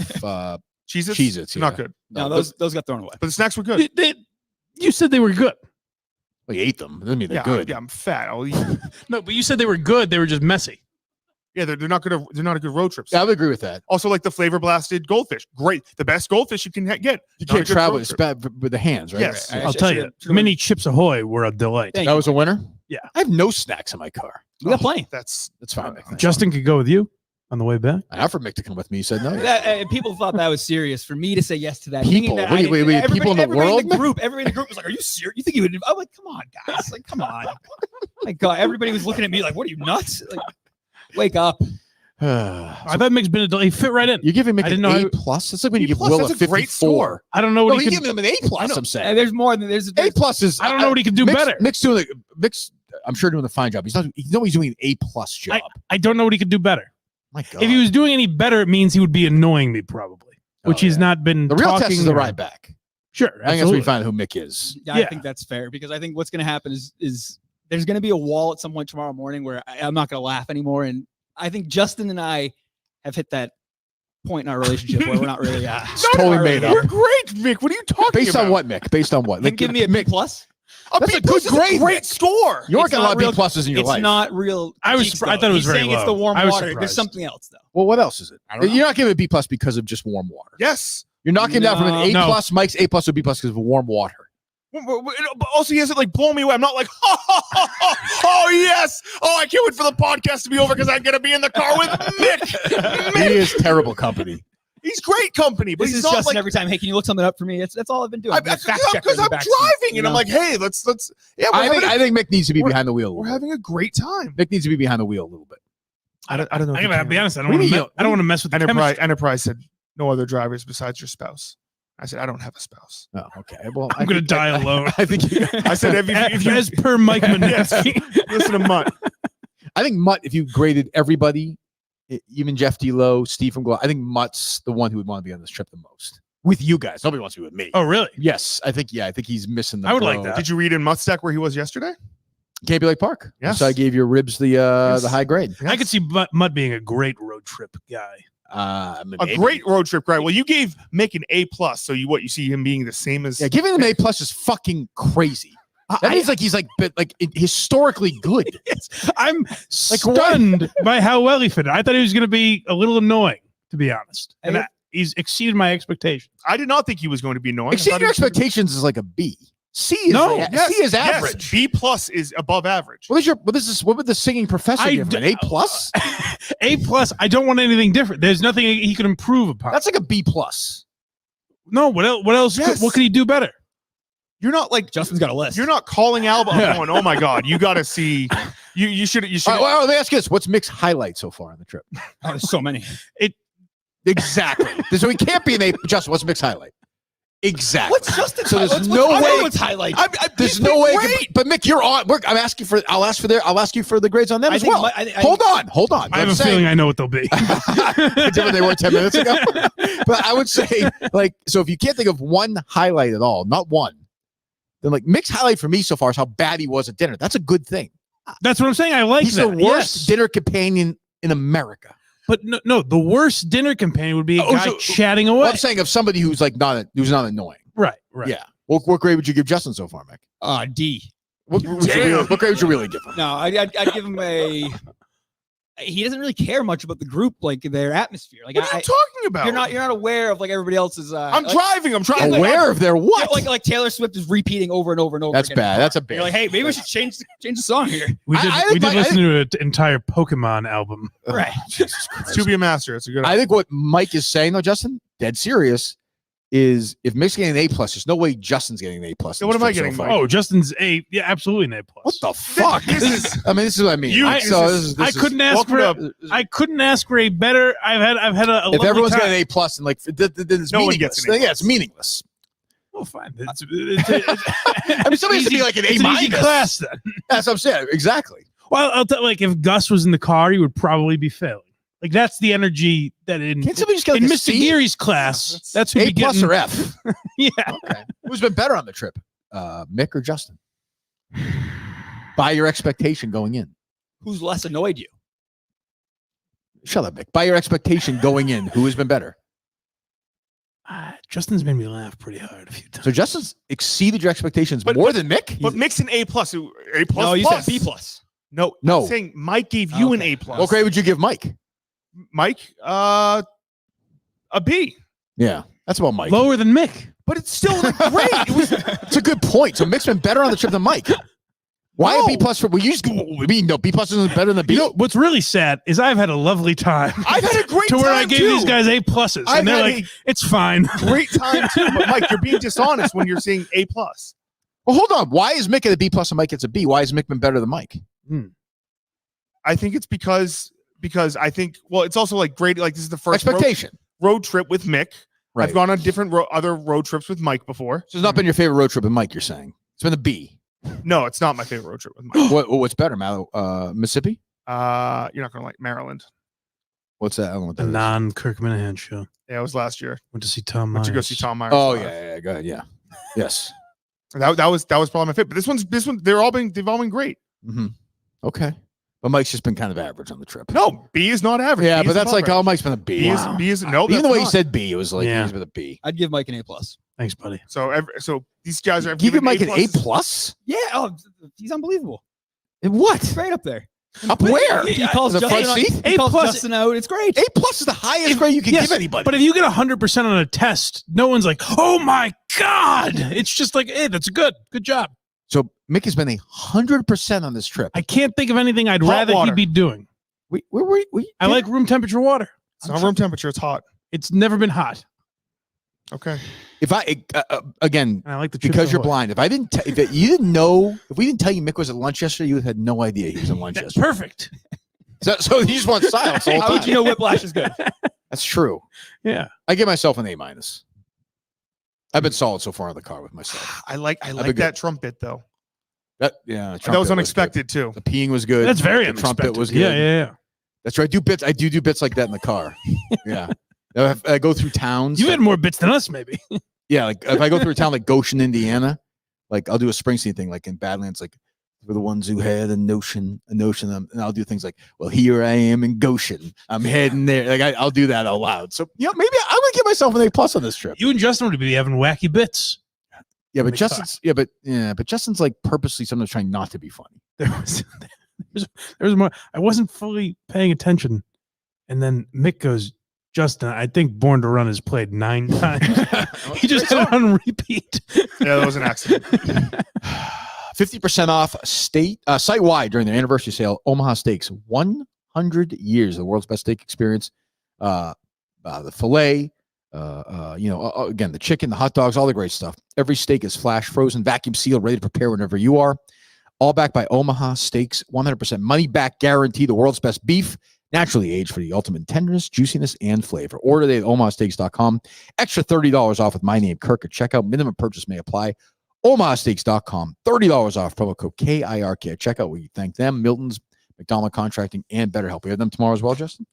Cheez-Its? Cheez-Its. Not yeah. good. No, those got thrown away. But the snacks were good. You said they were good. Well, you ate them. Doesn't mean they're Yeah, good. yeah, I'm fat. I'll eat. No, but you said they were good. They were just messy. Yeah, they're not good. They're not a good road trip. Yeah, I would agree with that. Also, like the flavor blasted goldfish. Great. The best goldfish you can get. You Not a can't good travel. road It's trip. bad with the hands, right? Yes. Right. I'll tell you, mini Chips Ahoy were a delight. Thank That was a winner? Yeah. I have no snacks in my car. We got plenty. That's That's fine. Mick. Justin could go with you on the way back. I offered Mick to come with me. He said no. People thought that was serious for me to say yes to that. People? thinking that I Wait, didn't- wait, people in the everybody world? In the group, everybody in the group was like, "Are you serious? You think you would?" I'm like, "Come on, guys! Like, come on!" My God, everybody was looking at me like, "What are you nuts? Like, wake up!" I thought Mick's been a delight. He fit right in. You're giving Mick I didn't an know A how- plus. It's like when you B give plus, Will a that's a great 54. I don't know No, what he you could. give him an A plus. I'm saying There's more than there's. A plus is. I don't know what he could do better. Mick's doing Mick's. I'm sure doing a fine job. He's doing an A plus job. I don't know what he could do better. My God. If he was doing any better, it means he would be annoying me probably, which he's yeah. not been. The real test talking is the or- ride back. Sure, I think that's where absolutely. we find out who Mick is. I Yeah. think that's fair because I think what's going to happen is there's going to be a wall at some point tomorrow morning where I'm not going to laugh anymore, and I think Justin and I have hit that point in our relationship where we're not really. It's totally made up. You're great, Mick. What are you talking Based about? on what, Mick? Based on what? Then give me a B plus. That's a good is grade, Great Mick. score. You aren't It's getting a lot not of B real- pluses in your It's life. not real. I was critiques, surprised- I though. thought it was He's very saying it's the low. warm I was water. There's surprised. something else though. Well, what else is it? I don't know. You're not giving it a B plus because of just warm water. Yes. You're knocking down from an A No. plus. Mike's A plus to B plus because of warm water. But also, he hasn't like blown me away. I'm not like, oh yes, oh I can't wait for the podcast to be over because I'm gonna be in the car with Mick. He is terrible company. He's great company, but This he's is not Justin like every time. Hey, can you look something up for me? That's all I've been doing. because Fact checker in I'm the backseat, driving you and I'm know? like, hey, let's yeah. I think Mick needs to be we're- behind the wheel. A We're little bit. having a great time. Mick needs to be behind the wheel a little bit. I don't know. I gotta be honest. I don't What do want you to. mean? I don't want to mess with the Enterprise said no other drivers besides your spouse. I said I don't have a spouse. Oh, okay. Well, I'm gonna die alone. I think. I said if you As per Mike Yes. Minetti. listen to Mutt. I think Mutt. If you graded everybody, even Jeff D'Lo, Steve from Glouster, I think Mutt's the one who would want to be on this trip the most. With you guys, nobody wants to be with me. Oh, really? Yes, I think. Yeah, I think he's missing the. I would like bro. that. Did you read in Mutt's deck where he was yesterday? Can't be like Park. Yes. So I gave your ribs the high grade. I could see Mutt being a great road trip guy. A great road trip guy. Well, you gave Mick an A+, so you see him being the same as. Yeah, giving him an A+ is fucking crazy. That means like he's like historically good. I'm stunned by how well he fit. I thought he was going to be a little annoying, to be honest, and he's exceeded my expectations. I did not think he was going to be annoying. Exceeding your expectations is like a B. C is C is average. B+ is above average. What would the singing professor give him? An A+? A+. I don't want anything different. There's nothing he could improve upon. That's like a B+. No, what else? Yes. What could he do better? You're not like Justin's got a list. You're not calling Alba going, oh my God, you got to see. You should. All right, well, let me ask you this: what's Mick's highlight so far on the trip? Oh, there's so many. Exactly. So he can't be an A. Justin, what's Mick's highlight? Exactly. What's Justin's so there's highlight? no way. What's highlight? There's no way. But Mick, you're on. I'll ask you for the grades on them as well. Hold on. I have a feeling I know what they'll be. Different they were 10 minutes ago. But I would say, so if you can't think of one highlight at all, not one, then Mick's highlight for me so far is how bad he was at dinner. That's a good thing. That's what I'm saying. I like He's that. the worst dinner companion in America. But no, the worst dinner companion would be a guy chatting away. Well, I'm saying of somebody who's not annoying. Right. Yeah. What grade would you give Justin so far, Mick? D. What grade would you really give him? No, I'd give him a. He doesn't really care much about the group, their atmosphere. What are you talking about? You're not aware of everybody else's. I'm driving. Aware of their what? Like Taylor Swift is repeating over and over and over. That's again. bad. That's a bad. You're like, hey, maybe we should change the song here. We did listen to an entire Pokemon album. Right. Jesus Christ. To be a master. It's a good. I think what Mike is saying though, Justin, dead serious, is if Mick's getting an A+, there's no way Justin's getting an A+. So what am I getting? Oh, Justin's A. Yeah, absolutely an A+. What the fuck? This is what I mean. I couldn't ask for a better. I've had a. If everyone's time. got an A+, and then it's No one meaningless. gets an A+. Yeah, it's meaningless. Well, fine. I mean, somebody has to be like an A-. It's an easy class then. That's what I'm saying. Exactly. Well, I'll tell if Gus was in the car, he would probably be failing. That's the energy that Can't somebody just get in a Mr. C? Geary's class. That's who A+ or F. Yeah. Okay. Who's been better on the trip, Mick or Justin? By your expectation going in. Who's less annoyed you? Shut up, Mick. By your expectation going in, who has been better? Justin's made me laugh pretty hard a few times. So Justin's exceeded your expectations more than Mick? But Mick's an A+. A+. No, you said B+. No. I'm saying Mike gave you an A+. What grade would you give Mike? Mike, a B. Yeah, that's about Mike. Lower than Mick. But it's still great. It's a good point. So Mick's been better on the trip than Mike. Why a B+ for? Well, you just no B+ isn't better than a B. You know what's really sad is I've had a lovely time. I've had a great to where time I gave too. these guys A+, and they're like, it's fine. Great time too. But Mike, you're being dishonest when you're saying A+. Well, hold on. Why is Mick at a B+ and Mike gets a B? Why has Mick been better than Mike? I think it's because I think it's also great. This is the first expectation road trip with Mick. Right. I've gone on different other road trips with Mike before. So it's not been your favorite road trip with Mike. You're saying it's been a B. No, it's not my favorite road trip with Mike. What's better, Mississippi? You're not gonna like Maryland. What's that? I don't know what The that is. non-Kirk Minahan show. Yeah, it was last year. Went to see Tom Went Myers. to go see Tom Myers. Oh live. yeah. Go ahead. Yeah. Yes. That was probably my favorite. But this one, they've all been great. Mm-hmm. Okay. But Mike's just been kind of average on the trip. No, B is not average. Yeah, B but is that's above average. Mike's been a B. B is no. Even the way he not. said B, it was like Yeah. he's with a B. I'd give Mike an A+. Thanks, buddy. So these guys are Give giving Mike an A+? Yeah. Oh, he's unbelievable. In what? It's right up there. Up where? He calls The front Justin seat? out. He calls A+. Justin out. It's great. A+ is the highest grade you can give anybody. But if you get 100% on a test, no one's like, oh my God. It's just like, hey, that's good. Good job. So Mick has been 100% on this trip. I can't think of anything I'd Hot rather water. he'd be doing. We I like room temperature water. It's not room temperature. It's hot. It's never been hot. Okay. If I again, And I like the Chips because you're Ahoy. blind. If I didn't, if you didn't know, if we didn't tell you Mick was at lunch yesterday, you would have had no idea he was at lunch That's yesterday. perfect. So you just want silence the whole How would time. you know Whiplash is good? That's true. Yeah. I give myself an A-. I've been solid so far in the car with myself. I like been that good. trumpet though. That That was unexpected too. The peeing was good. That's very the unexpected. trumpet was good. Yeah. That's right. I do bits like that in the car. Yeah. If I go through towns. You had more bits than us, maybe. Yeah, like if I go through a town like Goshen, Indiana, like I'll do a Springsteen thing, like in Badlands, like for the ones who had a notion of them. And I'll do things like, well, here I am in Goshen. I'm heading there. Like I'll do that out loud. So, maybe I'm going to give myself an A+ on this trip. You and Justin would be having wacky bits. Yeah, but Justin's like purposely sometimes trying not to be funny. There was more. I wasn't fully paying attention. And then Mick goes, Justin, I think Born to Run is played 9 times. He just had it on repeat. Yeah, that was an accident. 50% off site-wide during their anniversary sale. Omaha Steaks, 100 years of the world's best steak experience. The filet, again, the chicken, the hot dogs, all the great stuff. Every steak is flash frozen, vacuum sealed, ready to prepare whenever you are. All backed by Omaha Steaks, 100% money back guarantee. The world's best beef, naturally aged for the ultimate tenderness, juiciness, and flavor. Order today at omahasteaks.com. Extra $30 off with my name, Kirk, at checkout. Minimum purchase may apply. omahasteaks.com. $30 off. Promo code KIRK at checkout. We thank them, Milton's, McDonald Contracting, and BetterHelp. We have them tomorrow as well, Justin?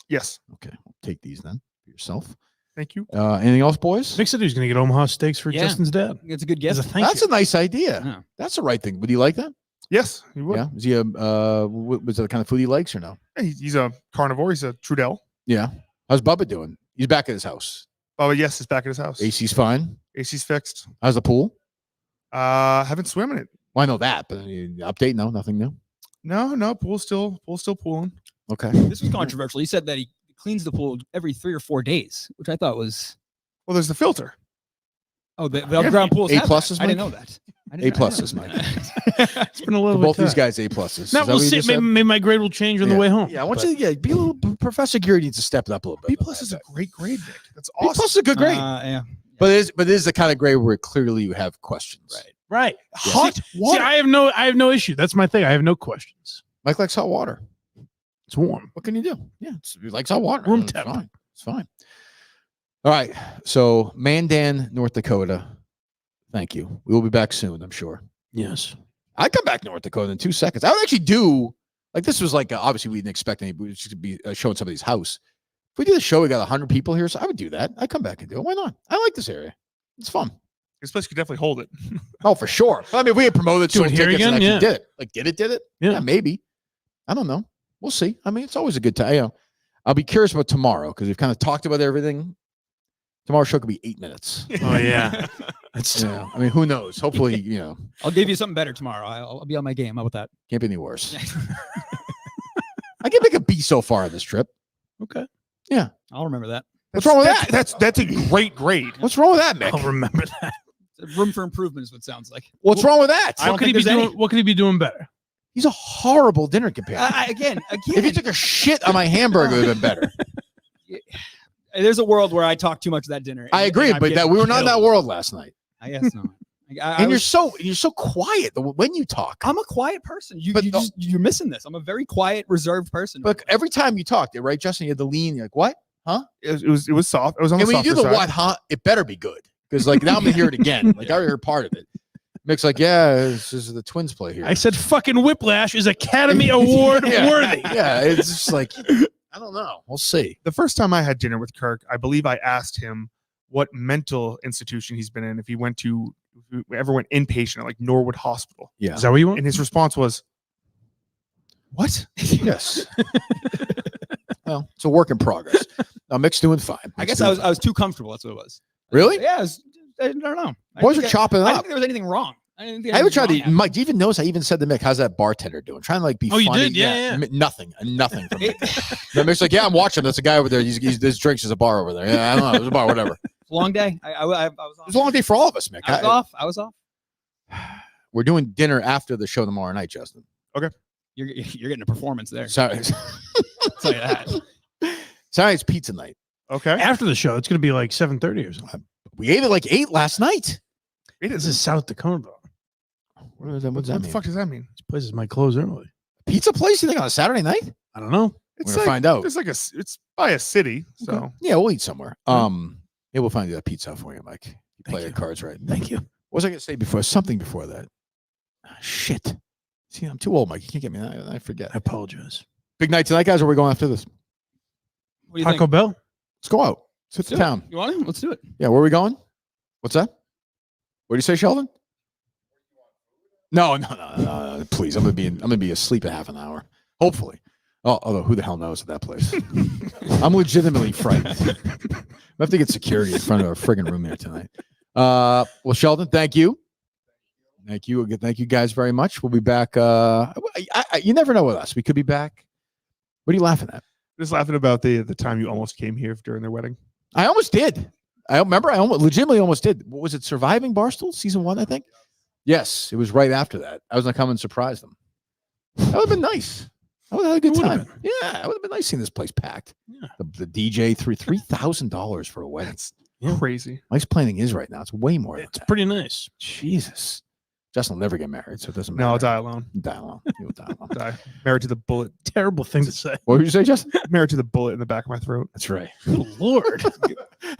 Yes. Okay. We'll take these then for yourself. Thank you. Anything else, boys? Mick said he was going to get Omaha Steaks for Justin's dad. It's a good As guess. a thank That's you. a nice idea. Yeah. That's the right thing. Would you like that? Yes, he would. Yeah. Is he was that the kind of food he likes or no? He's a carnivore. He's a Trudel. Yeah. How's Bubba doing? He's back at his house. Oh, yes, he's back at his house. AC's fine. AC's fixed. How's the pool? Haven't swim in it. Well, I know that, but update? No, nothing new. No, pool's still pooling. Okay. This was controversial. He said that he cleans the pool every 3 or 4 days, which I thought was. Well, there's the filter. Oh, the underground pools. A have that. pluses, I didn't Mike? know that. A pluses, Mike. It's been a little For both bit these tough. guys, A pluses. Now Is that we'll what you see. just said? Maybe my grade will change on the way home. Yeah, I want you to be a little. Professor Geary needs to step it up a little bit. B+ is a great grade, Nick. That's B+ awesome. is a good grade, Yeah. but it is the kind of grade where clearly you have questions. Right. Hot See, water. I have no issue. That's my thing. I have no questions. Mike likes hot water. It's warm. What can you do? Yeah, he likes hot water. Room It's temp. fine. It's fine. All right. So Mandan, North Dakota. Thank you. We will be back soon, I'm sure. Yes. I come back to North Dakota in 2 seconds. I would actually do like this was like obviously we didn't expect anybody to be showing somebody's house. If we did a show, we got 100 people here, so I would do that. I'd come back and do it. Why not? I like this area. It's fun. This place could definitely hold it. Oh, for sure. I mean, if we had promoted Do it sold here tickets and again? actually Yeah. did it. Like, did it? Yeah. Maybe. I don't know. We'll see. I mean, it's always a good time. I'll be curious about tomorrow because we've kind of talked about everything. Tomorrow's show could be 8 minutes. Oh yeah. That's I mean, who knows? Hopefully, I'll give you something better tomorrow. I'll be on my game. How about that? can't be any worse. I can make a B so far on this trip. okay. I'll remember that. What's wrong with that? That's a great grade. What's wrong with that, Mick? I'll remember that. Room for improvement is what it sounds like. What's wrong with that? I don't What could he think be there's doing? any. What could he be doing better? He's a horrible dinner companion. Again, If you took a shit on my hamburger, it would have been better. there's a world where I talk too much of that dinner. I agree, I'm but getting we were not in that killed. world last night. I guess not. And you're so quiet when you talk. I'm a quiet person. But You're missing this. I'm a very quiet, reserved person. But every time you talked, right, Justin, you had to lean. You're like, what? It was soft. It was on And the when you do softer the side. what, huh? It better be good. Because like now I'm gonna hear it again. Like I already heard part of it. Mick's like, yeah, this is the Twins play here. I said fucking Whiplash is Academy Award Yeah. worthy. Yeah, it's just like I don't know. We'll see. The first time I had dinner with Kirk, I believe I asked him what mental institution he's been in, if he ever went inpatient at like Norwood Hospital. Yeah. Is that what you want? And his response was, "What?" Yes. Well, it's a work in progress. Mick's doing fine. I Mick's guess doing I was too comfortable. That's what it was. Really? Yeah. I don't know. Boys are chopping it I up. didn't think there was anything wrong. I didn't think I even anything tried wrong to. happened. Mike, do you even notice I even said to Mick, "How's that bartender doing?" Trying to like be Oh, you funny. did? Yeah. Nothing. From Mick. Then Mick's like, "Yeah, I'm watching. That's a guy over there. His drinks is a bar over there. Yeah, I don't know. There's a bar, whatever." Long day. I was off. It was a long day for all of us, Mick. I was off. We're doing dinner after the show tomorrow night, Justin. You're getting a performance there. Sorry. I'll tell you that. Sorry, it's pizza night. Okay. After the show, it's going to be like 7:30 or something. We ate at like 8 last night. This is South Dakota. What does that What mean? the fuck does that mean? These places might close early. Pizza place? You think on a Saturday night? I don't know. We're gonna find out. It's like it's by a city, so Yeah, we'll eat somewhere. Yeah, we'll find that pizza for you, Mike. You play Thank your you. cards right. Thank you. What was I gonna say before? Something before that. Shit. See, I'm too old, Mike. You can't get me. I forget. I apologize. Big night tonight, guys. Where are we going after this? What do you Taco think? Bell? Let's go out. Let's hit the Do it. town. You want it? Let's do it. Yeah, where are we going? What's that? What do you say, Sheldon? No. Please, I'm gonna be asleep in half an hour. Hopefully. Oh, although who the hell knows at that place? I'm legitimately frightened. I have to get security in front of a friggin' room there tonight. Well, Sheldon, thank you. Thank you guys very much. We'll be back. You never know with us. We could be back. What are you laughing at? Just laughing about the time you almost came here during their wedding. I almost did. I legitimately almost did. What was it? Surviving Barstool season 1, I think. Yes, it was right after that. I was gonna come and surprise them. That would have been nice. I would have had a good time. Yeah, it would have been nice seeing this place packed. Yeah. The DJ $3,000 for a wedding. That's crazy. Nice planning is right now. It's way more. It's pretty nice. Jesus. Justin will never get married, so it doesn't matter. No, I'll die alone. Die alone. You'll die alone. Die. Married to the bullet. Terrible thing to say. What did you say, Justin? Married to the bullet in the back of my throat. That's right. Good Lord.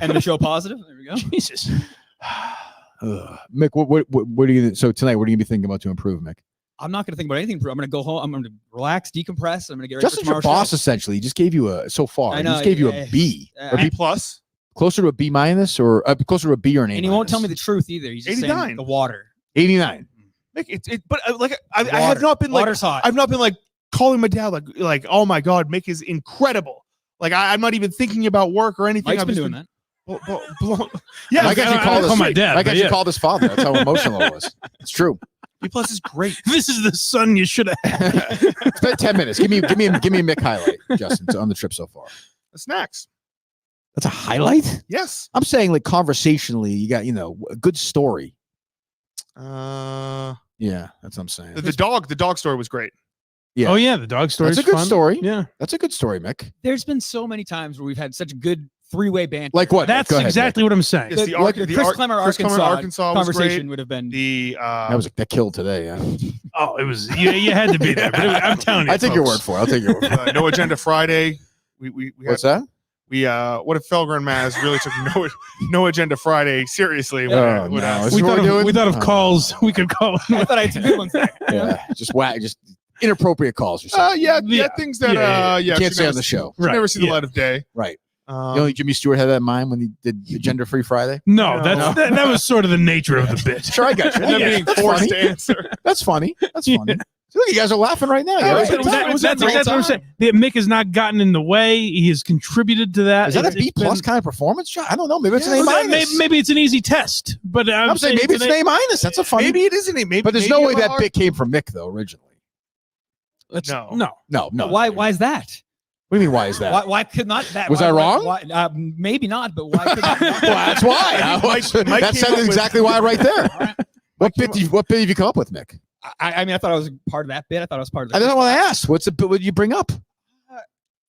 End the show positive. There we go. Jesus. Mick, what are you? So tonight, what are you gonna be thinking about to improve, Mick? I'm not going to think about anything. I'm going to go home. I'm going to relax, decompress. I'm going to get ready Justin's for your tomorrow's boss, show. essentially. He just gave you a so far. I know, He just gave you a B. Or B plus. Closer to a B minus, or closer to a B or an A. And he won't tell me the truth either. He's just 89. saying the water. 89. But I have not been like Water's hot. I've not been like calling my dad like oh my god, Mick is incredible. Like I'm not even thinking about work or anything. Mike's I've been just doing that. Yeah, Mike actually I call my dad. Mike but actually yeah. called his father. That's how emotional it was. It's true. B plus is great. This is the son you should have. Spend 10 minutes. Give me a Mick highlight, Justin, on the trip so far. Snacks. That's a highlight? Yes. I'm saying like conversationally, you got, a good story. Yeah, that's what I'm saying. The dog story was great. Yeah. Oh yeah, the dog story. That's a good story. Yeah, that's a good story, Mick. There's been so many times where we've had such good three-way banter. Like what? That's Go ahead, exactly what I'm saying. Yes, The Chris Clemmer, Arkansas was conversation great. would have been. That killed today. Yeah. Oh, it was. You had to be there. But I'm telling you, I take your word for it. I'll take your word for it. No Agenda Friday. We What's that? What if Felger and Maz really took no Agenda Friday seriously? No. We thought of calls we could call. I thought I had some good ones there. Yeah, just inappropriate calls or something. Things that you can't say on the show. Should never see the light of day. Right. Only Jimmy Stewart had that in mind when he did Gender Free Friday. No, that was sort of the nature of the bit. Sure, I got you. And then being forced to answer. That's funny. That's funny. So look, you guys are laughing right now. That's what I'm saying. Mick has not gotten in the way. He has contributed to that. Is that a B plus kind of performance, John? I don't know. Maybe it's an A minus. Maybe it's an easy test, but I'm saying maybe it's an A minus. That's a funny. Maybe it is an A. But there's no way that bit came from Mick though originally. No. Why is that? What do you mean? Why is that? Why could not that? Was I wrong? Maybe not, but why? Could well, that's why. That said exactly why right there. Right. What bit have you come up with, Mick? I mean, I thought I was part of that bit. I thought I was part of the. I don't know what I asked. What's the bit? What did you bring up?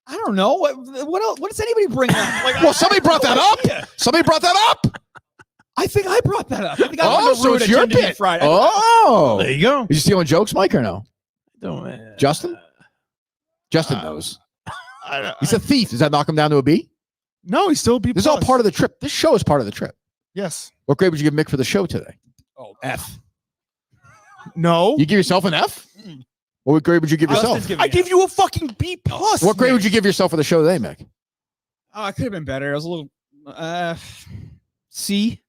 I don't know. What else? What does anybody bring up? Well, somebody brought that up. Somebody brought that up. I think I brought that up. I think I so it's your bit. Friday. Oh, there you go. Are you stealing jokes, Mike, or no? Don't. Justin knows. He's a thief. Does that knock him down to a B? No, he's still a B+. This is all part of the trip. This show is part of the trip. Yes. What grade would you give Mick for the show today? Oh, F. No. You give yourself an F? What grade would you give yourself? I gave you a fucking B+. What grade would you give yourself for the show today, Mick? Oh, I could have been better. I was a little C.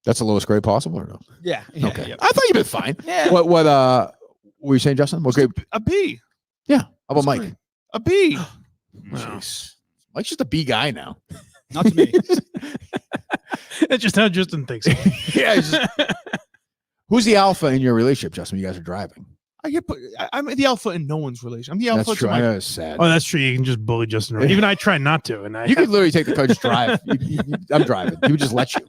That's the lowest grade possible, or no? Yeah. Okay. Yeah. I thought you'd been fine. Yeah. What were you saying, Justin? What grade? A B. Yeah. How about Mike? Great. A B. Jeez. Mike's just a B guy now. Not to me. That's just how Justin thinks. Yeah. Who's the alpha in your relationship, Justin? When you guys are driving. I'm the alpha in no one's relation. I'm the alpha. That's true. To I my, know it's sad. Oh, that's true. You can just bully Justin around. Even I try not to. And you could literally take the car, just drive. I'm driving. He would just let you.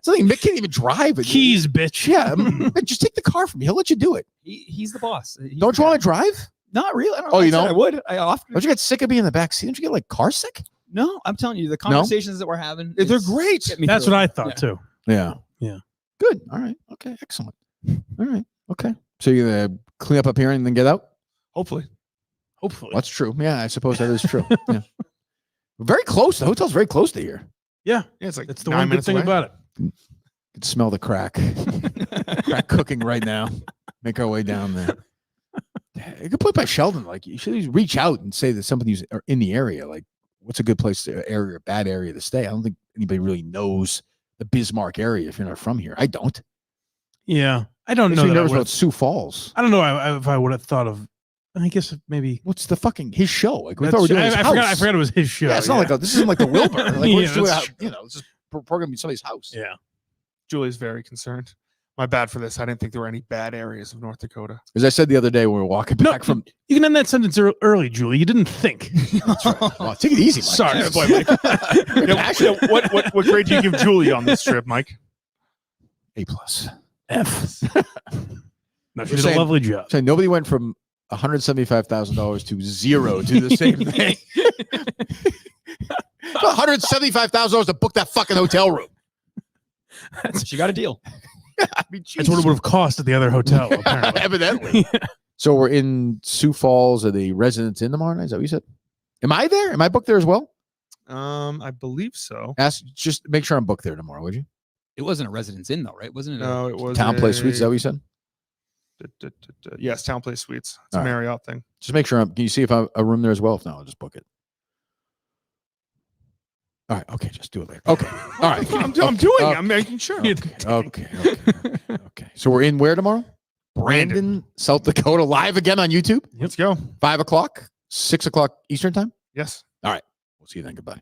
Something Mick can't even drive. Keys, bitch. Yeah. Just take the car from me. He'll let you do it. He's the boss. Don't you want to drive? Not really. I don't Oh, know. you don't? I would. I often. Don't you get sick of being in the back seat? Don't you get like car sick? No, I'm telling you, the conversations that we're having, they're great. That's what I thought too. Yeah. Yeah. Good. All right. Okay. Excellent. All right. Okay. So you're gonna clean up here and then get out? Hopefully. That's true. Yeah, I suppose that is true. Yeah. Very close. The hotel's very close to here. Yeah. It's like that's the one good thing about it. You can smell the crack. Crack cooking right now. Make our way down there. A good point by Sheldon. Like you should reach out and say that somebody's in the area. Like, what's a good place to bad area to stay? I don't think anybody really knows the Bismarck area if you're not from here. I don't. Yeah. I don't know. Makes me that I nervous would've- about Sioux Falls. I don't know if I would have thought of. I guess maybe. What's the fucking his show? Like we That's thought we were doing true. his I house. forgot it was his show. Yeah, it's not like this isn't like the Wilbur. Like we're Yeah, just doing, that's this is programming somebody's house. Yeah. Julie's very concerned. My bad for this. I didn't think there were any bad areas of North Dakota. As I said the other day when we were walking back from. You can end that sentence early, Julie. You didn't think. That's right. Oh, take it easy, Mike. Sorry. Yeah, boy, Mike. What grade do you give Julie on this trip, Mike? A+. F. No, she We're did saying- a lovely job. So nobody went from $175,000 to zero to the same thing. $175,000 to book that fucking hotel room. She got a deal. I mean, That's what it would have cost at the other hotel, apparently. evidently. So we're in Sioux Falls at the Residence Inn tomorrow night. Is that what you said? Am I there? Am I booked there as well? I believe so. Just make sure I'm booked there tomorrow, would you? It wasn't a Residence Inn though, right? Wasn't it? No, it was Town Place Suites. Is that what you said? Yes, Town Place Suites. It's All a right. Marriott thing. Just make sure. Can you see if I'm a room there as well? If not, I'll just book it. All right. Okay. Just do it later. Okay. All right. I'm doing it. I'm making sure. Okay. So we're in where tomorrow? Brandon, South Dakota, live again on YouTube. Let's go. 5 o'clock, 6 o'clock Eastern time. Yes. We'll see you then. Goodbye.